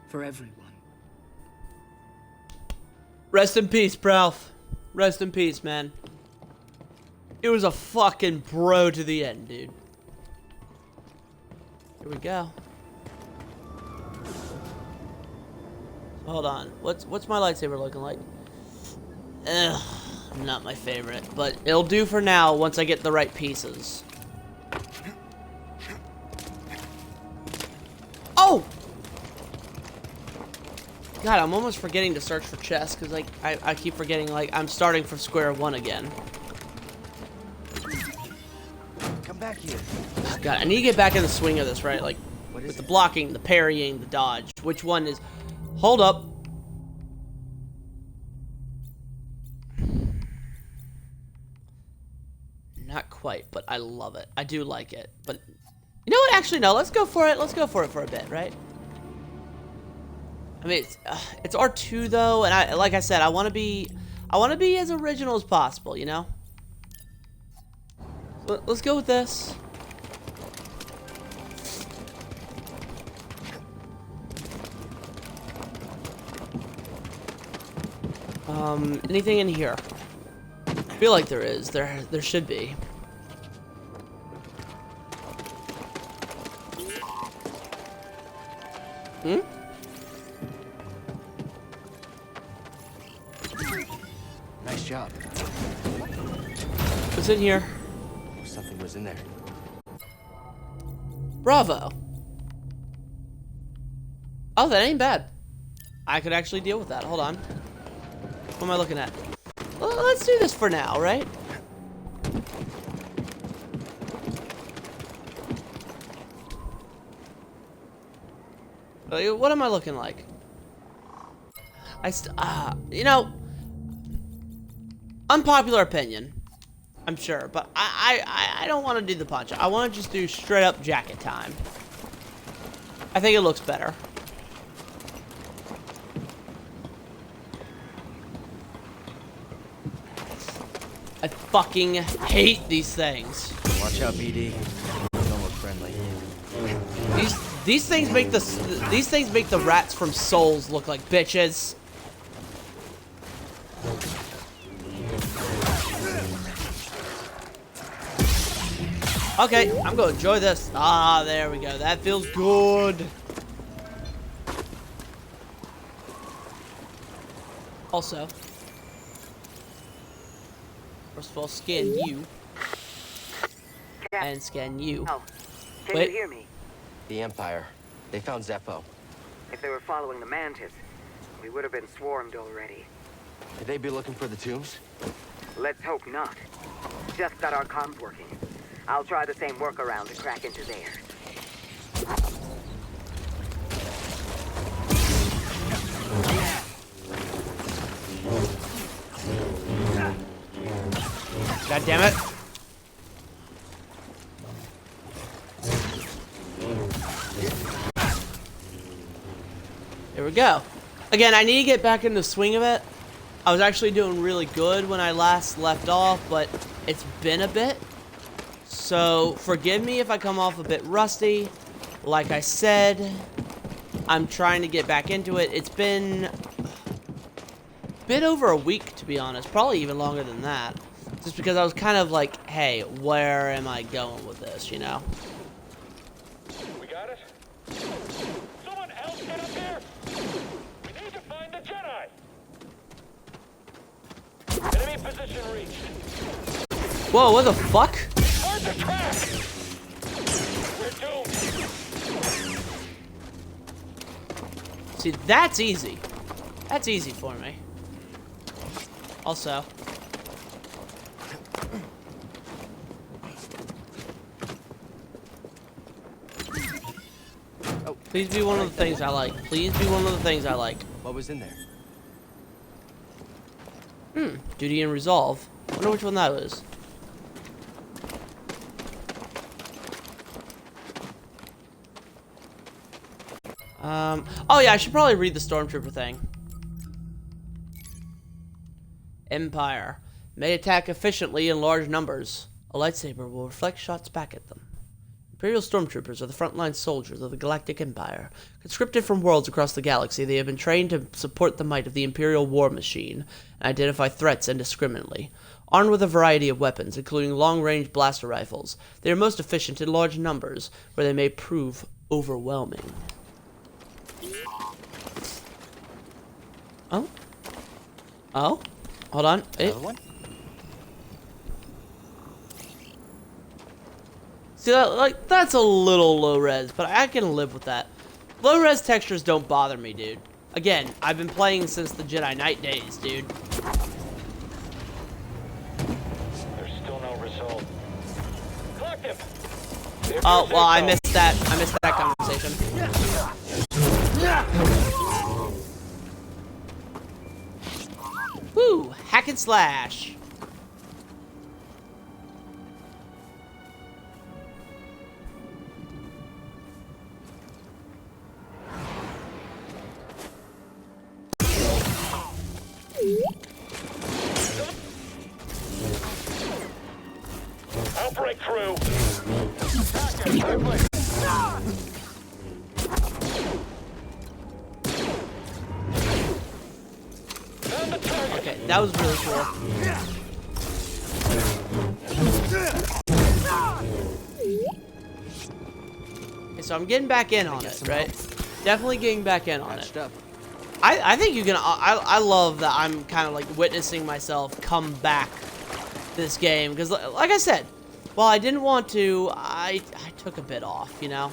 For everyone. Rest in peace, Prof. Rest in peace, man. It was a fucking bro to the end, dude. Here we go. Hold on. What's my lightsaber looking like? Ugh, not my favorite, but it'll do for now once I get the right pieces. Oh! God, I'm almost forgetting to search for chests because like I keep forgetting like I'm starting from square one again. Come back here. God, I need to get back in the swing of this, right? Like with the blocking, the parrying, the dodge. Which one is? Hold up. Not quite, but I love it. I do like it. But you know what? Actually, no. Let's go for it. Let's go for it for a bit, right? I mean, it's R2 though, and like I said, I want to be as original as possible, you know. Let's go with this. Anything in here? I feel like there is. There should be. Hmm? Nice job. What's in here? Something was in there. Bravo. Oh, that ain't bad. I could actually deal with that. Hold on. What am I looking at? Well, let's do this for now, right? What am I looking like? You know, unpopular opinion, I'm sure, but I don't want to do the punch. I want to just do straight up jacket time. I think it looks better. I fucking hate these things. Watch out, BD. Don't look friendly. These things make the rats from Souls look like bitches. Okay, I'm gonna enjoy this. Ah, there we go. That feels good. Also, first of all, scan you. And scan you. Oh, can Wait. you hear me? The Empire. They found Zeppo. If they were following the Mantis, we would have been swarmed already. Could they be looking for the tombs? Let's hope not. Just got our comms working. I'll try the same workaround to crack into theirs. God damn it. There we go. Again, I need to get back in the swing of it. I was actually doing really good when I last left off, but it's been a bit. So forgive me if I come off a bit rusty. Like I said, I'm trying to get back into it. It's been a bit over a week, to be honest. Probably even longer than that. Just because I was kind of like, hey, where am I going with this, you know? We got it? Someone else get up here! We need to find the Jedi! Enemy position reached. Whoa, what the fuck? Hard to track! We're doomed. See, that's easy. That's easy for me. Also. Oh, please be one of the things I like. Please be one of the things I like. What was in there? Duty and resolve. I wonder which one that was. Oh yeah, I should probably read the Stormtrooper thing. Empire. May attack efficiently in large numbers. A lightsaber will reflect shots back at them. Imperial Stormtroopers are the frontline soldiers of the Galactic Empire. Conscripted from worlds across the galaxy, they have been trained to support the might of the Imperial war machine and identify threats indiscriminately. Armed with a variety of weapons, including long-range blaster rifles, they are most efficient in large numbers, where they may prove overwhelming. Oh? Oh? Hold on. Another one? See, like, that's a little low res, but I can live with that. Low res textures don't bother me, dude. Again, I've been playing since the Jedi Knight days, dude. There's still no result. Collective! Oh, well, I missed that. I missed that conversation. Woo! Hack and slash. I'll break through. Okay, that was really cool. Okay, so I'm getting back in on it, right? Definitely getting back in on it. I think you can. I love that I'm kind of like witnessing myself come back this game because, like I said, while I didn't want to, I took a bit off, you know.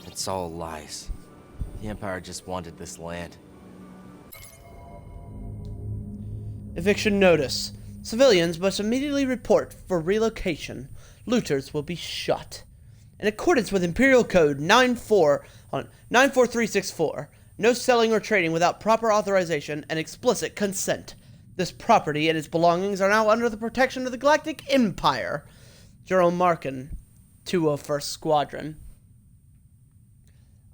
It's all lies. The Empire just wanted this land. Eviction notice. Civilians must immediately report for relocation. Looters will be shot. In accordance with Imperial Code 94364, no selling or trading without proper authorization and explicit consent. This property and its belongings are now under the protection of the Galactic Empire. Jerome Markin, 201st Squadron.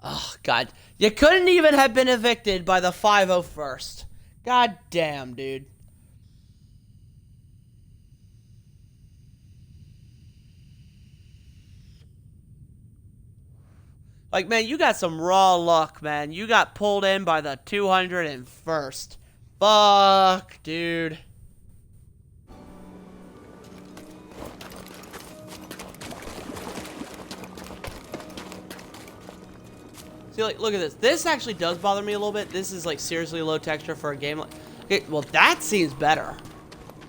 Oh, God. You couldn't even have been evicted by the 501st. God damn, dude. Like, man, you got some raw luck, man. You got pulled in by the 201st. Fuck, dude. See, like, look at this. This actually does bother me a little bit. This is, like, seriously low texture for a game. Okay, well, that seems better.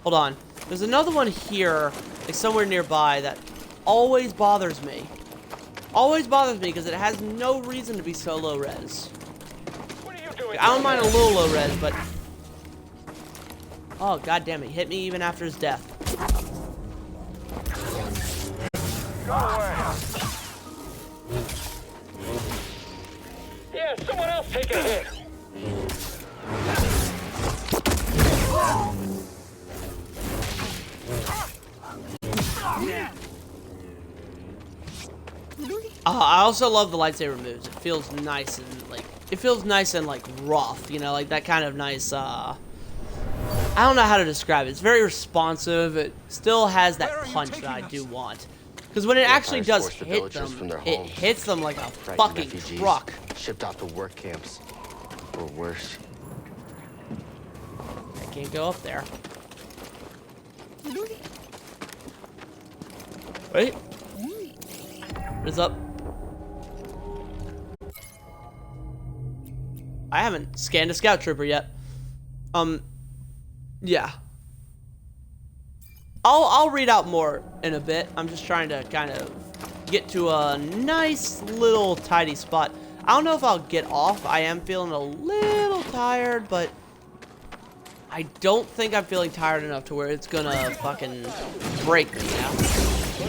Hold on. There's another one here, like, somewhere nearby that always bothers me. always bothers me because it has no reason to be so low res. What are you doing? I don't mind a little low res, but oh god damn it, he hit me even after his death. Go away. Yeah, someone else take a hit. I also love the lightsaber moves. It feels nice and like rough, you know, like that kind of nice. I don't know how to describe it. It's very responsive. It still has that punch that I do want. Because when it actually does hit them, it hits them like a fucking truck. Shipped off to work camps, or worse. I can't go up there. Wait. What is up? I haven't scanned a scout trooper yet. Yeah. I'll read out more in a bit. I'm just trying to kind of get to a nice little tidy spot. I don't know if I'll get off. I am feeling a little tired, but I don't think I'm feeling tired enough to where it's gonna fucking break me now.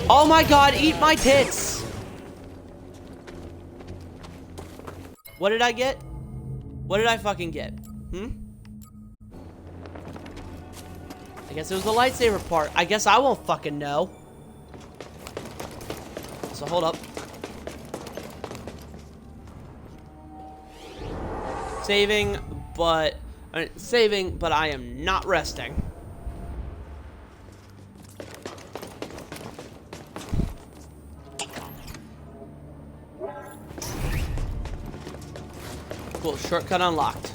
Oh my god, eat my tits! What did I get? What did I fucking get? I guess it was the lightsaber part. I guess I won't fucking know. So hold up. Saving, but I am not resting. Cool, shortcut unlocked.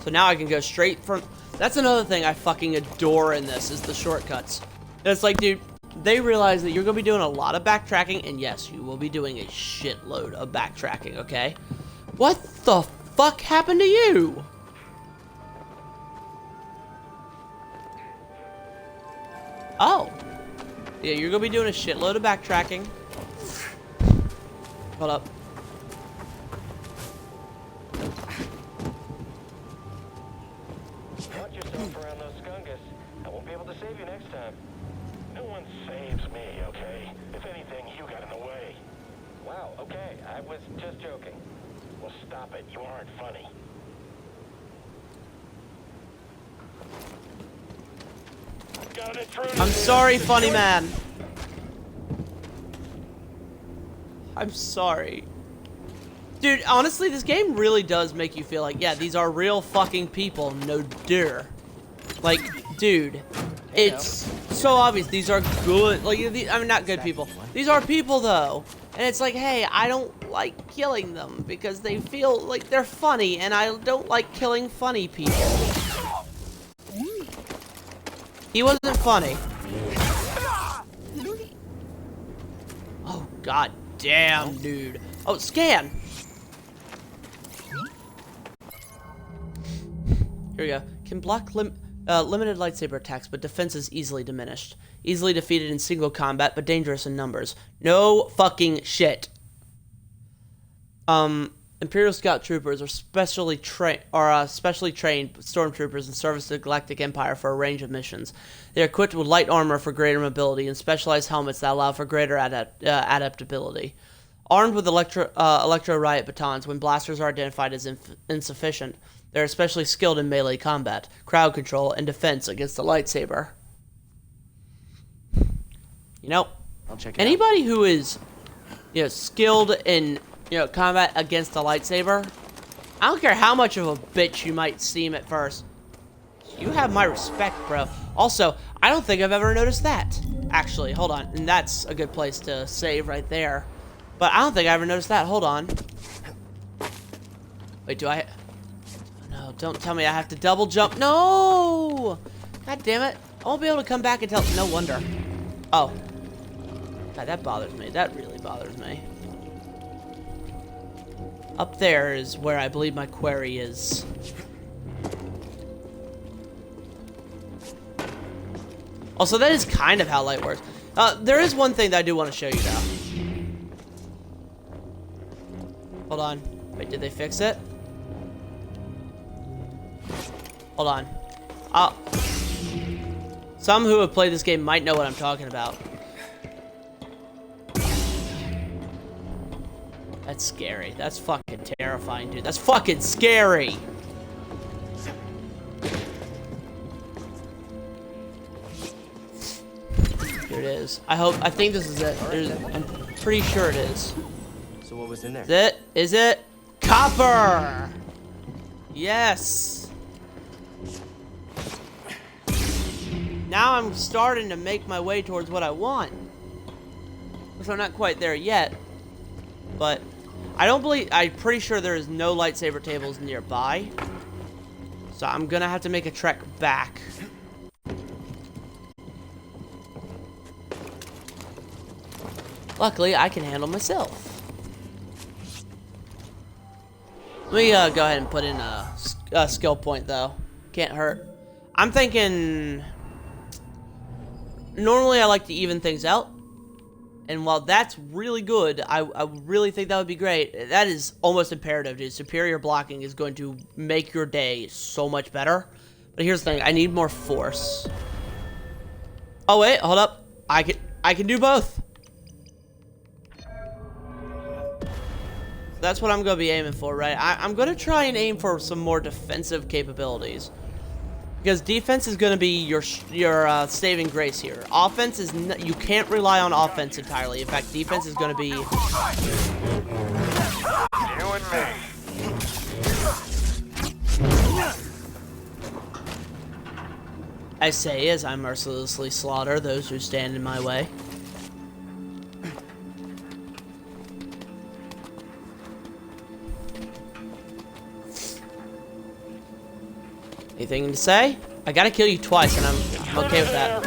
So now I can go straight from... That's another thing I fucking adore in this, is the shortcuts. It's like, dude, they realize that you're going to be doing a lot of backtracking, and yes, you will be doing a shitload of backtracking, okay? What the fuck happened to you? Oh. Yeah, you're going to be doing a shitload of backtracking. Hold up. Watch yourself around those skungus. I won't be able to save you next time. No one saves me, okay? If anything, you got in the way. Wow, okay, I was just joking. Well, stop it. You aren't funny. Got an intruder. I'm sorry, funny man. I'm sorry. Dude, honestly, this game really does make you feel like, yeah, these are real fucking people, no deer. Like, dude, it's so obvious these are good, like, I mean, not good people. These are people, though. And it's like, hey, I don't like killing them because they feel like they're funny, and I don't like killing funny people. He wasn't funny. Oh, god damn, dude. Oh, scan! Here we go. Can block limited lightsaber attacks, but defense is easily diminished. Easily defeated in single combat, but dangerous in numbers. No fucking shit. Imperial Scout Troopers are specially trained stormtroopers in service to the Galactic Empire for a range of missions. They are equipped with light armor for greater mobility and specialized helmets that allow for greater adaptability. Armed with electro riot batons, when blasters are identified as insufficient, they're especially skilled in melee combat, crowd control, and defense against the lightsaber. You know, anybody who is, skilled in, combat against the lightsaber, I don't care how much of a bitch you might seem at first, you have my respect, bro. Also, I don't think I've ever noticed that. Actually, hold on, and that's a good place to save right there. But I don't think I ever noticed that. Hold on. Wait, do I... No, don't tell me I have to double jump. No! God damn it. I won't be able to come back until... No wonder. Oh. God, that bothers me. That really bothers me. Up there is where I believe my quarry is. Also, that is kind of how light works. There is one thing that I do want to show you, though. Hold on. Wait, did they fix it? Hold on. Some who have played this game might know what I'm talking about. That's scary. That's fucking terrifying, dude. That's fucking scary. Here it is. I think this is it. I'm pretty sure it is. So what was in there? Is it? Is it? Copper! Yes. Now I'm starting to make my way towards what I want. So I'm not quite there yet. But I'm pretty sure there is no lightsaber tables nearby. So I'm gonna have to make a trek back. Luckily, I can handle myself. Let me go ahead and put in a skill point, though. Can't hurt. I'm thinking... Normally, I like to even things out. And while that's really good, I really think that would be great. That is almost imperative, dude. Superior blocking is going to make your day so much better. But here's the thing. I need more force. Oh, wait. Hold up. I can do both. That's what I'm going to be aiming for, right? I'm going to try and aim for some more defensive capabilities. Because defense is going to be your saving grace here. Offense is... you can't rely on offense entirely. In fact, defense is going to be... You and me. I say as I mercilessly slaughter those who stand in my way. Anything to say? I gotta kill you twice, and I'm okay with that.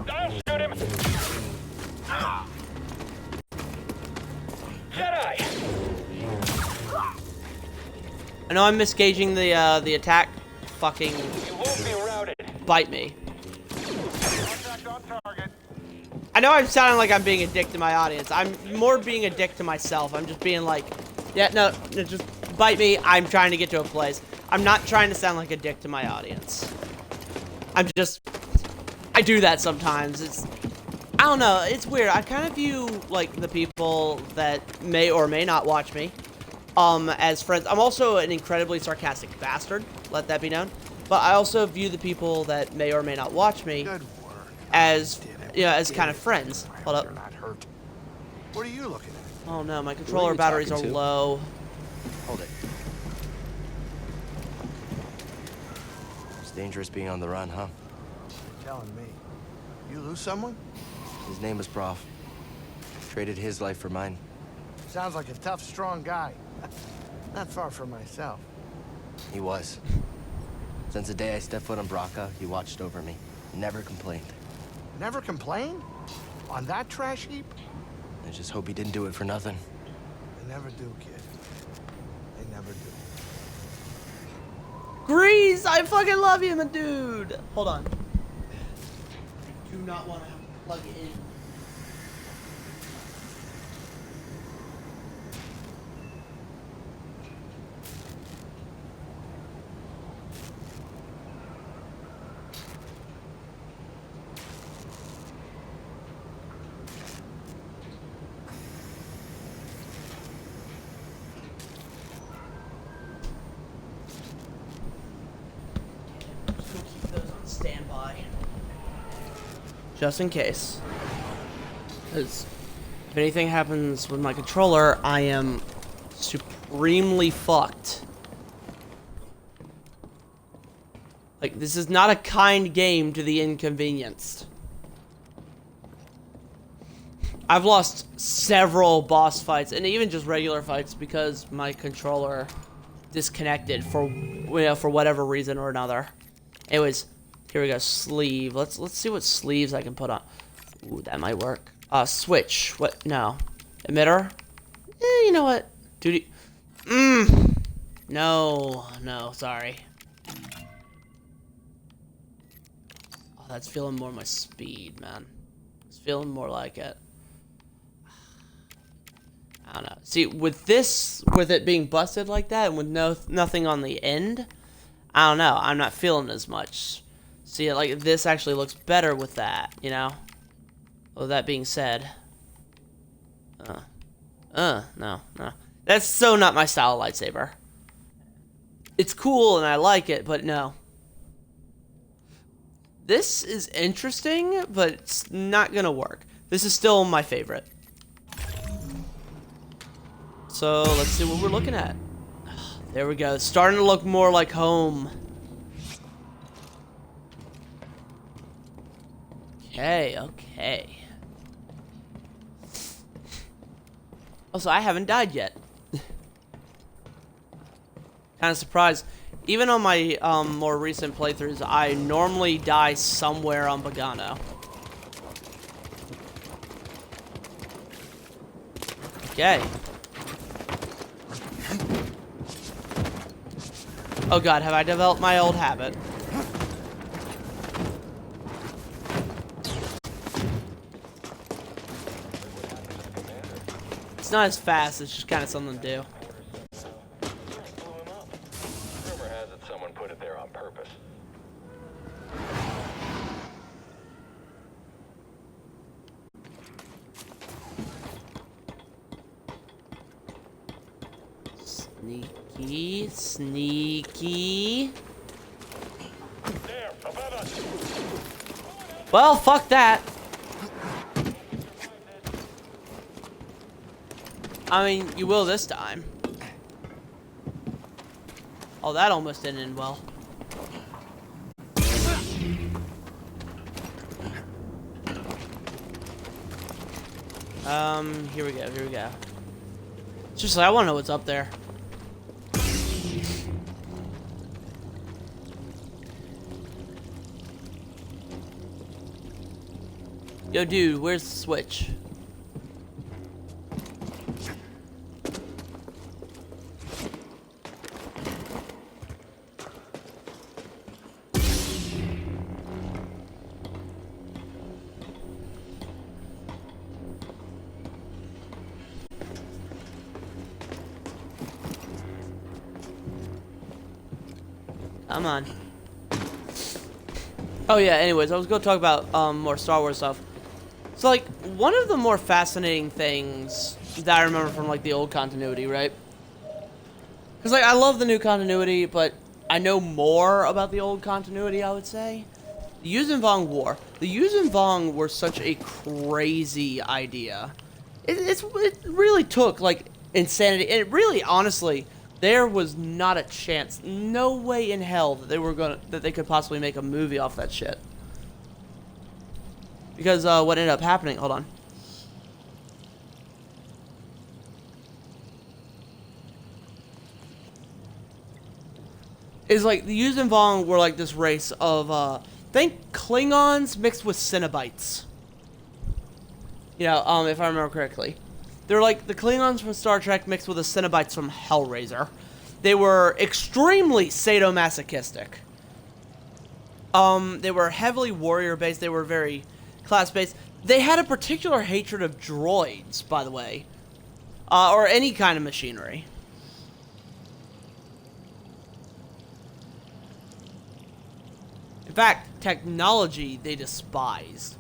Don't shoot him! Jedi! I know I'm misgauging the attack. Fucking You won't be routed. bite me. Contact on target. I know I'm sounding like I'm being a dick to my audience. I'm more being a dick to myself. I'm just being like, yeah, no, just bite me. I'm trying to get to a place. I'm not trying to sound like a dick to my audience. I do that sometimes. I don't know. It's weird. I kind of view, like, the people that may or may not watch me, as friends. I'm also an incredibly sarcastic bastard. Let that be known. But I also view the people that may or may not watch me as... yeah, as kind of friends. Hold up. Not hurt. What are you looking at? Oh no, my controller batteries are low. Hold it. It's dangerous being on the run, huh? You're telling me. You lose someone? His name was Prof. Traded his life for mine. Sounds like a tough, strong guy. Not far from myself. He was. Since the day I stepped foot on Braca, he watched over me. Never complained. Never complained? On that trash heap? I just hope he didn't do it for nothing. They never do, kid. They never do. Grease, I fucking love you, my dude. Hold on. I do not want to plug it in. Standby. Just in case. Because if anything happens with my controller, I am supremely fucked. Like, this is not a kind game to the inconvenienced. I've lost several boss fights, and even just regular fights, because my controller disconnected for whatever reason or another. Anyways, here we go. Sleeve. Let's see what sleeves I can put on. Ooh, that might work. Switch. What? No. Emitter. You know what? Duty. No. No. Sorry. Oh, that's feeling more my speed, man. It's feeling more like it. I don't know. See, with this, with it being busted like that, and with nothing on the end, I don't know. I'm not feeling as much. See, like, this actually looks better with that, you know? Well, that being said... no. That's so not my style of lightsaber. It's cool and I like it, but no. This is interesting, but it's not gonna work. This is still my favorite. So, let's see what we're looking at. There we go. It's starting to look more like home. Okay. Also, I haven't died yet. Kind of surprised. Even on my more recent playthroughs, I normally die somewhere on Bogano. Okay. Oh god, have I developed my old habit? It's not as fast, it's just kind of something to do. Rumor has it someone put it there on purpose. Sneaky. Well, fuck that. I mean, you will this time. Oh, that almost didn't end well. Here we go. Seriously, I want to know what's up there. Yo, dude, where's the switch? Come on. Oh yeah, anyways, I was going to talk about more Star Wars stuff. So, like, one of the more fascinating things that I remember from, like, the old continuity, right? Because, like, I love the new continuity, but I know more about the old continuity, I would say. The Yuuzhan Vong War. The Yuuzhan Vong were such a crazy idea. It really took, like, insanity. And it really, honestly, there was not a chance, no way in hell that they could possibly make a movie off that shit. Because what ended up happening, hold on. Is like the Yuuzhan Vong were like this race of think Klingons mixed with Cenobites. You know, if I remember correctly. They're like the Klingons from Star Trek mixed with the Cenobites from Hellraiser. They were extremely sadomasochistic. They were heavily warrior-based. They were very class-based. They had a particular hatred of droids, by the way. Or any kind of machinery. In fact, technology they despised.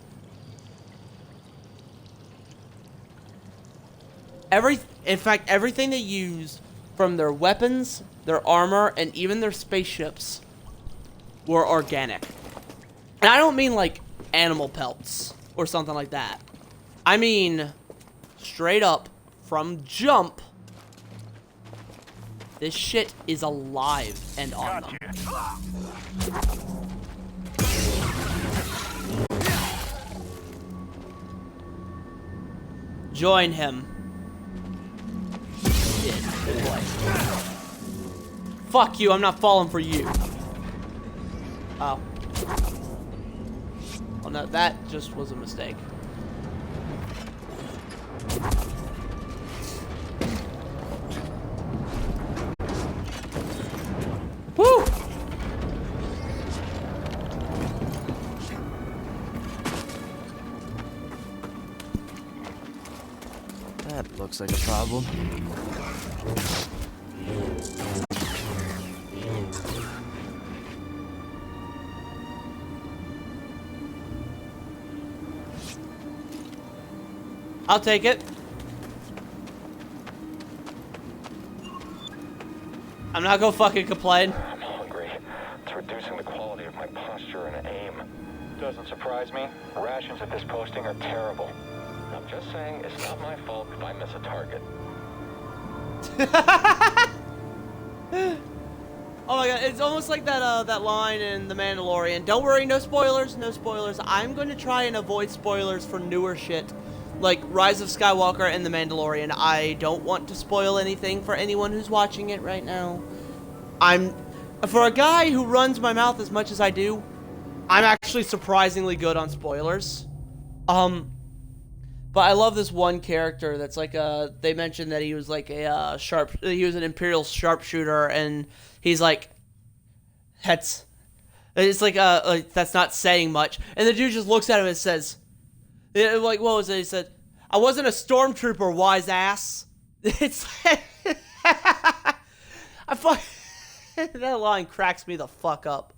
In fact, everything they used, from their weapons, their armor, and even their spaceships, were organic. And I don't mean like animal pelts or something like that. I mean straight up from jump. This shit is alive and on them. Join him. Fuck you, I'm not falling for you. Oh. Well, no, that just was a mistake. Woo! That looks like a problem. I'll take it. I'm not gonna fucking complain. I'm hungry. It's reducing the quality of my posture and aim. Doesn't surprise me. Rations at this posting are terrible. I'm just saying, it's not my fault if I miss a target. Oh my god, it's almost like that line in The Mandalorian. Don't worry, no spoilers, no spoilers. I'm going to try and avoid spoilers for newer shit, like Rise of Skywalker and The Mandalorian. I don't want to spoil anything for anyone who's watching it right now. For a guy who runs my mouth as much as I do, I'm actually surprisingly good on spoilers. But I love this one character that's like they mentioned that he was like he was an Imperial sharpshooter, and he's like, it's like that's not saying much. And the dude just looks at him and says, like, what was it? He said, I wasn't a stormtrooper, wise ass. It's that line cracks me the fuck up.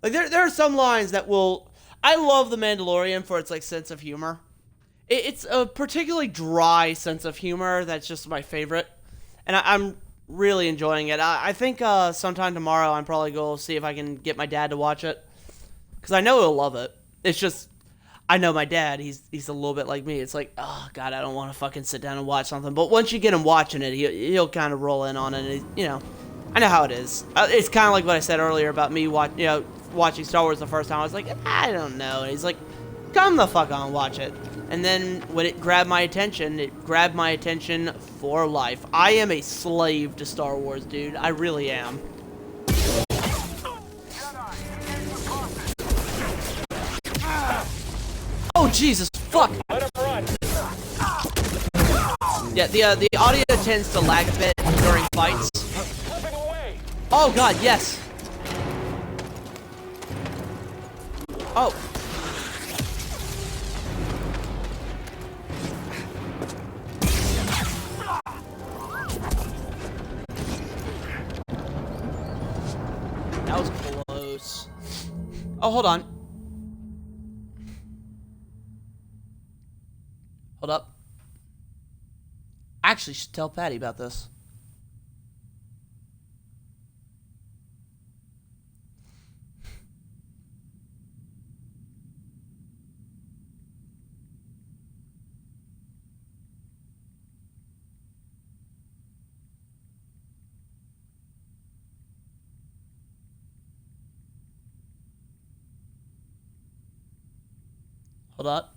Like, there are some lines that will... I love The Mandalorian for its, like, sense of humor. It's a particularly dry sense of humor that's just my favorite. And I'm really enjoying it. I think sometime tomorrow I'm probably going to see if I can get my dad to watch it. Because I know he'll love it. It's just... I know my dad, he's a little bit like me. It's like, oh, God, I don't want to fucking sit down and watch something. But once you get him watching it, he'll kind of roll in on it. And you know, I know how it is. It's kind of like what I said earlier about me watching Star Wars the first time. I was like, I don't know. And he's like, come the fuck on, watch it. And then when it grabbed my attention for life. I am a slave to Star Wars, dude. I really am. Oh, Jesus, fuck. Let him run. Yeah, the audio tends to lag a bit during fights. Slipping away. Oh, God, yes. Oh. That was close. Oh, hold on. Hold up. I actually should tell Patty about this. Hold up.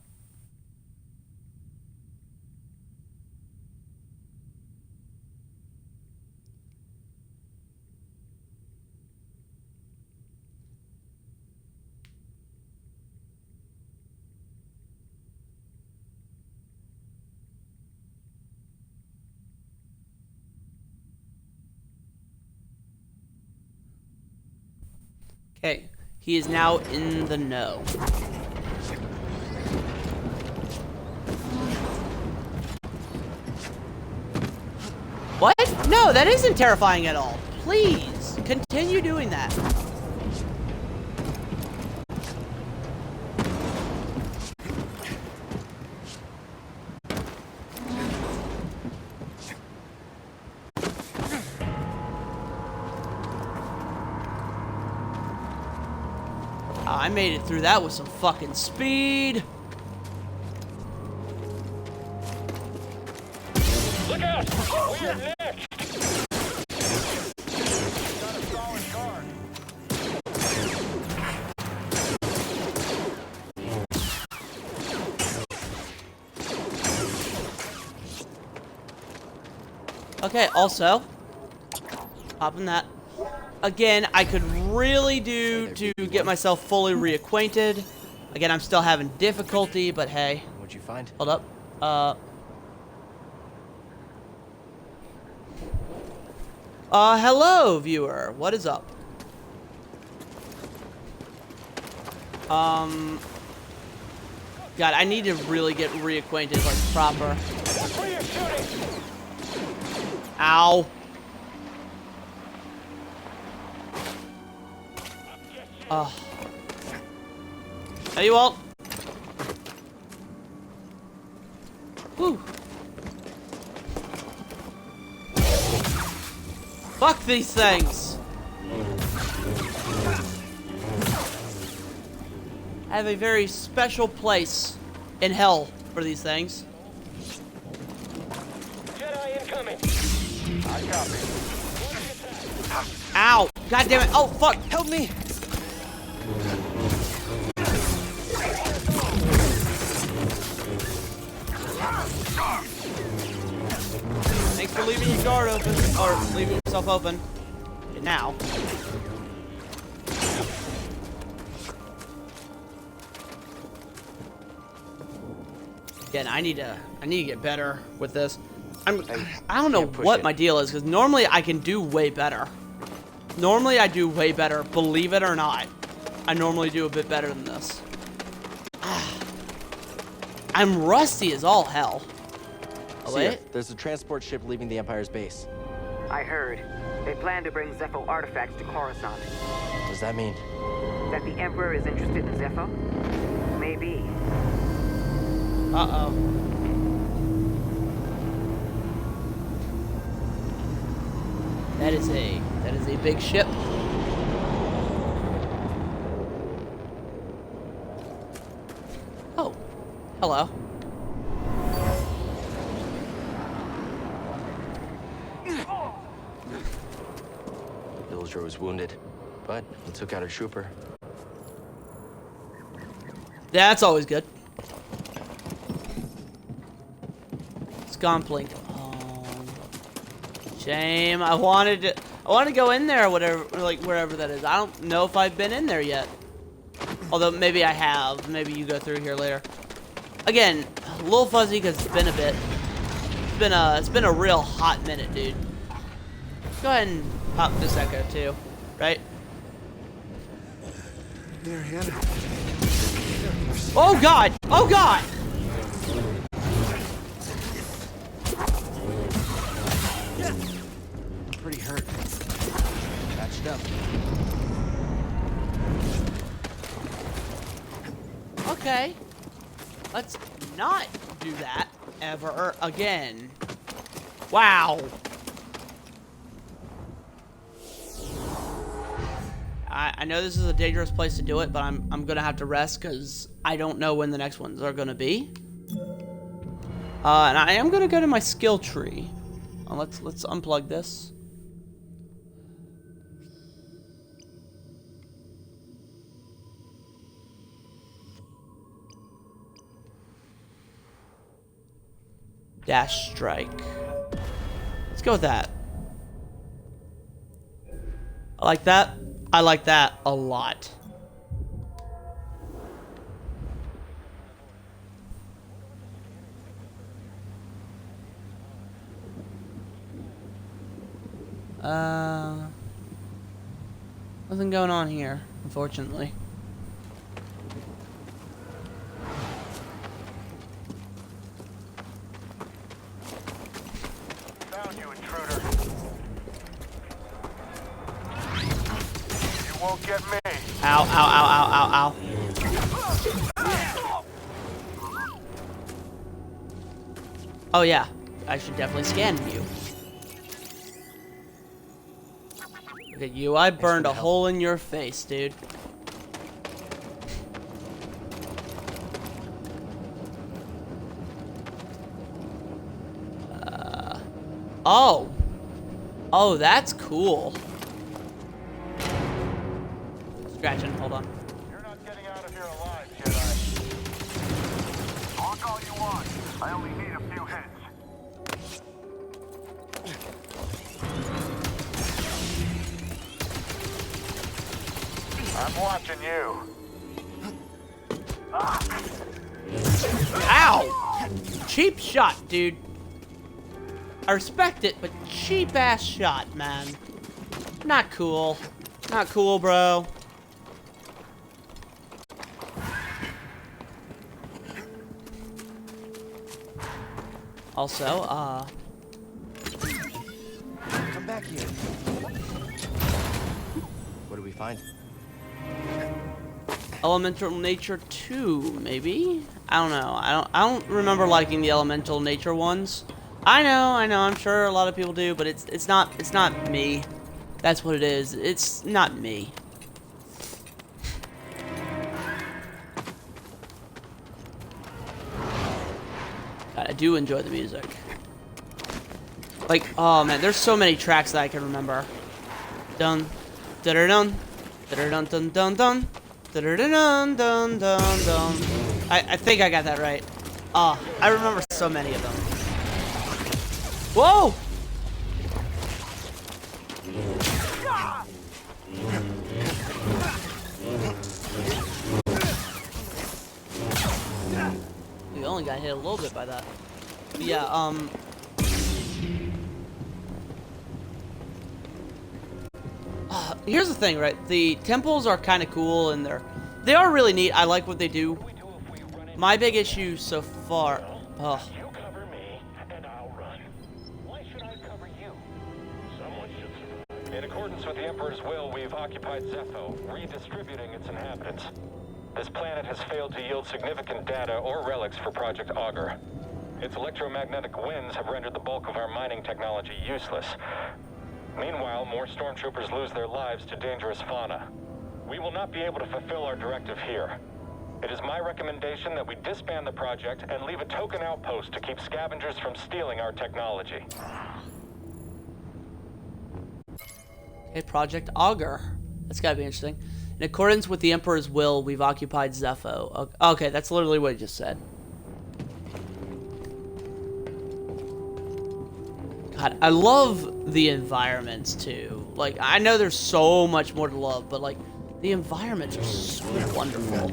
Okay, he is now in the know. What? No, that isn't terrifying at all. Please, continue doing that. I made it through that with some fucking speed. Look out! We're next! Got a solid guard. Okay, also, popping that. Again, I could really do to get myself fully reacquainted. Again, I'm still having difficulty, but hey. What'd you find? Hold up. Hello, viewer. What is up? God, I need to really get reacquainted, like, proper. Ow. Hey, you all. Whew. Fuck these things. I have a very special place in hell for these things. Jedi incoming. I copy. Ow! God damn it! Oh fuck! Help me! Thanks for leaving your guard open, or leaving yourself open. Okay, now. Again, I need to get better with this. I don't know what my deal is, because normally I can do way better. Normally I do way better, believe it or not. I normally do a bit better than this. I'm rusty as all hell. Oh, wait. There's a transport ship leaving the Empire's base. I heard. They plan to bring Zepho artifacts to Coruscant. What does that mean? That the Emperor is interested in Zepho? Maybe. Uh-oh. That is a big ship. Oh. Hello. Villager was wounded, but he took out a trooper. That's always good. Scomplink. Oh, shame. I wanted to go in there, whatever, like wherever that is. I don't know if I've been in there yet. Although maybe I have. Maybe you go through here later. Again, a little fuzzy because it's been a bit. It's been a real hot minute, dude. Go ahead and pop this echo too, right? There, Hannah. Oh God! Oh God! Pretty hurt. Patched up. Okay. Let's not do that ever again. Wow. I know this is a dangerous place to do it, but I'm gonna have to rest because I don't know when the next ones are gonna be. And I am gonna go to my skill tree. Let's unplug this. Dash strike. Let's go with that. I like that. I like that a lot. Nothing going on here, unfortunately. Found you, intruder. You won't get me. Ow, ow, ow, ow, ow, ow. Oh yeah, I should definitely scan you. Look at you, I burned a hole in your face, dude. Oh. Oh, that's cool. Scratching, hold on. You're not getting out of here alive, Jedi. Talk all you want. I only need a few hits. I'm watching you. Ow! Cheap shot, dude. I respect it, but cheap ass shot, man. Not cool. Not cool, bro. Also, Come back here. What do we find? Elemental Nature 2, maybe? I don't know. I don't remember liking the Elemental Nature ones. I know, I'm sure a lot of people do, but it's not me. That's what it is. It's not me. God, I do enjoy the music. Like, oh man, there's so many tracks that I can remember. Dun, da-da-dun, da-da-dun-dun-dun-dun, da-da-dun-dun-dun-dun. I think I got that right. I remember so many of them. Whoa! We only got hit a little bit by that. But yeah, here's the thing, right? The temples are kind of cool, and they are really neat. I like what they do. My big issue so far, You cover me, and I'll run. Why should I cover you? Someone should survive. In accordance with the Emperor's will, we've occupied Zepho, redistributing its inhabitants. This planet has failed to yield significant data or relics for Project Augur. Its electromagnetic winds have rendered the bulk of our mining technology useless. Meanwhile, more stormtroopers lose their lives to dangerous fauna. We will not be able to fulfill our directive here. It is my recommendation that we disband the project and leave a token outpost to keep scavengers from stealing our technology. okay, Project Augur. That's gotta be interesting. In accordance with the Emperor's will, we've occupied Zepho. Okay, that's literally what he just said. God, I love the environments too. Like, I know there's so much more to love, but like, the environments are so wonderful.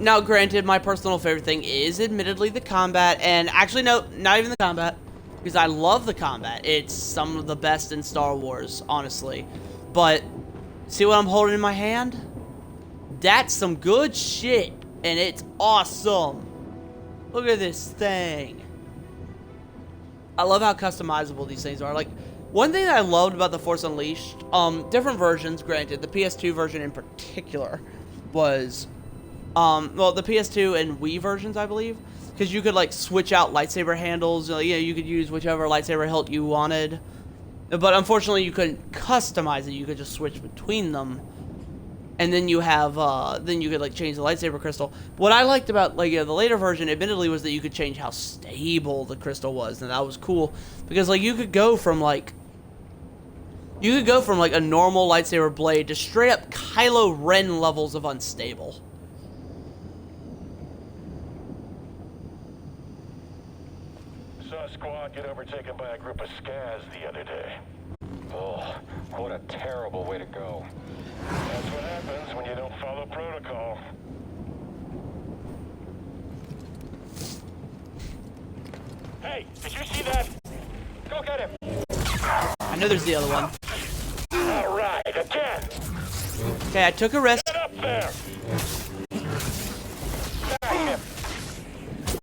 Now granted, my personal favorite thing is admittedly the combat, and actually no, not even the combat, because I love the combat. It's some of the best in Star Wars, honestly. But, see what I'm holding in my hand? That's some good shit, and it's awesome. Look at this thing. I love how customizable these things are. Like, one thing that I loved about The Force Unleashed, different versions, granted, the PS2 version in particular, was, well, the PS2 and Wii versions, I believe, because you could, like, switch out lightsaber handles. You could use whichever lightsaber hilt you wanted. But unfortunately, you couldn't customize it. You could just switch between them. And then you have, then you could, like, change the lightsaber crystal. What I liked about, like, the later version, admittedly, was that you could change how stable the crystal was. And that was cool. Because, like, you could go from, like, a normal lightsaber blade to straight up Kylo Ren levels of unstable. Saw a squad get overtaken by a group of scaz the other day. Oh, what a terrible way to go. That's what happens when you don't follow protocol. Hey, did you see that? Go get him! I know there's the other one. All right, again! Okay, I took a risk. Get up there! Smash him!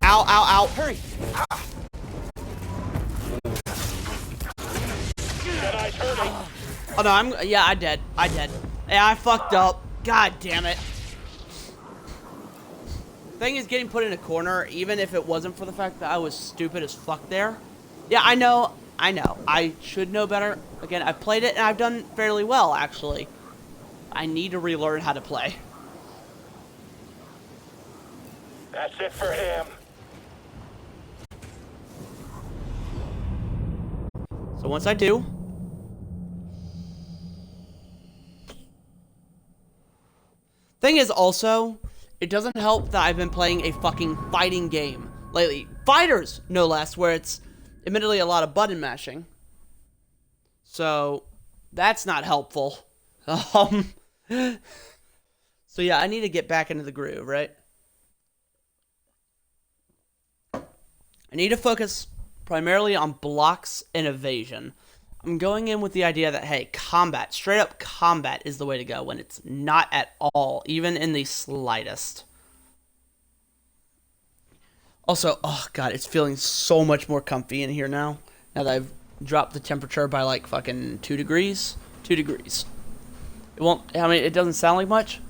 Ow, ow, ow. Hurry. Jedi's hurting! Oh, no, yeah, I dead. Yeah, I fucked up. God damn it. Thing is, getting put in a corner, even if it wasn't for the fact that I was stupid as fuck there. Yeah, I know. I should know better. Again, I've played it, and I've done fairly well, actually. I need to relearn how to play. That's it for him. So once I do... Thing is, also, it doesn't help that I've been playing a fucking fighting game lately. Fighters, no less, where it's admittedly a lot of button mashing. So, that's not helpful. So yeah, I need to get back into the groove, right? I need to focus primarily on blocks and evasion. I'm going in with the idea that, hey, combat, straight up combat is the way to go when it's not at all, even in the slightest. Also, oh god, it's feeling so much more comfy in here now. Now that I've dropped the temperature by like fucking 2 degrees. 2 degrees. It won't, I mean, it doesn't sound like much.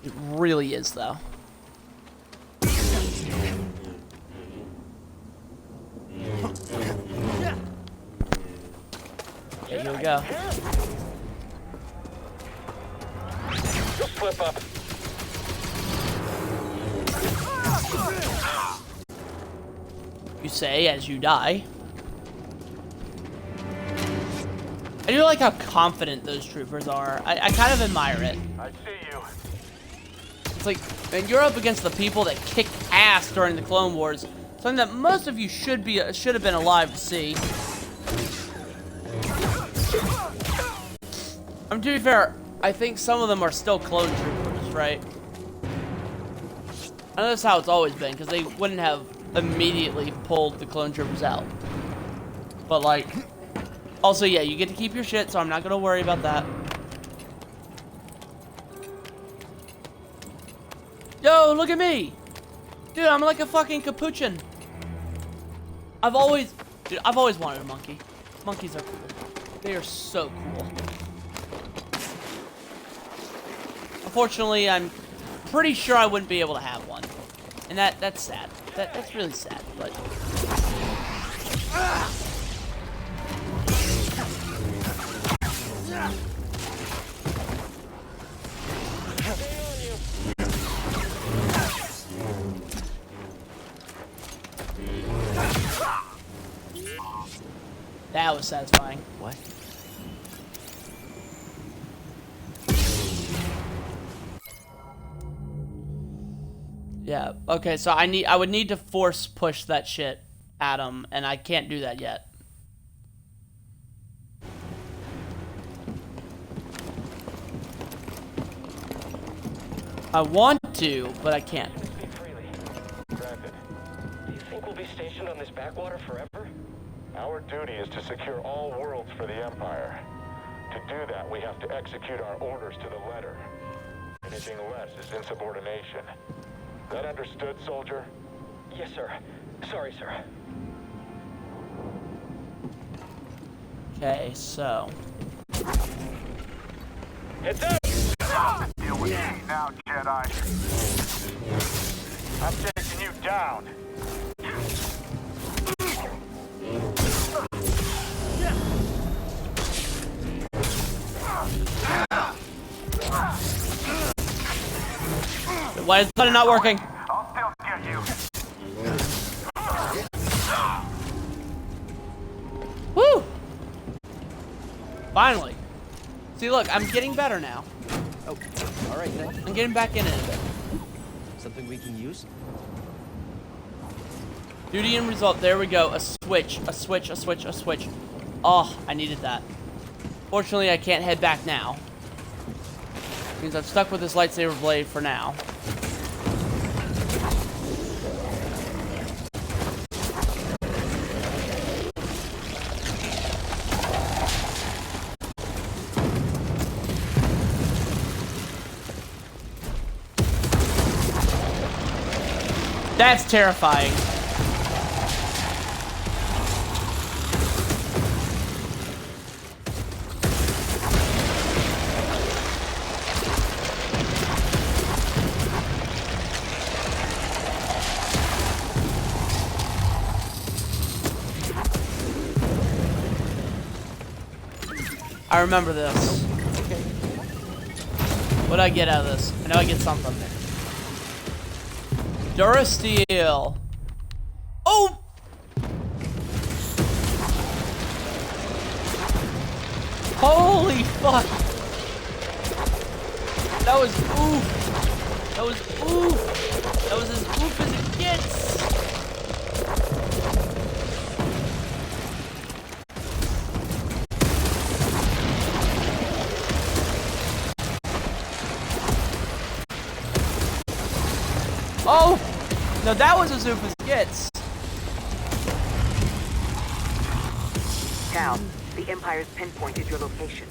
It really is, though. Okay, here we go. Just slip up. You say as you die. I do like how confident those troopers are. I kind of admire it. I see you. It's like, man, you're up against the people that kicked ass during the Clone Wars. Something that most of you should have been alive to see. To be fair, I think some of them are still clone troopers, right? I know that's how it's always been, because they wouldn't have immediately pulled the clone troopers out. But like, also yeah, you get to keep your shit, so I'm not gonna worry about that. Yo, look at me! Dude, I'm like a fucking capuchin. I've always wanted a monkey. Monkeys are cool. They are so cool. Unfortunately, I'm pretty sure I wouldn't be able to have one. And that's sad. That's really sad, but... That was satisfying. What? Yeah, okay, so I would need to force push that shit at him, and I can't do that yet. I want to, but I can't. Speak freely. Granted. Do you think we'll be stationed on this backwater forever? Our duty is to secure all worlds for the Empire. To do that, we have to execute our orders to the letter. Anything less is insubordination. That understood, soldier? Yes, sir. Sorry, sir. Okay, so... Heads up! Deal with me now, Jedi. I'm taking you down. Why is it not working? I'll still get you. Woo! Finally. See, look, I'm getting better now. Oh, all right then. I'm getting back in it a bit. Something we can use? Duty and result. There we go. A switch. A switch. A switch. A switch. Oh, I needed that. Fortunately, I can't head back now. Means I'm stuck with this lightsaber blade for now. That's terrifying. I remember this. What do I get out of this? I know I get something. Durasteel. Oh! Holy fuck! That was oof. That was oof. That was as oof as it gets. Oh! No, that was as oof as it gets. Cal, the Empire's pinpointed your location.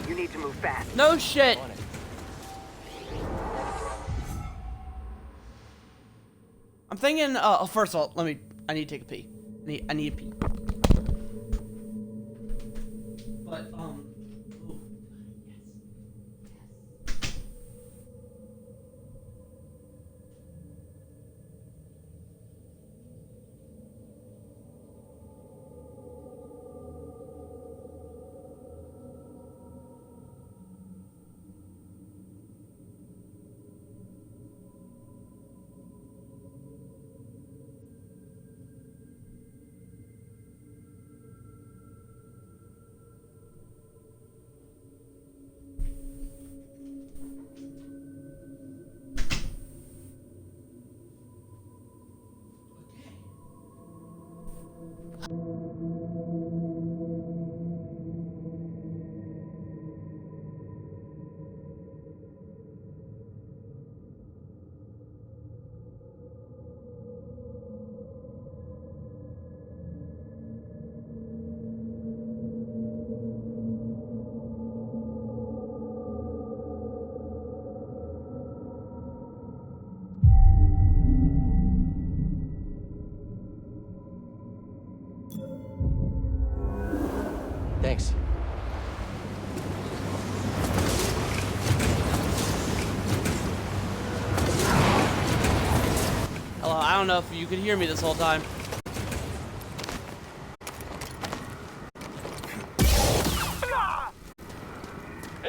You need to move fast. No shit. I'm thinking, first of all, I need to take a pee. I need a pee. But, ooh. Thanks. Hello, I don't know if you could hear me this whole time.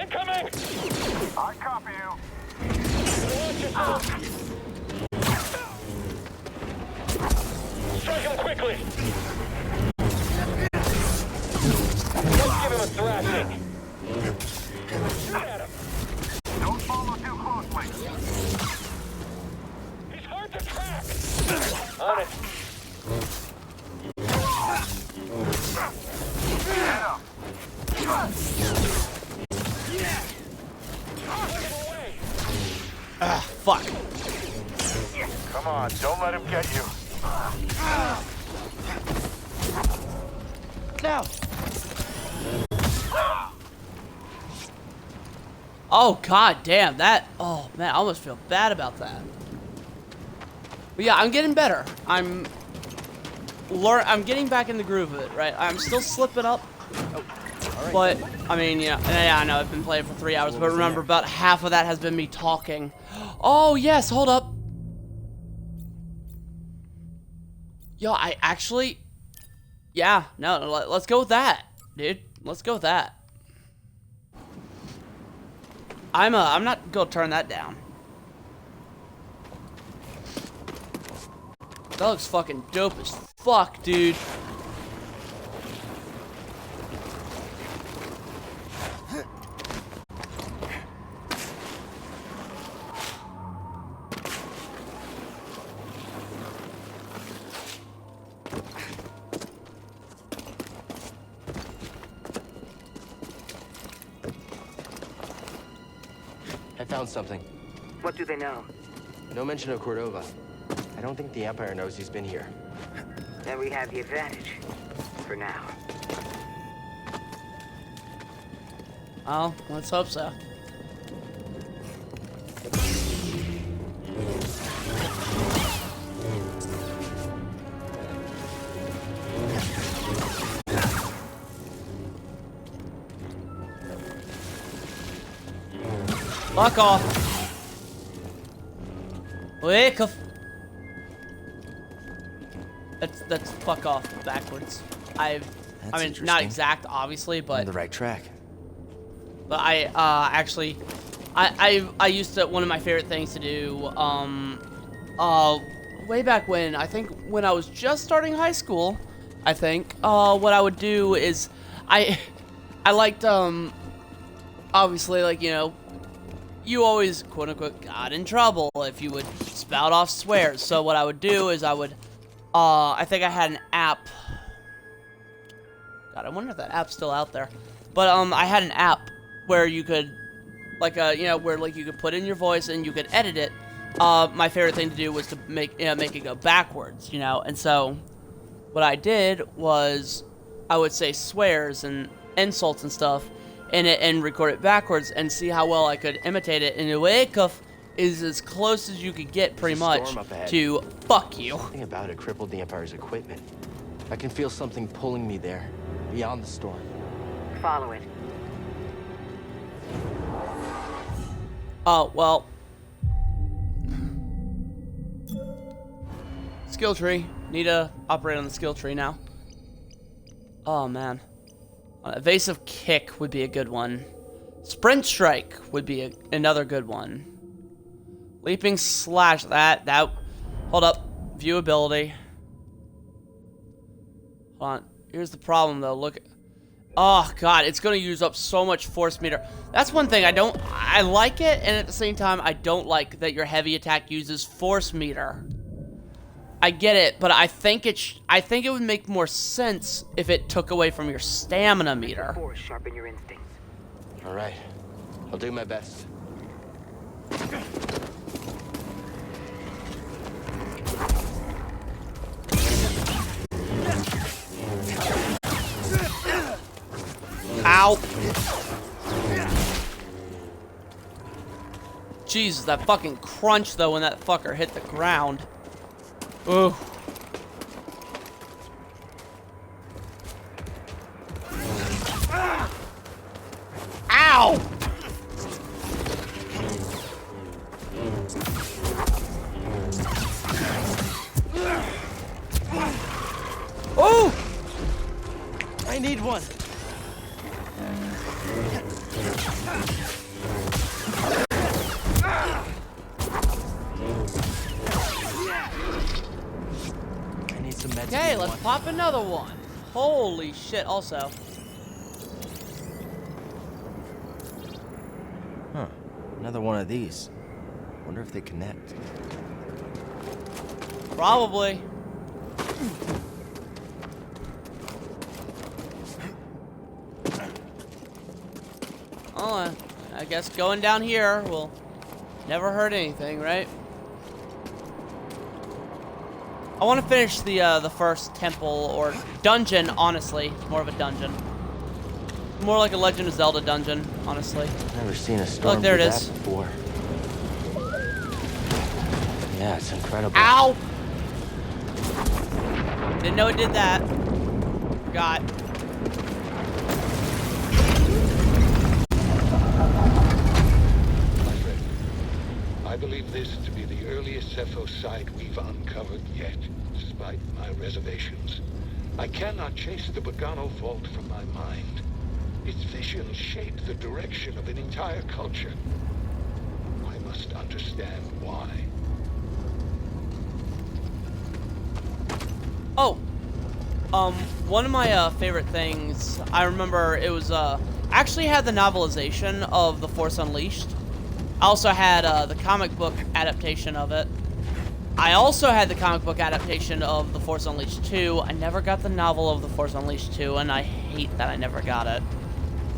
Incoming! I copy you. Strike him quickly! Let's give him a thrashing. Shoot at him. Don't follow too closely. He's hard to track. On it. Head up. Ah, fuck. Come on, don't let him get you. Now. Oh god damn that. Oh man, I almost feel bad about that. But yeah, I'm getting better. I'm getting back in the groove of it, right? I'm still slipping up. But I mean, yeah, I know I've been playing for 3 hours, but remember about half of that has been me talking. Oh yes, hold up. Yo, I actually, yeah, no, let's go with that, dude. Let's go with that. I'm not gonna turn that down. That looks fucking dope as fuck, dude. I found something. What do they know? No mention of Cordova. I don't think the Empire knows he's been here. Then we have the advantage. For now. Oh, let's hope so. Fuck off. Wake up. That's fuck off backwards. I mean, not exact, obviously, but on the right track. But I actually, I used to, one of my favorite things to do, way back when, I think when I was just starting high school, I think, what I would do is, I liked, obviously, like, you know, you always, quote-unquote, got in trouble if you would spout off swears. So what I would do is I would, I think I had an app. God, I wonder if that app's still out there. But, I had an app where you could, like, you know, where, like, you could put in your voice and you could edit it. My favorite thing to do was to make it go backwards, you know? And so, what I did was, I would say swears and insults and stuff in it and record it backwards and see how well I could imitate it. And Uekuf is as close as you could get pretty much to fuck you. Something about it crippled the Empire's equipment. I can feel something pulling me there, beyond the storm. Follow it. Oh, well. Skill tree. Need to operate on the skill tree now. Oh, man. Evasive kick would be a good one. Sprint strike would be another good one. Leaping slash. That. Hold up. Viewability. Hold on. Here's the problem, though. Look. Oh, God. It's going to use up so much force meter. That's one thing I like it, and at the same time, I don't like that your heavy attack uses force meter. I get it, but I think it would make more sense if it took away from your stamina meter. Force sharpen your instincts. All right. I'll do my best. Ow. Jesus, that fucking crunch, though, when that fucker hit the ground. Ugh. Ow! Oh! I need one. I need some meds. Okay, let's pop another one. Holy shit, also. Huh. Another one of these. Wonder if they connect. Probably. Oh, I guess going down here will never hurt anything, right? I want to finish the first temple or dungeon. Honestly, it's more of a dungeon. More like a Legend of Zelda dungeon, honestly. Never seen a storm Look, there it do is. that before. Yeah, it's incredible. Ow! Didn't know it did that. Forgot. My friend, I believe this to be the earliest Cepho site we've uncovered yet, despite my reservations. I cannot chase the Bogano vault from my mind. Its vision shaped the direction of an entire culture. I must understand why. Oh, one of my favorite things, I remember it was, actually had the novelization of The Force Unleashed. I also had the comic book adaptation of it. I also had the comic book adaptation of The Force Unleashed 2. I never got the novel of The Force Unleashed 2, and I hate that I never got it.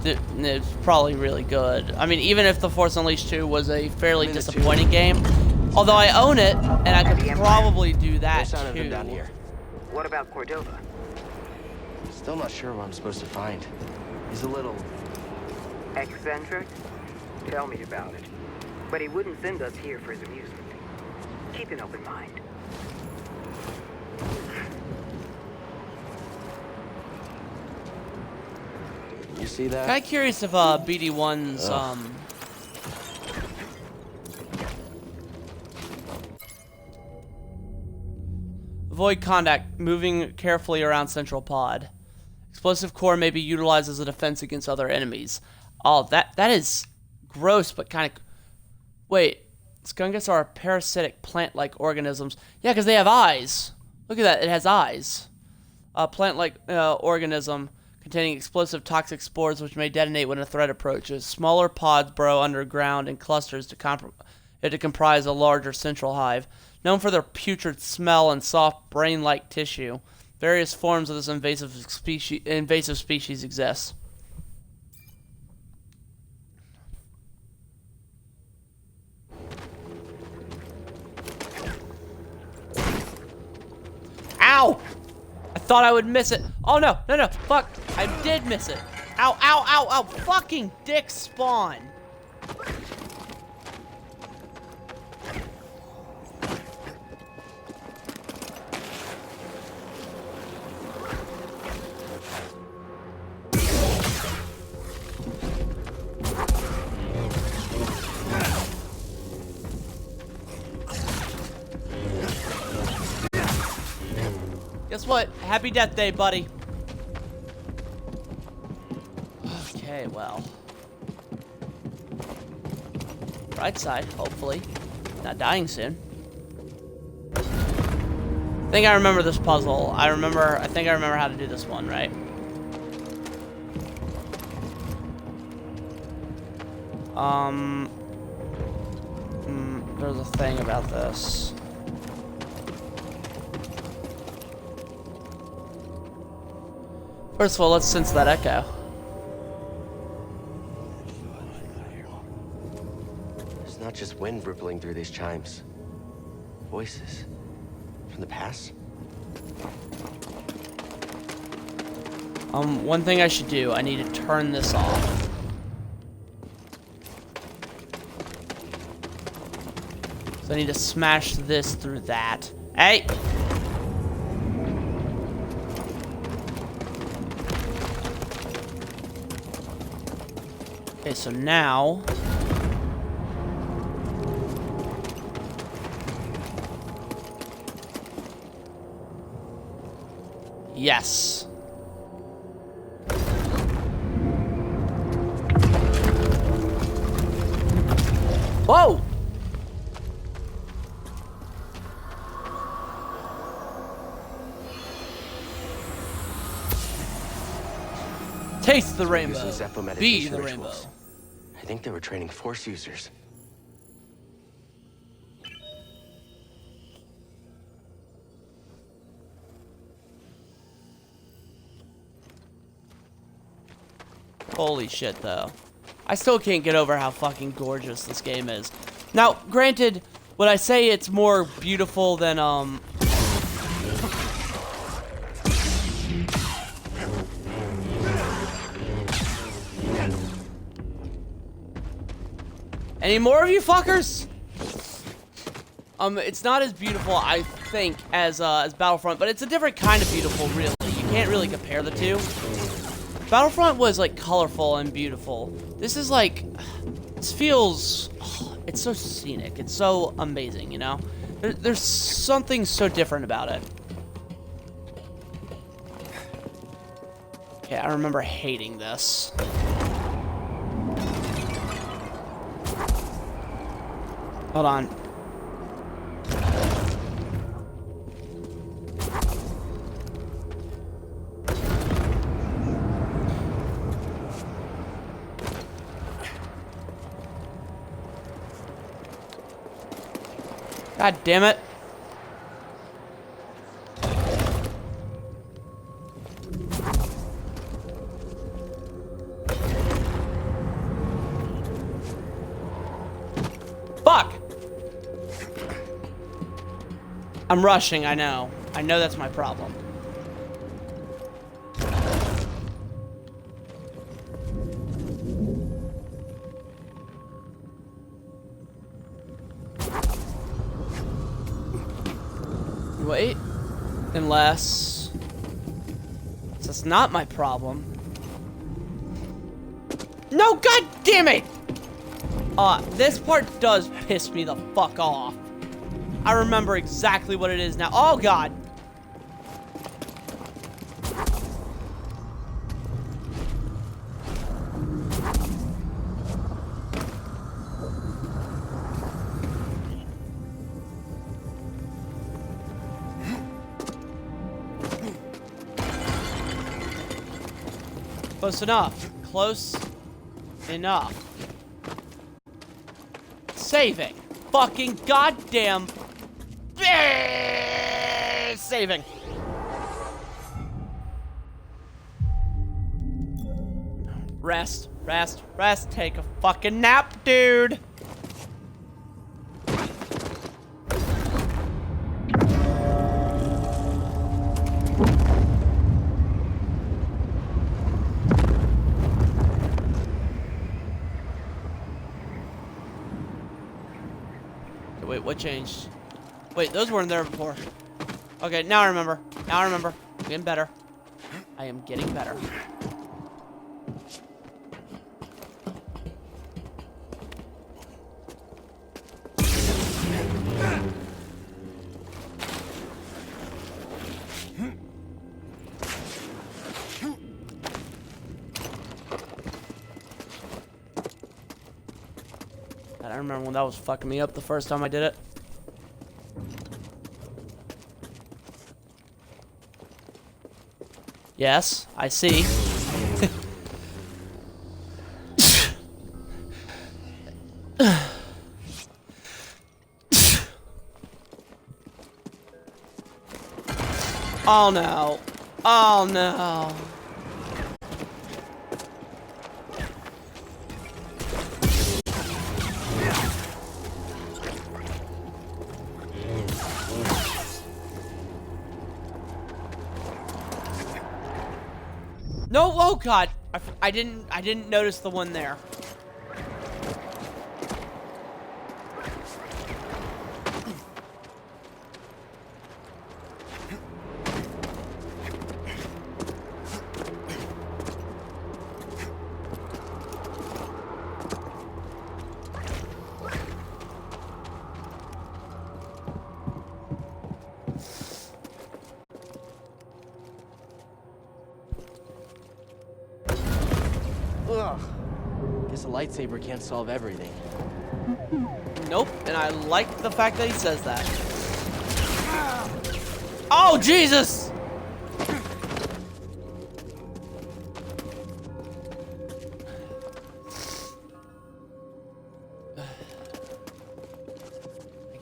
It's probably really good. I mean, even if The Force Unleashed 2 was a fairly disappointing game, although I own it, and I could probably do that too. Down here. What about Cordova? Still not sure what I'm supposed to find. He's a little... Eccentric? Tell me about it. But he wouldn't send us here for his amusement. Keep an open mind. You see that? Kinda curious if BD1's avoid contact, moving carefully around central pod. Explosive core may be utilized as a defense against other enemies. Oh, that is gross, but kind of... Wait, skungus are parasitic plant-like organisms. Yeah, because they have eyes. Look at that, it has eyes. A plant-like organism containing explosive toxic spores which may detonate when a threat approaches. Smaller pods burrow underground in clusters to comprise a larger central hive. Known for their putrid smell and soft brain-like tissue, various forms of this invasive species exist. Ow! thought I would miss it. Oh, no. No, no. Fuck. I did miss it. Ow, ow, ow, ow. Fucking dick spawn. Guess what? Happy Death Day, buddy. Okay, well. Right side, hopefully. Not dying soon. I think I remember this puzzle. I think I remember how to do this one, right? There's a thing about this. First of all, let's sense that echo. It's not just wind rippling through these chimes. Voices. From the past? One thing I should do, I need to turn this off. So I need to smash this through that. Hey! Okay, so now... Yes. Whoa! Taste the rainbow. Be the rainbow. I think they were training Force users. Holy shit, though. I still can't get over how fucking gorgeous this game is. Now, granted, would I say it's more beautiful than, Any more of you fuckers? It's not as beautiful, I think, as Battlefront, but it's a different kind of beautiful, really. You can't really compare the two. Battlefront was, like, colorful and beautiful. This is, like, this feels, it's so scenic. It's so amazing, you know? There's something so different about it. Okay, I remember hating this. Hold on. God damn it. Fuck! I'm rushing, I know. I know that's my problem. Wait. Unless... That's not my problem. No, god damn it! This part does piss me the fuck off. I remember exactly what it is now. Oh, God. Close enough. Close enough. Saving. Fucking goddamn... Saving. Rest, rest, rest. Take a fucking nap, dude. Okay, wait, what changed? Wait, those weren't there before. Okay, now I remember. Now I remember. I'm getting better. I am getting better. I remember when that was fucking me up the first time I did it. Yes, I see. Oh no. Oh no. No, oh god. I didn't notice the one there. Ugh. Guess a lightsaber can't solve everything. Nope, and I like the fact that he says that. Oh, Jesus! I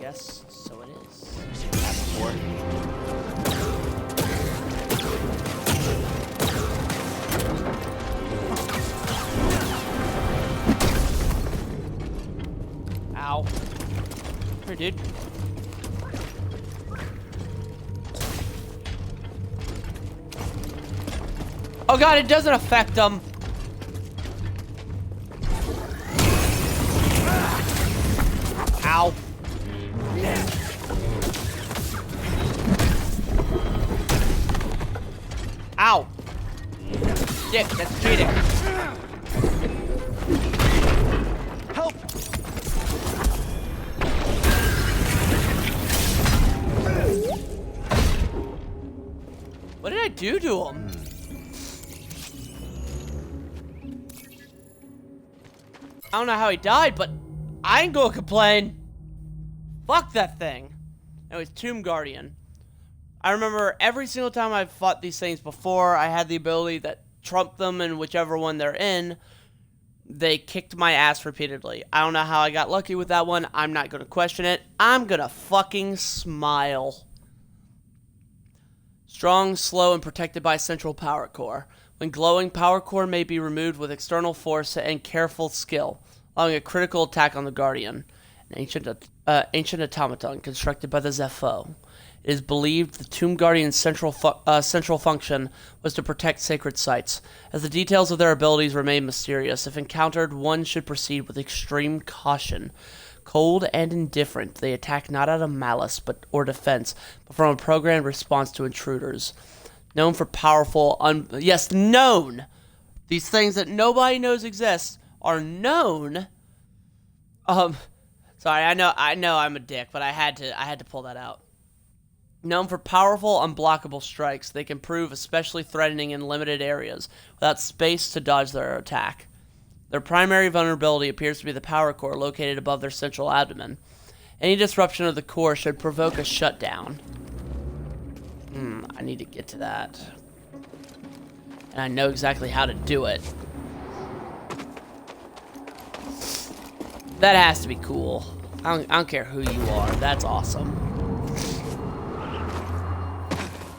guess so it is. I've seen that before. Ow. Here, dude. Oh god, it doesn't affect them. Ow. Ow. Dick, that's cheating. Help! What did I do to him? I don't know how he died, but I ain't gonna complain. Fuck that thing. It was Tomb Guardian. I remember every single time I've fought these things before, I had the ability that trumped them in whichever one they're in. They kicked my ass repeatedly. I don't know how I got lucky with that one. I'm not gonna question it. I'm gonna fucking smile. Strong, slow, and protected by central power core. When glowing, power core may be removed with external force and careful skill, allowing a critical attack on the Guardian, an ancient automaton constructed by the Zepho. It is believed the Tomb Guardian's central function was to protect sacred sites. As the details of their abilities remain mysterious, if encountered, one should proceed with extreme caution. Cold and indifferent, they attack not out of malice or defense, but from a programmed response to intruders. Known for powerful, known! These things that nobody knows exist are known. Sorry, I know I'm a dick, but I had to pull that out. Known for powerful, unblockable strikes, they can prove especially threatening in limited areas, without space to dodge their attack. Their primary vulnerability appears to be the power core located above their central abdomen. Any disruption of the core should provoke a shutdown. I need to get to that. And I know exactly how to do it. That has to be cool. I don't care who you are. That's awesome.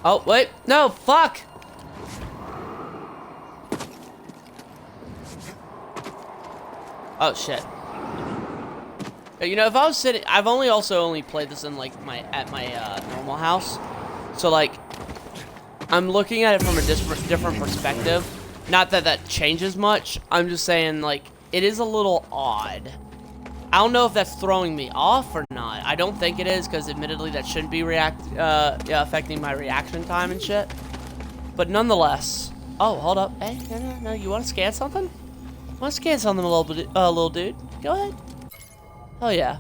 Oh, wait. No, fuck! Oh, shit. You know, if I was sitting... I've only played this in, like, my normal house. So, like, I'm looking at it from a different perspective. Not that that changes much. I'm just saying, like, it is a little odd. I don't know if that's throwing me off or not. I don't think it is, because admittedly that shouldn't be affecting my reaction time and shit. But nonetheless. Oh, hold up. Hey, no, you want to scan something? Want to scan something, little dude? Go ahead. Oh yeah.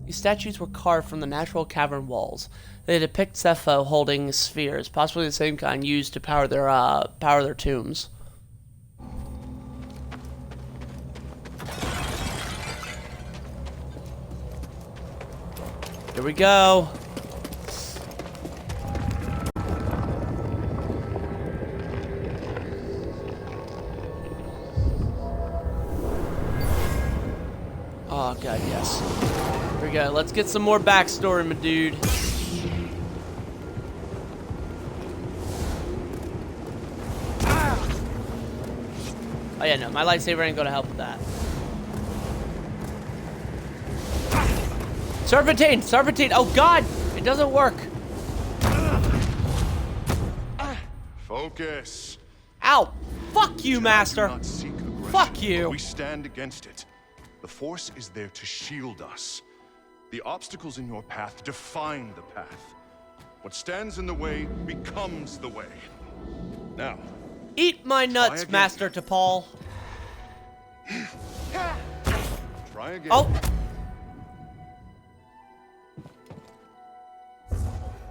These statues were carved from the natural cavern walls. They depict Cepho holding spheres, possibly the same kind used to power their tombs. Here we go. Oh god, yes. Here we go. Let's get some more backstory, my dude. Oh yeah, no, my lightsaber ain't gonna help with that. Serpentine! Serpentine! Oh god! It doesn't work! Focus. Ow! Fuck you, Master! Fuck you! We stand against it. The Force is there to shield us. The obstacles in your path define the path. What stands in the way becomes the way. Now, eat my nuts, Master T'Pol. Try again. Oh!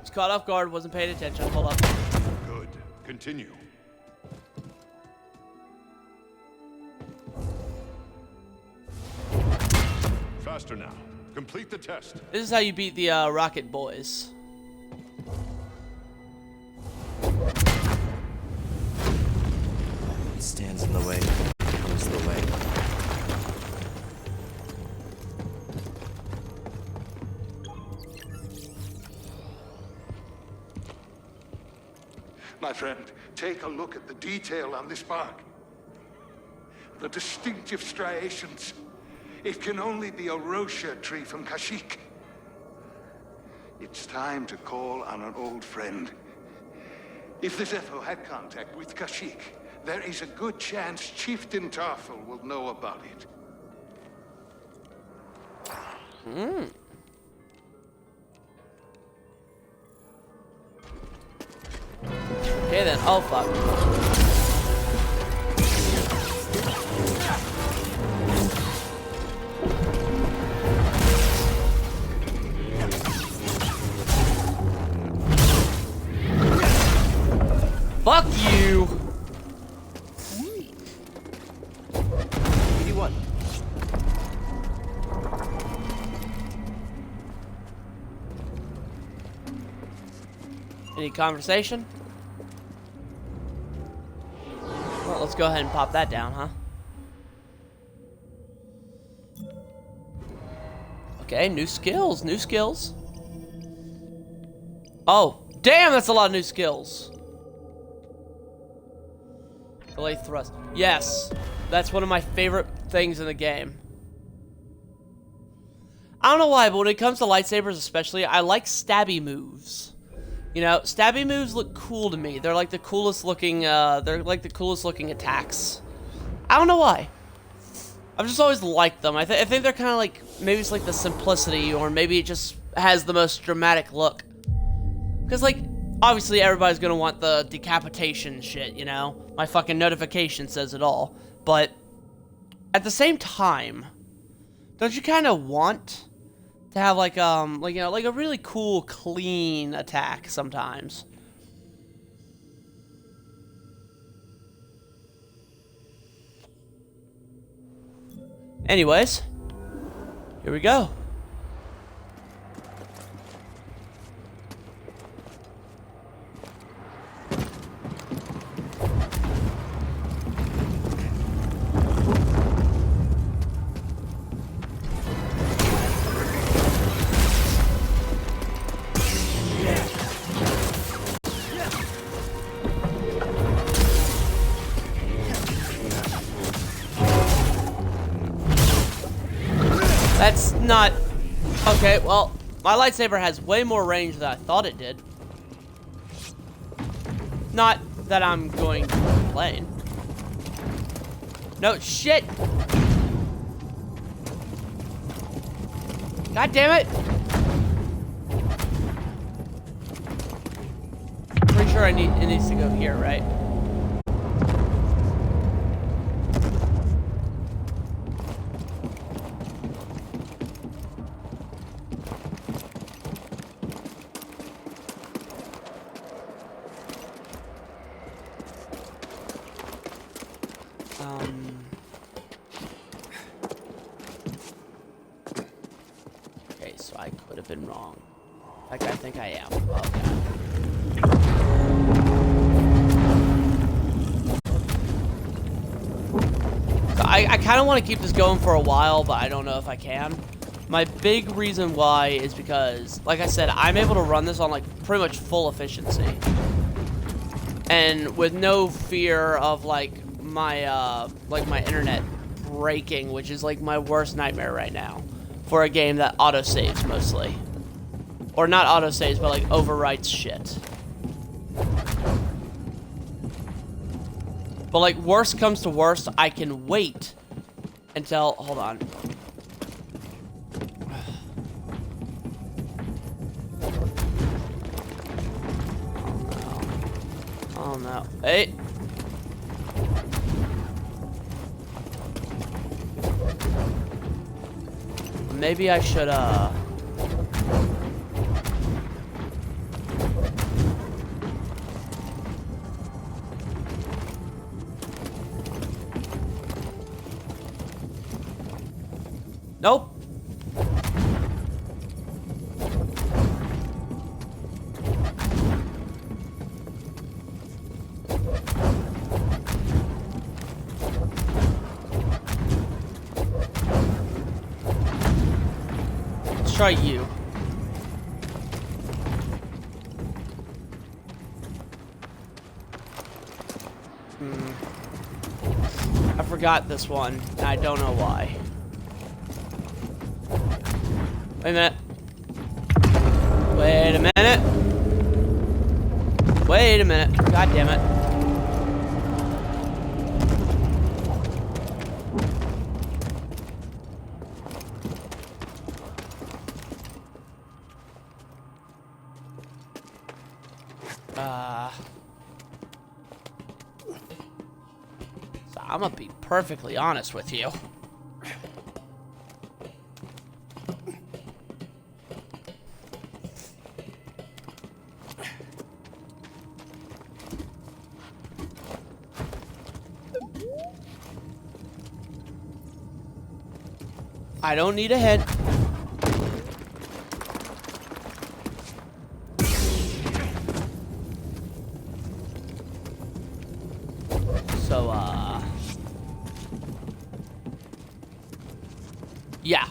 Was caught off guard, wasn't paying attention. Hold up. Good. Continue. Faster now. Complete the test. This is how you beat the Rocket Boys. It stands in the way, becomes the way. My friend, take a look at the detail on this bark. The distinctive striations. It can only be a Rosia tree from Kashyyyk. It's time to call on an old friend. If the Zepho had contact with Kashyyyk, there is a good chance Chieftain Tarful will know about it. Okay then. Oh fuck. Fuck you! pt1. Any conversation? Well, let's go ahead and pop that down, huh? Okay, new skills, new skills. Oh, damn, that's a lot of new skills. Delay thrust. Yes, that's one of my favorite things in the game. I don't know why, but when it comes to lightsabers especially, I like stabby moves. You know, stabby moves look cool to me. They're like the coolest looking, attacks. I don't know why. I've just always liked them. I think they're kind of like, maybe it's like the simplicity, or maybe it just has the most dramatic look. Because, like, obviously everybody's gonna want the decapitation shit, you know? My fucking notification says it all. But, at the same time, don't you kind of want to have, like a really cool, clean attack sometimes? Anyways, here we go. That's not... Okay, well, my lightsaber has way more range than I thought it did. Not that I'm going to complain. No, shit! God God damn it! Pretty sure it needs to go here, right? Okay, so I could have been wrong. Like, I think I am. Okay. So I kind of want to keep this going for a while, but I don't know if I can. My big reason why is because, like I said, I'm able to run this on, like, pretty much full efficiency. And with no fear of, like my internet breaking, which is, like, my worst nightmare right now. For a game that autosaves, mostly. Or not autosaves, but, like, overwrites shit. But, like, worst comes to worst, I can wait until... Hold on. Oh, no. Hey! Maybe I should, Nope. Let's try you. I forgot this one, and I don't know why. Wait a minute. Wait a minute. Wait a minute. God damn it. So I'm gonna be perfectly honest with you. I don't need a hint. So, yeah.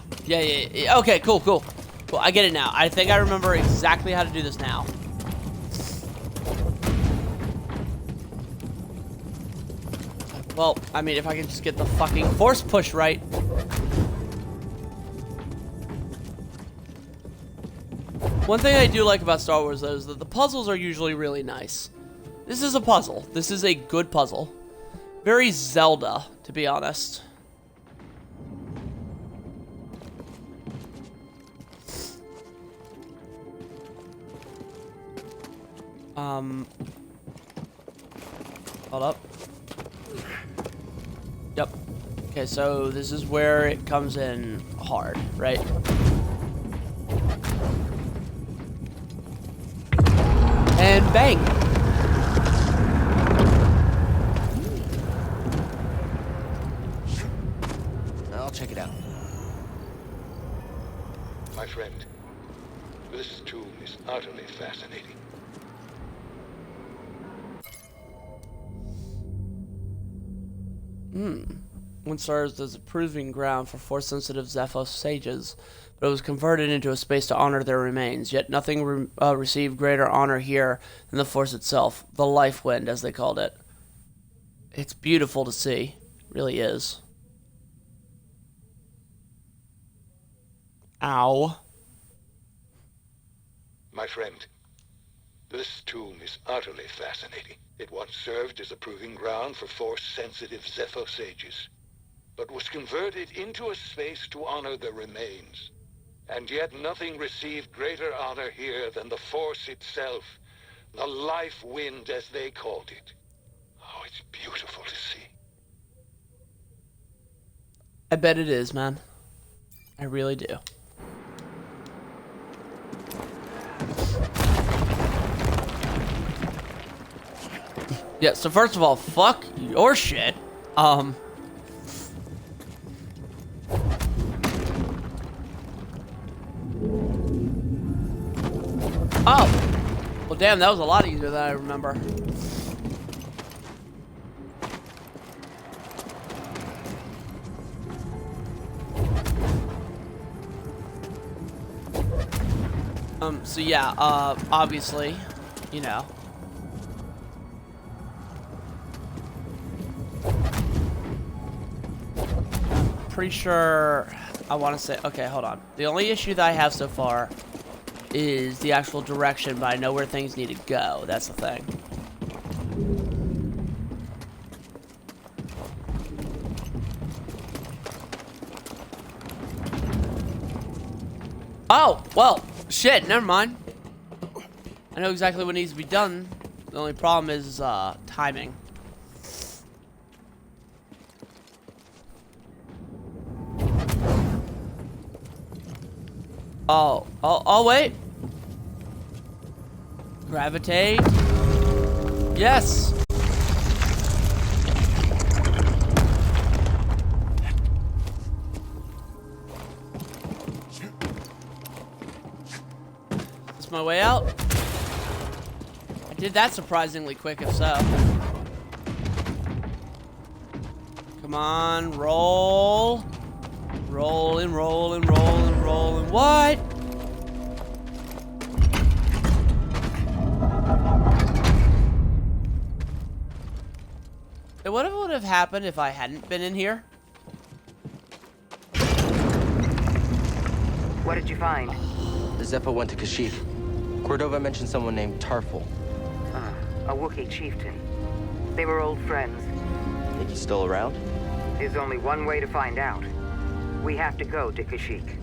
Okay, cool. Cool, I get it now. I think I remember exactly how to do this now. Well, I mean, if I can just get the fucking force push right. One thing I do like about Star Wars, though, is that the puzzles are usually really nice. This is a puzzle. This is a good puzzle. Very Zelda, to be honest. Hold up. Yep. Okay, so this is where it comes in hard, right? And bang! I'll check it out. My friend, this tomb is utterly fascinating. One served as a proving ground for Force-sensitive Zeffo sages, but it was converted into a space to honor their remains. Yet nothing received greater honor here than the Force itself, the Life Wind, as they called it. It's beautiful to see. It really is. Ow. My friend, this tomb is utterly fascinating. It once served as a proving ground for Force-sensitive Zeffo sages, but was converted into a space to honor their remains. And yet nothing received greater honor here than the Force itself. The life wind, as they called it. Oh, it's beautiful to see. I bet it is, man. I really do. Yeah, so first of all, fuck your shit. Oh. Well, damn, that was a lot easier than I remember. So yeah, obviously, you know. Pretty sure I want to say, okay, hold on. The only issue that I have so far is the actual direction, but I know where things need to go. That's the thing. Oh, well, shit, never mind. I know exactly what needs to be done. The only problem is timing. Oh, wait. Gravitate. Yes. Is my way out? I did that surprisingly quick, if so. Come on, roll. Rolling, rolling, rolling, rolling. What? Hey, what would have happened if I hadn't been in here? What did you find? The Zeppo went to Kashyyyk. Cordova mentioned someone named Tarful. A Wookiee chieftain. They were old friends. Think he's still around? There's only one way to find out. We have to go to Kashyyyk.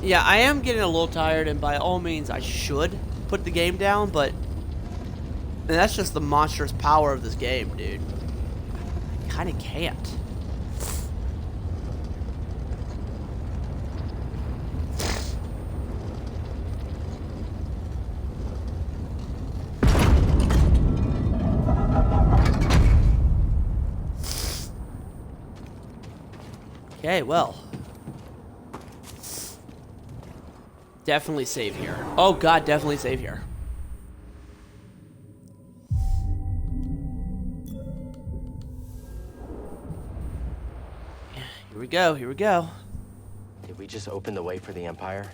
Yeah, I am getting a little tired, and by all means, I should put the game down, but that's just the monstrous power of this game, dude. I kind of can't. Okay, well. Definitely save here. Oh god, definitely save here. Here we go, here we go. Did we just open the way for the Empire?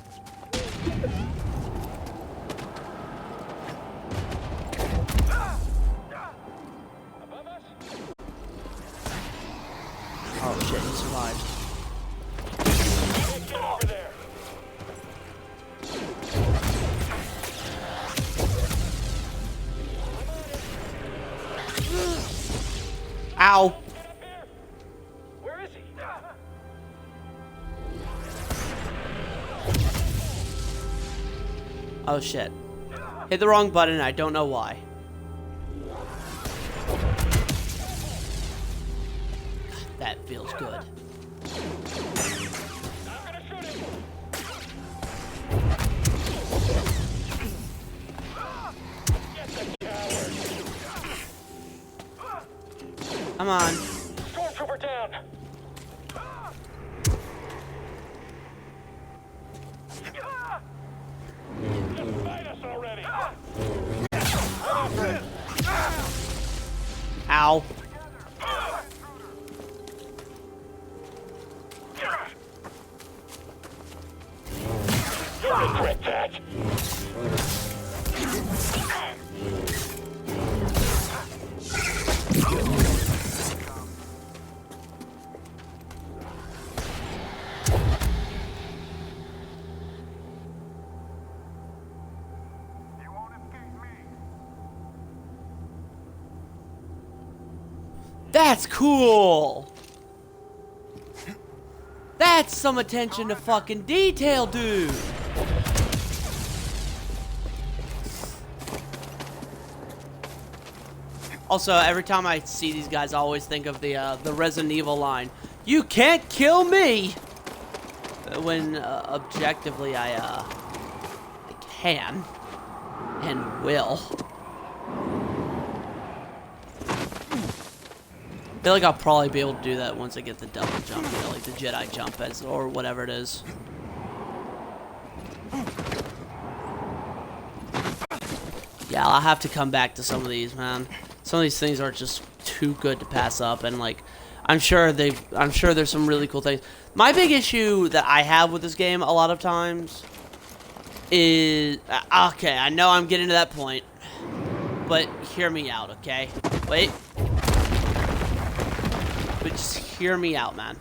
Oh shit, he survived. Get over there. Ow! Where is he? Oh shit. Hit the wrong button, I don't know why. God, that feels good. I'm gonna shoot him. Get the coward. Come on. Stormtrooper down. Just fight us already. Ow. You'll regret that. That's cool. That's some attention to fucking detail, dude. Also, every time I see these guys, I always think of the Resident Evil line. You can't kill me! When, objectively, I can. And will. I feel like I'll probably be able to do that once I get the double jump, you know, like the Jedi jump, or whatever it is. Yeah, I'll have to come back to some of these, man. Some of these things are just too good to pass up, and like, I'm sure there's some really cool things. My big issue that I have with this game a lot of times is, okay, I know I'm getting to that point, but hear me out, okay? Wait. But just hear me out, man.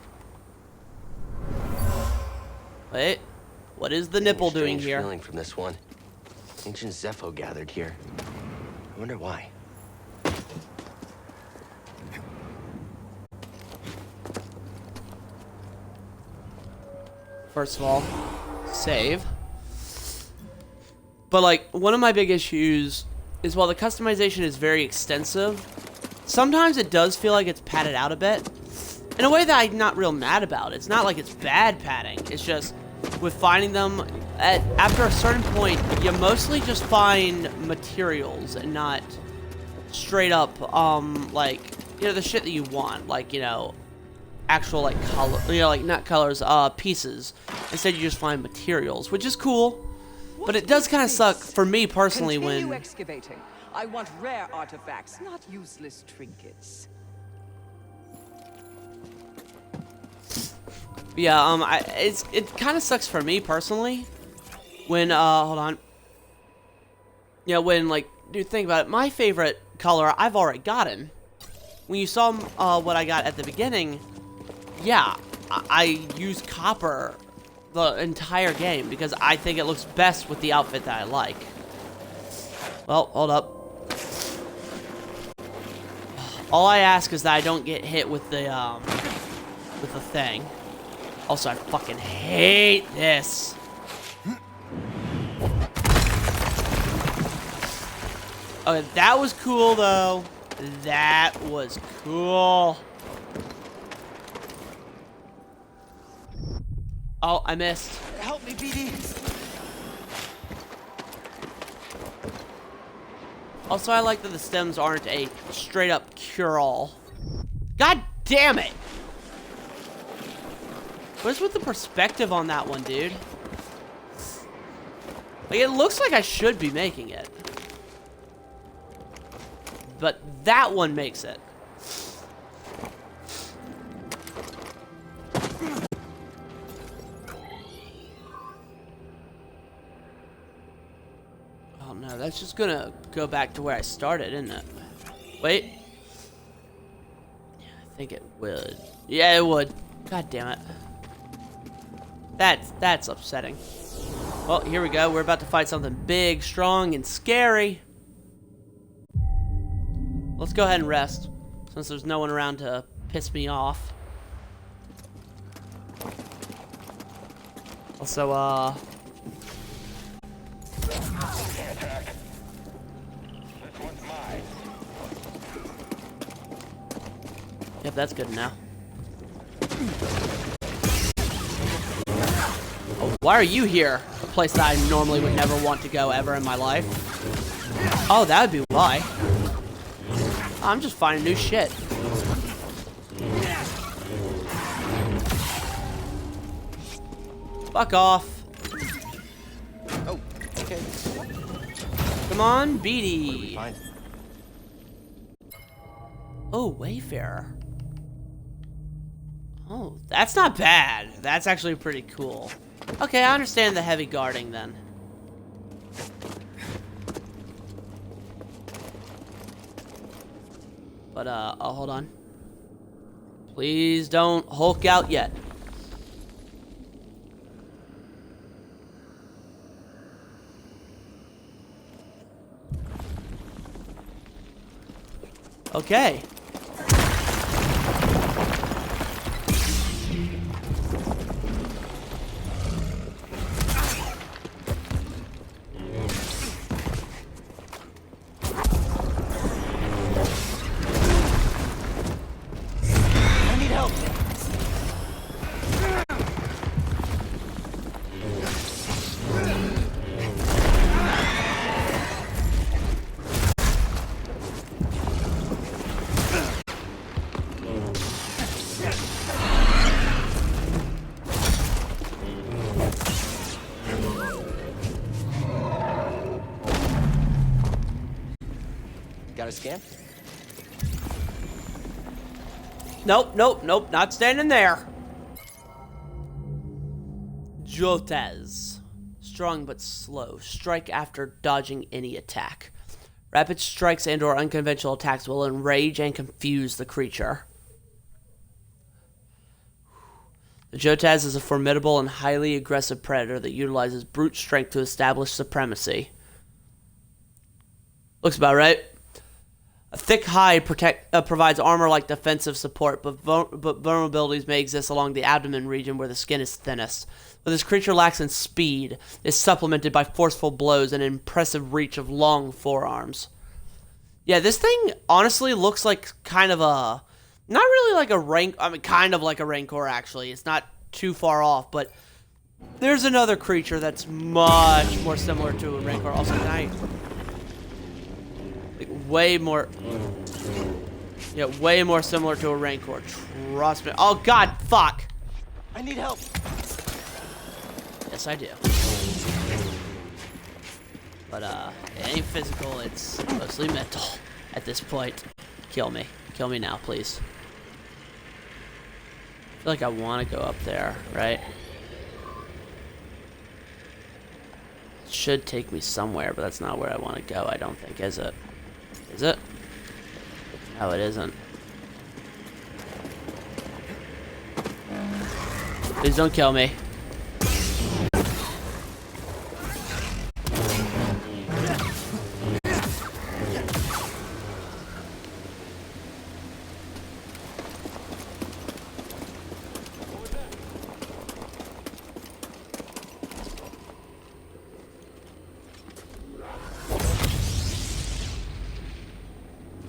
Wait. What is the nipple doing here? Feeling from this one. Ancient Zepho gathered here. I wonder why. First of all, save. But like, one of my big issues is while the customization is very extensive, sometimes it does feel like it's padded out a bit. In a way that I'm not real mad about. It's not like it's bad padding. It's just, with finding them, after a certain point, you mostly just find materials and not straight up, like, you know, the shit that you want. Like, you know, actual, like, color, you know, like, not colors, pieces. Instead, you just find materials, which is cool. But it does kind of suck for me personally Continue excavating. I want rare artifacts, not useless trinkets. Yeah, it kind of sucks for me personally when, hold on. Yeah, when, like, dude, think about it. My favorite color I've already gotten. When you saw, what I got at the beginning, yeah, I use copper the entire game because I think it looks best with the outfit that I like. Well, hold up. All I ask is that I don't get hit with the thing. Also, I fucking hate this. Okay, that was cool, though. That was cool. Oh, I missed. Help me, BD. Also, I like that the stems aren't a straight-up cure-all. God damn it! What's with the perspective on that one, dude? Like, it looks like I should be making it. But that one makes it. Oh no, that's just gonna go back to where I started, isn't it? Wait. Yeah, I think it would. Yeah, it would. God damn it. That's upsetting. Well, here we go. We're about to fight something big, strong, and scary. Let's go ahead and rest, since there's no one around to piss me off. Also, yep, that's good now. Oh, why are you here? A place that I normally would never want to go ever in my life. Oh, that would be why. I'm just finding new shit. Fuck off. Oh, okay. Come on, Beatty. Oh, Wayfarer. Oh, that's not bad. That's actually pretty cool. Okay, I understand the heavy guarding then. But, oh, hold on. Please don't Hulk out yet. Okay. Got a scan? Nope, nope, nope, not standing there. Jotez. Strong but slow. Strike after dodging any attack. Rapid strikes and or unconventional attacks will enrage and confuse the creature. The Jotez is a formidable and highly aggressive predator that utilizes brute strength to establish supremacy. Looks about right. A thick hide provides armor-like defensive support, but vulnerabilities may exist along the abdomen region where the skin is thinnest. But this creature lacks in speed, is supplemented by forceful blows and an impressive reach of long forearms. Yeah, this thing honestly looks like kind of a... Not really like a rank... I mean, kind of like a Rancor, actually. It's not too far off, but... There's another creature that's much more similar to a Rancor. Also, like, way more... Yeah, way more similar to a Rancor. Trust me. Oh, God, fuck! I need help! Yes, I do. But, it ain't physical, it's mostly mental at this point. Kill me. Kill me now, please. I feel like I want to go up there, right? It should take me somewhere, but that's not where I want to go, I don't think, is it? Is it? No, it isn't. Please don't kill me.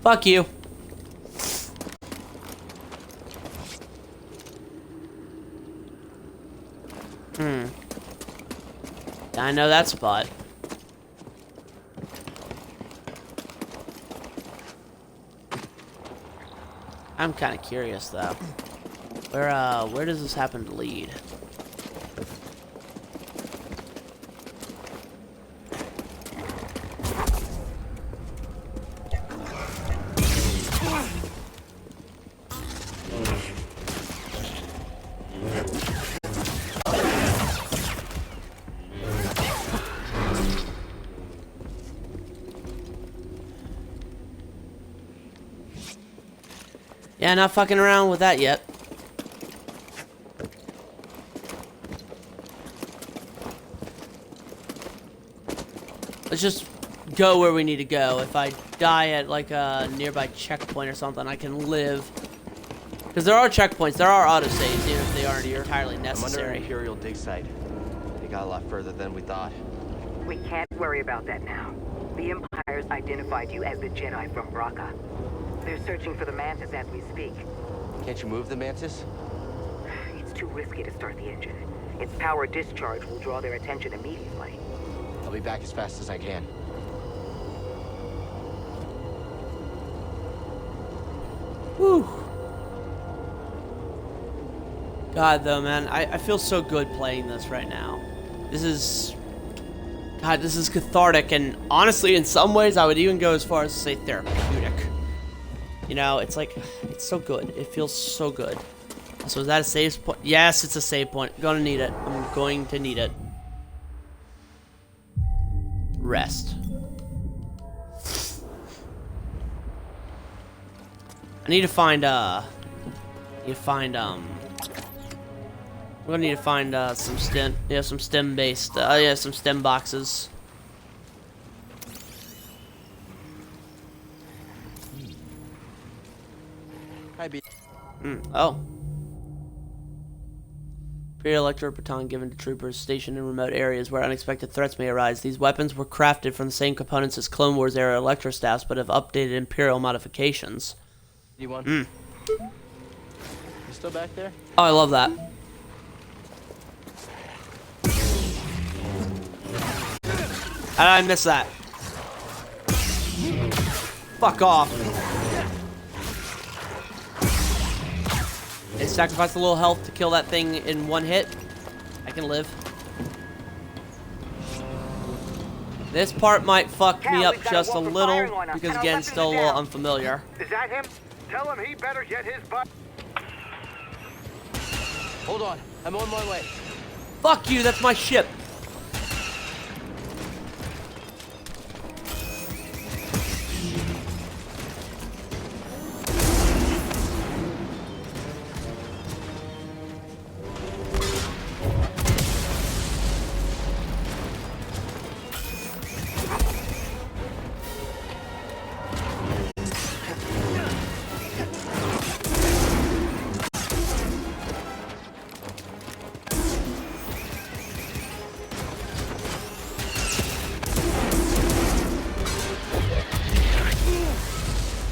Fuck you. I know that spot. I'm kind of curious though. Where does this happen to lead? Yeah, not fucking around with that yet. Let's just go where we need to go. If I die at like a nearby checkpoint or something, I can live. Because there are checkpoints, there are autosaves, even if they aren't entirely necessary. I'm under an Imperial dig site. They got a lot further than we thought. We can't worry about that now. The Empire's identified you as the Jedi from Bracca. They're searching for the Mantis as we speak. Can't you move the Mantis? It's too risky to start the engine. Its power discharge will draw their attention immediately. I'll be back as fast as I can. Whew. God, though, man, I feel so good playing this right now. This is... God, this is cathartic, and honestly, in some ways, I would even go as far as to say therapeutic. You know, it's like, it's so good. It feels so good. So is that a save point? Yes, it's a save point. Gonna need it. I'm going to need it. Rest. I need to find, we're gonna need to find, some stem-based, some stem boxes. Oh. Imperial electric baton given to troopers stationed in remote areas where unexpected threats may arise. These weapons were crafted from the same components as Clone Wars era electrostaffs, but have updated Imperial modifications. You want? You still back there? Oh, I love that. How did I miss that? Fuck off. They sacrificed a little health to kill that thing in one hit. I can live. This part might fuck me Cal, up we've got just a Walker firing little on us. because 10-11 again, is still a little down. unfamiliar. Is that him? Tell him he better get his butt. Hold on. I'm on my way. Fuck you, that's my ship.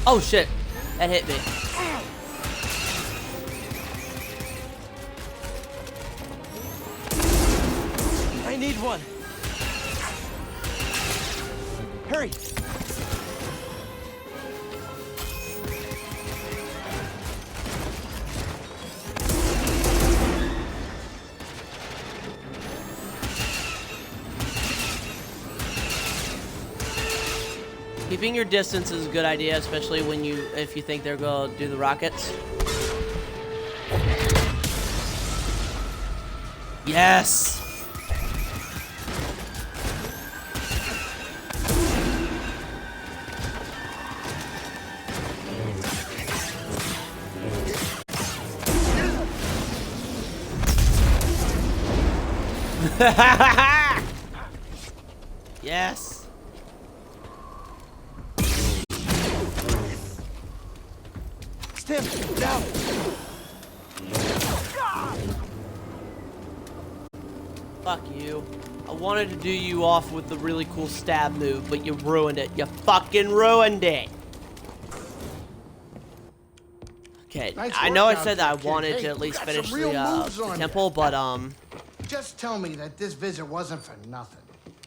Oh shit, that hit me. I need one. Hurry. Keeping your distance is a good idea, especially if you think they're gonna do the rockets. Yes! Yes! Stim, down. Fuck you. I wanted to do you off with the really cool stab move, but you ruined it. You fucking ruined it. Okay, Nice I know I work said out that I there, wanted kid. to Hey, at least got finish some real moves the on temple, ya. but Just tell me that this visit wasn't for nothing.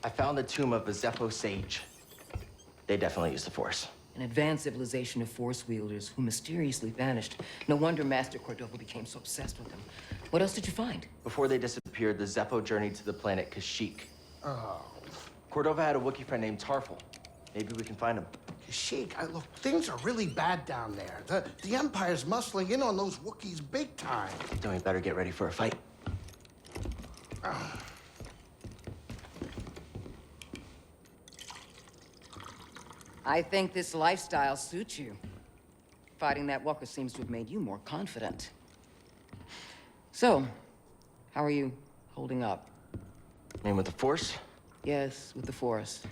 I found the tomb of a Zeppo sage. They definitely used the Force. An advanced civilization of Force wielders who mysteriously vanished. No wonder Master Cordova became so obsessed with them. What else did you find? Before they disappeared, the Zeppo journeyed to the planet Kashyyyk. Oh. Cordova had a Wookiee friend named Tarful. Maybe we can find him. Sheik, look, things are really bad down there. The Empire's muscling in on those Wookiees big time. Then we better get ready for a fight. I think this lifestyle suits you. Fighting that walker seems to have made you more confident. So, how are you holding up? I mean, with the Force? Yes, with the Force.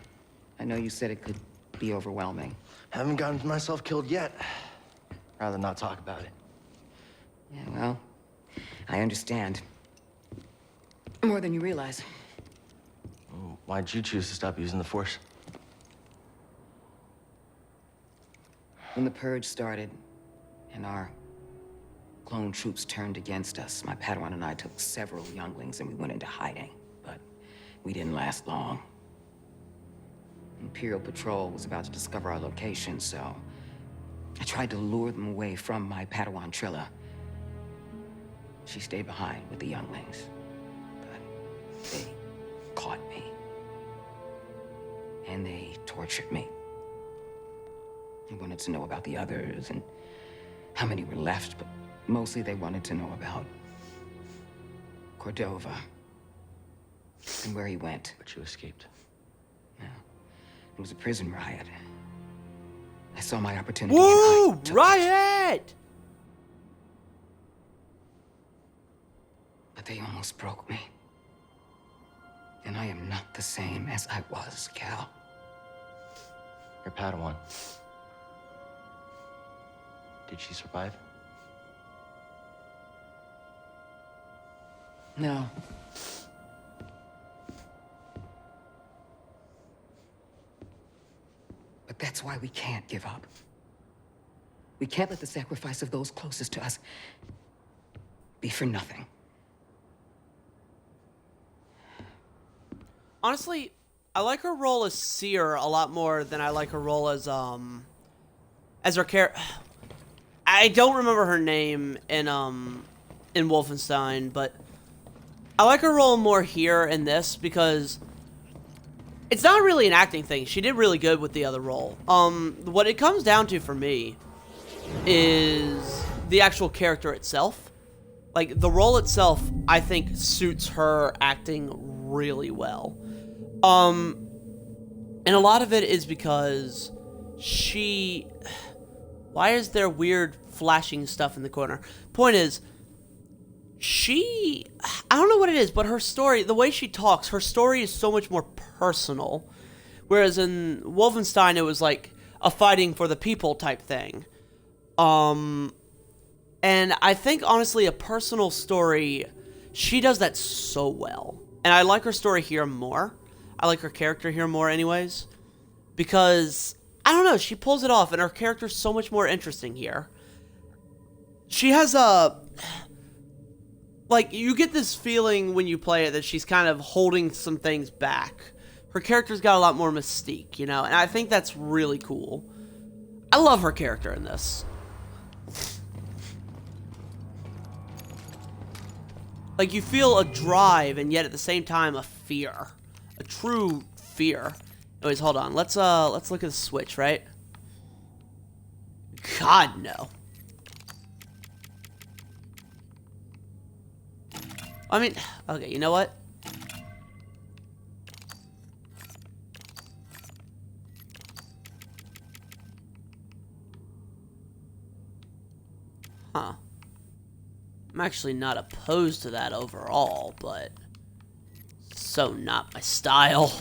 I know you said it could be overwhelming. Haven't gotten myself killed yet. Rather not talk about it. Yeah, well, I understand. More than you realize. Why'd you choose to stop using the Force? When the Purge started, and our clone troops turned against us, my Padawan and I took several younglings and we went into hiding. But we didn't last long. Imperial Patrol was about to discover our location, so I tried to lure them away from my Padawan Trilla. She stayed behind with the younglings, but they caught me. And they tortured me. They wanted to know about the others and how many were left, but mostly they wanted to know about Cordova and where he went. But you escaped. Yeah. It was a prison riot. I saw my opportunity. woo! And I took Riot! it. But they almost broke me. And I am not the same as I was, Cal. Your Padawan. Did she survive? No. But that's why we can't give up. We can't let the sacrifice of those closest to us be for nothing. Honestly, I like her role as Seer a lot more than I like her role as her character. I don't remember her name in Wolfenstein, but I like her role more here in this because It's not really an acting thing. She did really good with the other role. What it comes down to for me is the actual character itself. Like, the role itself, I think, suits her acting really well. And a lot of it is because she... Why is there weird flashing stuff in the corner? Point is, she... I don't know what it is, but her story, the way she talks, her story is so much more personal. Whereas in Wolfenstein, it was like a fighting for the people type thing. And I think, honestly, a personal story, she does that so well. And I like her story here more. I like her character here more anyways. Because, I don't know, she pulls it off, and her character's so much more interesting here. She has a... Like, you get this feeling when you play it that she's kind of holding some things back. Her character's got a lot more mystique, you know? And I think that's really cool. I love her character in this. Like, you feel a drive, and yet at the same time, a fear. A true fear. Anyways, hold on. Let's look at the Switch, right? God, no. I mean, okay, you know what? Huh. I'm actually not opposed to that overall, but so not my style.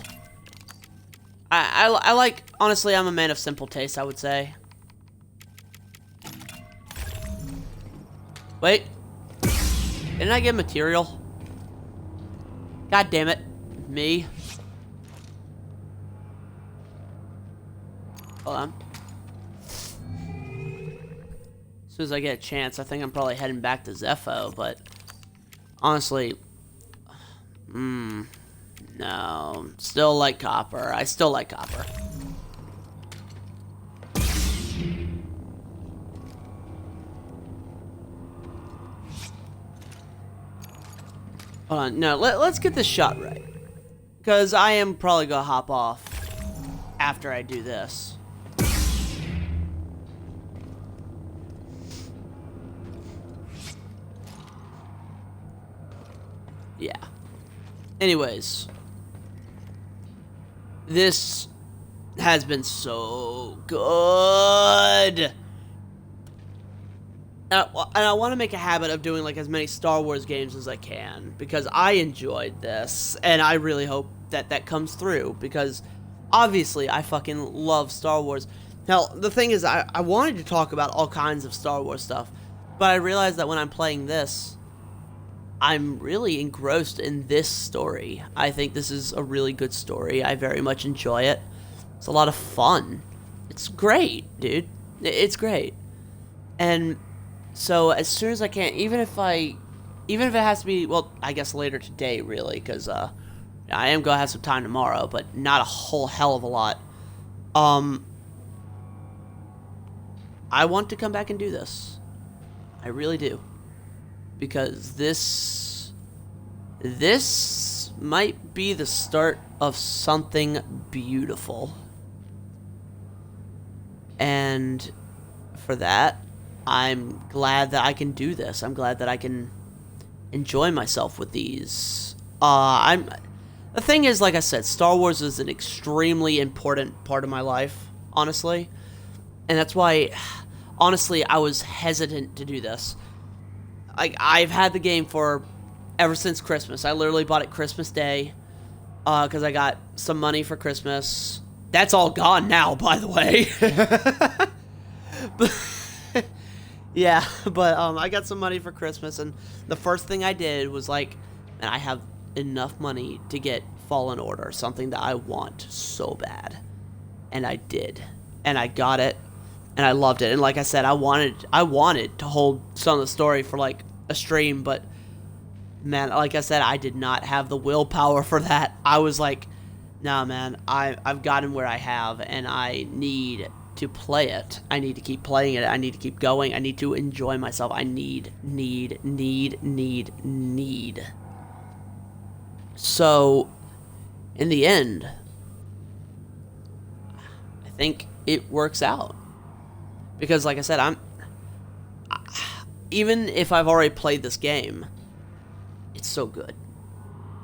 I like, honestly, I'm a man of simple taste, I would say. Wait. Didn't I get material? God damn it. Me. Hold on. As soon as I get a chance, I think I'm probably heading back to Zepho, but honestly, no, still like copper. I still like copper. Hold on, no, let's get this shot right, because I am probably gonna hop off after I do this. Yeah. Anyways. This has been so good. And I want to make a habit of doing like as many Star Wars games as I can, because I enjoyed this, and I really hope that that comes through, because obviously I fucking love Star Wars. Now, the thing is, I wanted to talk about all kinds of Star Wars stuff, but I realized that when I'm playing this, I'm really engrossed in this story. I think this is a really good story. I very much enjoy it. It's a lot of fun. It's great, dude. It's great. And so as soon as I can, even if it has to be, well, I guess later today, really, because I am going to have some time tomorrow, but not a whole hell of a lot. I want to come back and do this. I really do. Because this might be the start of something beautiful. And for that, I'm glad that I can do this. I'm glad that I can enjoy myself with these. The thing is, like I said, Star Wars is an extremely important part of my life, honestly. And that's why, honestly, I was hesitant to do this. I've had the game for ever since Christmas. I literally bought it Christmas Day because I got some money for Christmas. That's all gone now, by the way. Yeah, but I got some money for Christmas, and the first thing I did was like, man, I have enough money to get Fallen Order, something that I want so bad. And I did. And I got it. And I loved it. And like I said, I wanted to hold some of the story for like a stream, but man, like I said, I did not have the willpower for that. I was like, nah, man, I've gotten where I have, and I need to play it. I need to keep playing it. I need to keep going. I need to enjoy myself. I need. So, in the end, think it works out. Because, like I said, even if I've already played this game, it's so good.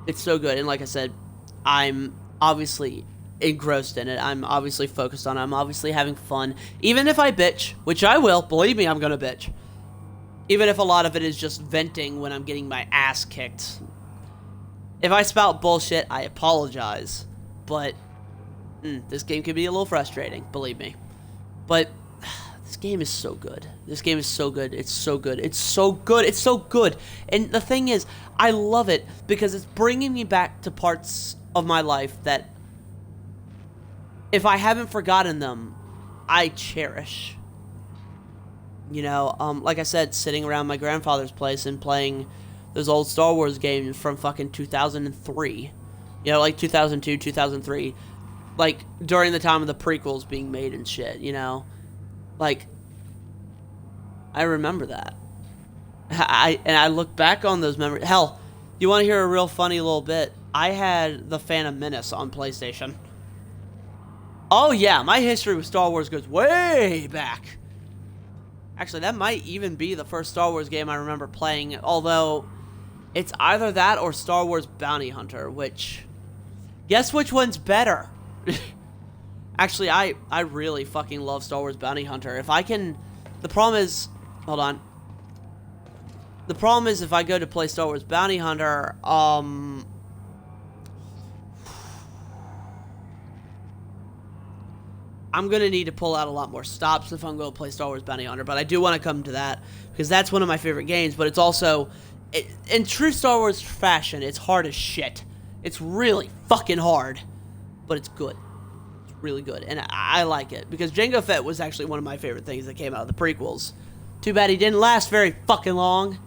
It's so good. And like I said, I'm obviously engrossed in it. I'm obviously focused on it. I'm obviously having fun. Even if I bitch, which I will, believe me, I'm going to bitch. Even if a lot of it is just venting when I'm getting my ass kicked. If I spout bullshit, I apologize. But this game can be a little frustrating, believe me. But this game is so good. This game is so good. It's so good. It's so good. It's so good. And the thing is, I love it because it's bringing me back to parts of my life that, if I haven't forgotten them, I cherish. You know, like I said, sitting around my grandfather's place and playing those old Star Wars games from fucking 2003. You know, like 2002, 2003. Like, during the time of the prequels being made and shit, you know? Like, I remember that. And I look back on those memories. Hell, you want to hear a real funny little bit? I had the Phantom Menace on PlayStation. Oh yeah, my history with Star Wars goes way back. Actually, that might even be the first Star Wars game I remember playing, although it's either that or Star Wars Bounty Hunter, which, guess which one's better? Actually, I really fucking love Star Wars Bounty Hunter. If I can, the problem is, hold on. The problem is if I go to play Star Wars Bounty Hunter, I'm going to need to pull out a lot more stops if I'm going to play Star Wars Bounty Hunter, but I do want to come to that, because that's one of my favorite games, but it's also, in true Star Wars fashion, it's hard as shit. It's really fucking hard, but it's good. It's really good, and I like it, because Jango Fett was actually one of my favorite things that came out of the prequels. Too bad he didn't last very fucking long.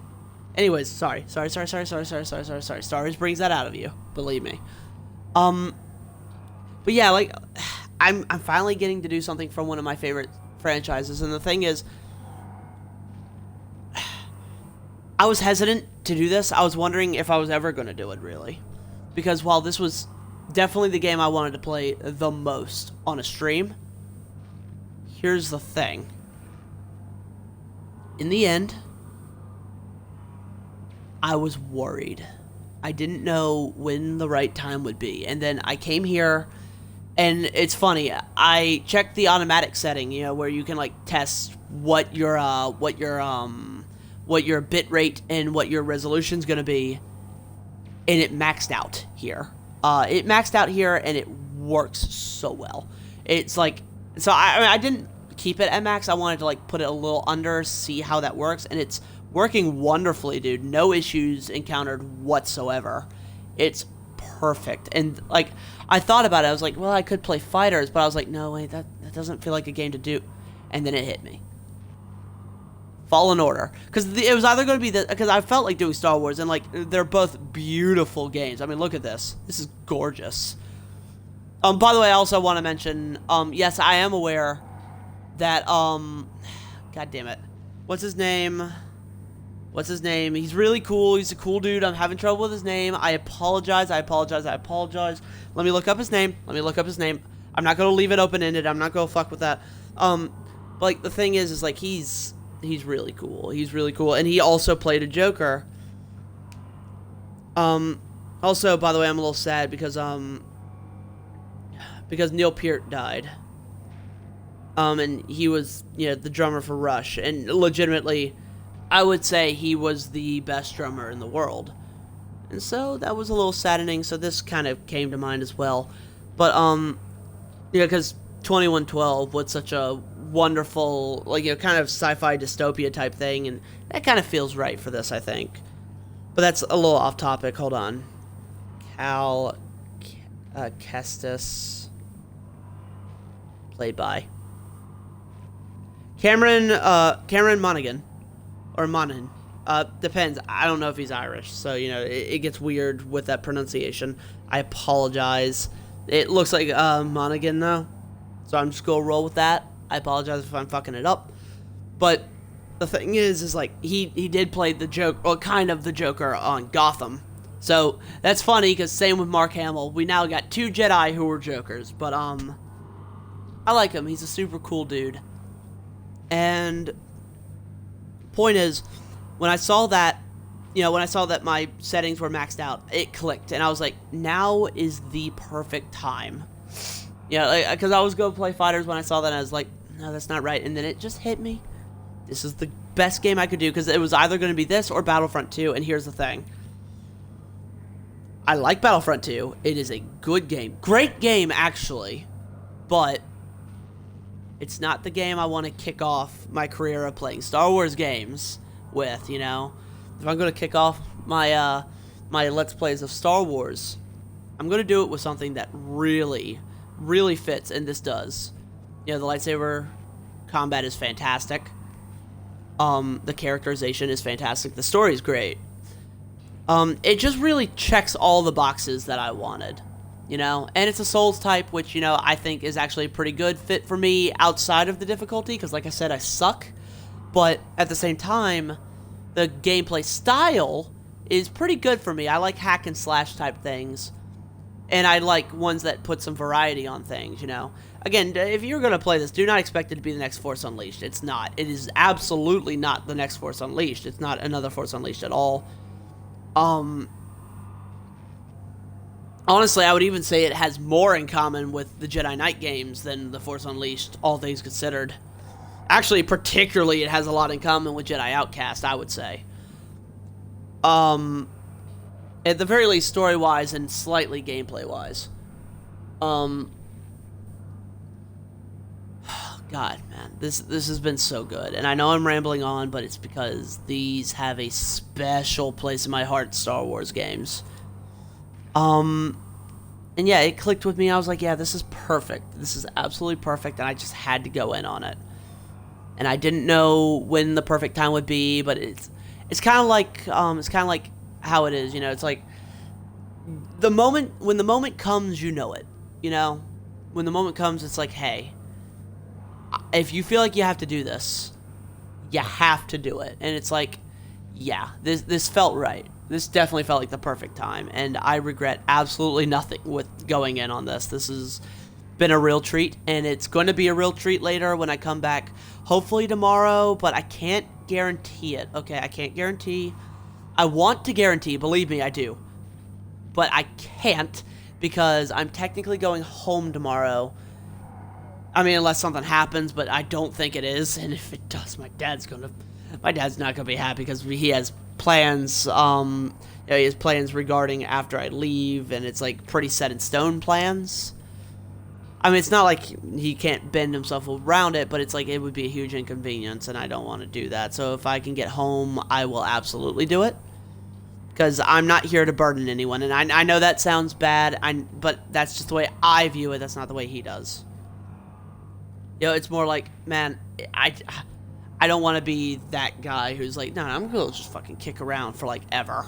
Anyways, sorry. Star Wars brings that out of you, believe me. But yeah, like, I'm finally getting to do something from one of my favorite franchises, and the thing is, I was hesitant to do this. I was wondering if I was ever going to do it, really. Because while this was definitely the game I wanted to play the most on a stream, here's the thing. In the end, I was worried. I didn't know when the right time would be. And then I came here, and it's funny. I checked the automatic setting, you know, where you can like test what your bit rate and what your resolution's going to be, and it maxed out here. It maxed out here, and it works so well. It's like, so I didn't keep it at max. I wanted to like put it a little under, see how that works, and it's working wonderfully, dude. No issues encountered whatsoever. It's perfect. And like, I thought about it. I was like, well, I could play fighters, but I was like, no, wait, that doesn't feel like a game to do. And then it hit me. Fallen Order, because it was either going to be because I felt like doing Star Wars, and like, they're both beautiful games. I mean, look at this. This is gorgeous. By the way, I also want to mention, yes, I am aware that, God damn it. What's his name? He's really cool. He's a cool dude. I'm having trouble with his name. I apologize. Let me look up his name. I'm not going to leave it open-ended. I'm not going to fuck with that. But like, the thing is like, he's really cool. He's really cool. And he also played a Joker. Also, by the way, I'm a little sad because Neil Peart died. And he was, you know, the drummer for Rush, and legitimately, I would say he was the best drummer in the world. And so that was a little saddening, so this kind of came to mind as well. But, yeah, because 2112 was such a wonderful, like, you know, kind of sci-fi dystopia type thing, and that kind of feels right for this, I think. But that's a little off topic. Hold on. Kestis, played by Cameron Monaghan. Or Monaghan. Depends. I don't know if he's Irish, so, you know, it gets weird with that pronunciation. I apologize. It looks like Monaghan, though. So I'm just going to roll with that. I apologize if I'm fucking it up. But the thing is like, he did play the Joker, or kind of the Joker on Gotham. So that's funny, because same with Mark Hamill. We now got two Jedi who were Jokers. But, I I like him. He's a super cool dude. And point is, when I saw that, you know, when I saw that my settings were maxed out, it clicked, and I was like, now is the perfect time. Yeah, because I was going to play fighters when I saw that, and I was like, no, that's not right. And then it just hit me. This is the best game I could do, because it was either going to be this or Battlefront 2, and here's the thing. I like Battlefront 2. It is a good game. Great game, actually. But it's not the game I want to kick off my career of playing Star Wars games with, you know? If I'm going to kick off my my Let's Plays of Star Wars, I'm going to do it with something that really, really fits, and this does. You know, the lightsaber combat is fantastic. The characterization is fantastic. The story is great. It just really checks all the boxes that I wanted, you know? And it's a Souls type, which, you know, I think is actually a pretty good fit for me outside of the difficulty, because like I said, I suck. But at the same time, the gameplay style is pretty good for me. I like hack and slash type things. And I like ones that put some variety on things, you know? Again, if you're going to play this, do not expect it to be the next Force Unleashed. It's not. It is absolutely not the next Force Unleashed. It's not another Force Unleashed at all. Honestly, I would even say it has more in common with the Jedi Knight games than the Force Unleashed, all things considered. Actually, particularly, it has a lot in common with Jedi Outcast, I would say. At the very least, story-wise and slightly gameplay-wise. God, man, this has been so good. And I know I'm rambling on, but it's because these have a special place in my heart, Star Wars games. And yeah, it clicked with me. I was like, yeah, this is perfect. This is absolutely perfect, and I just had to go in on it. And I didn't know when the perfect time would be, but it's kind of like how it is, you know. It's like when the moment comes, you know it, you know. When the moment comes, it's like, hey, if you feel like you have to do this, you have to do it. And it's like, yeah, this felt right. This definitely felt like the perfect time, and I regret absolutely nothing with going in on this. This has been a real treat, and it's going to be a real treat later when I come back, hopefully tomorrow, but I can't guarantee it, okay? I can't guarantee. I want to guarantee, believe me, I do. But I can't, because I'm technically going home tomorrow. I mean, unless something happens, but I don't think it is, and if it does, my dad's not gonna be happy, because he has plans, you know, he has plans regarding after I leave, and it's like pretty set in stone plans. I mean, it's not like he can't bend himself around it, but it's like it would be a huge inconvenience, and I don't want to do that. So if I can get home, I will absolutely do it, because I'm not here to burden anyone, and I know that sounds bad, but that's just the way I view it. That's not the way he does. You know, it's more like, man, I don't want to be that guy who's like, no, I'm going to just fucking kick around for, like, ever.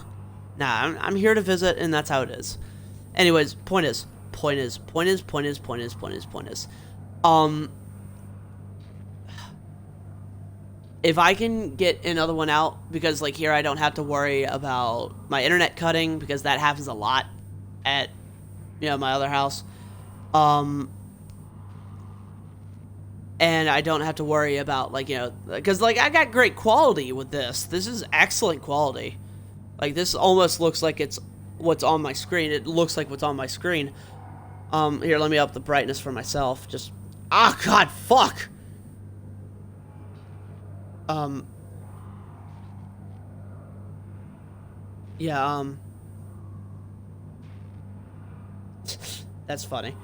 Nah, I'm here to visit, and that's how it is. Anyways, point is, if I can get another one out, because, like, here I don't have to worry about my internet cutting, because that happens a lot at, you know, my other house. And I don't have to worry about, like, you know, because, like, I got great quality with this. This is excellent quality. Like, this almost looks like it's what's on my screen. It looks like what's on my screen. Here, let me up the brightness for myself. Just, God, fuck! Yeah, that's funny.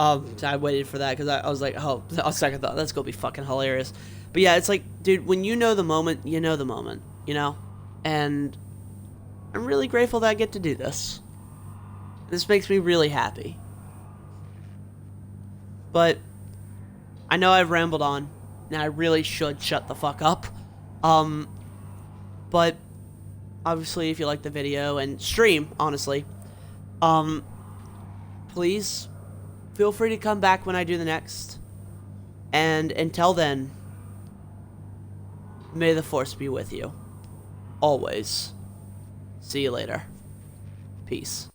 I waited for that, because I was like, oh, a second thought, that's gonna be fucking hilarious. But yeah, it's like, dude, when you know the moment, you know the moment, you know? And I'm really grateful that I get to do this. This makes me really happy. But I know I've rambled on, and I really should shut the fuck up. But obviously, if you like the video and stream, honestly, please feel free to come back when I do the next. And until then, may the Force be with you. Always. See you later. Peace.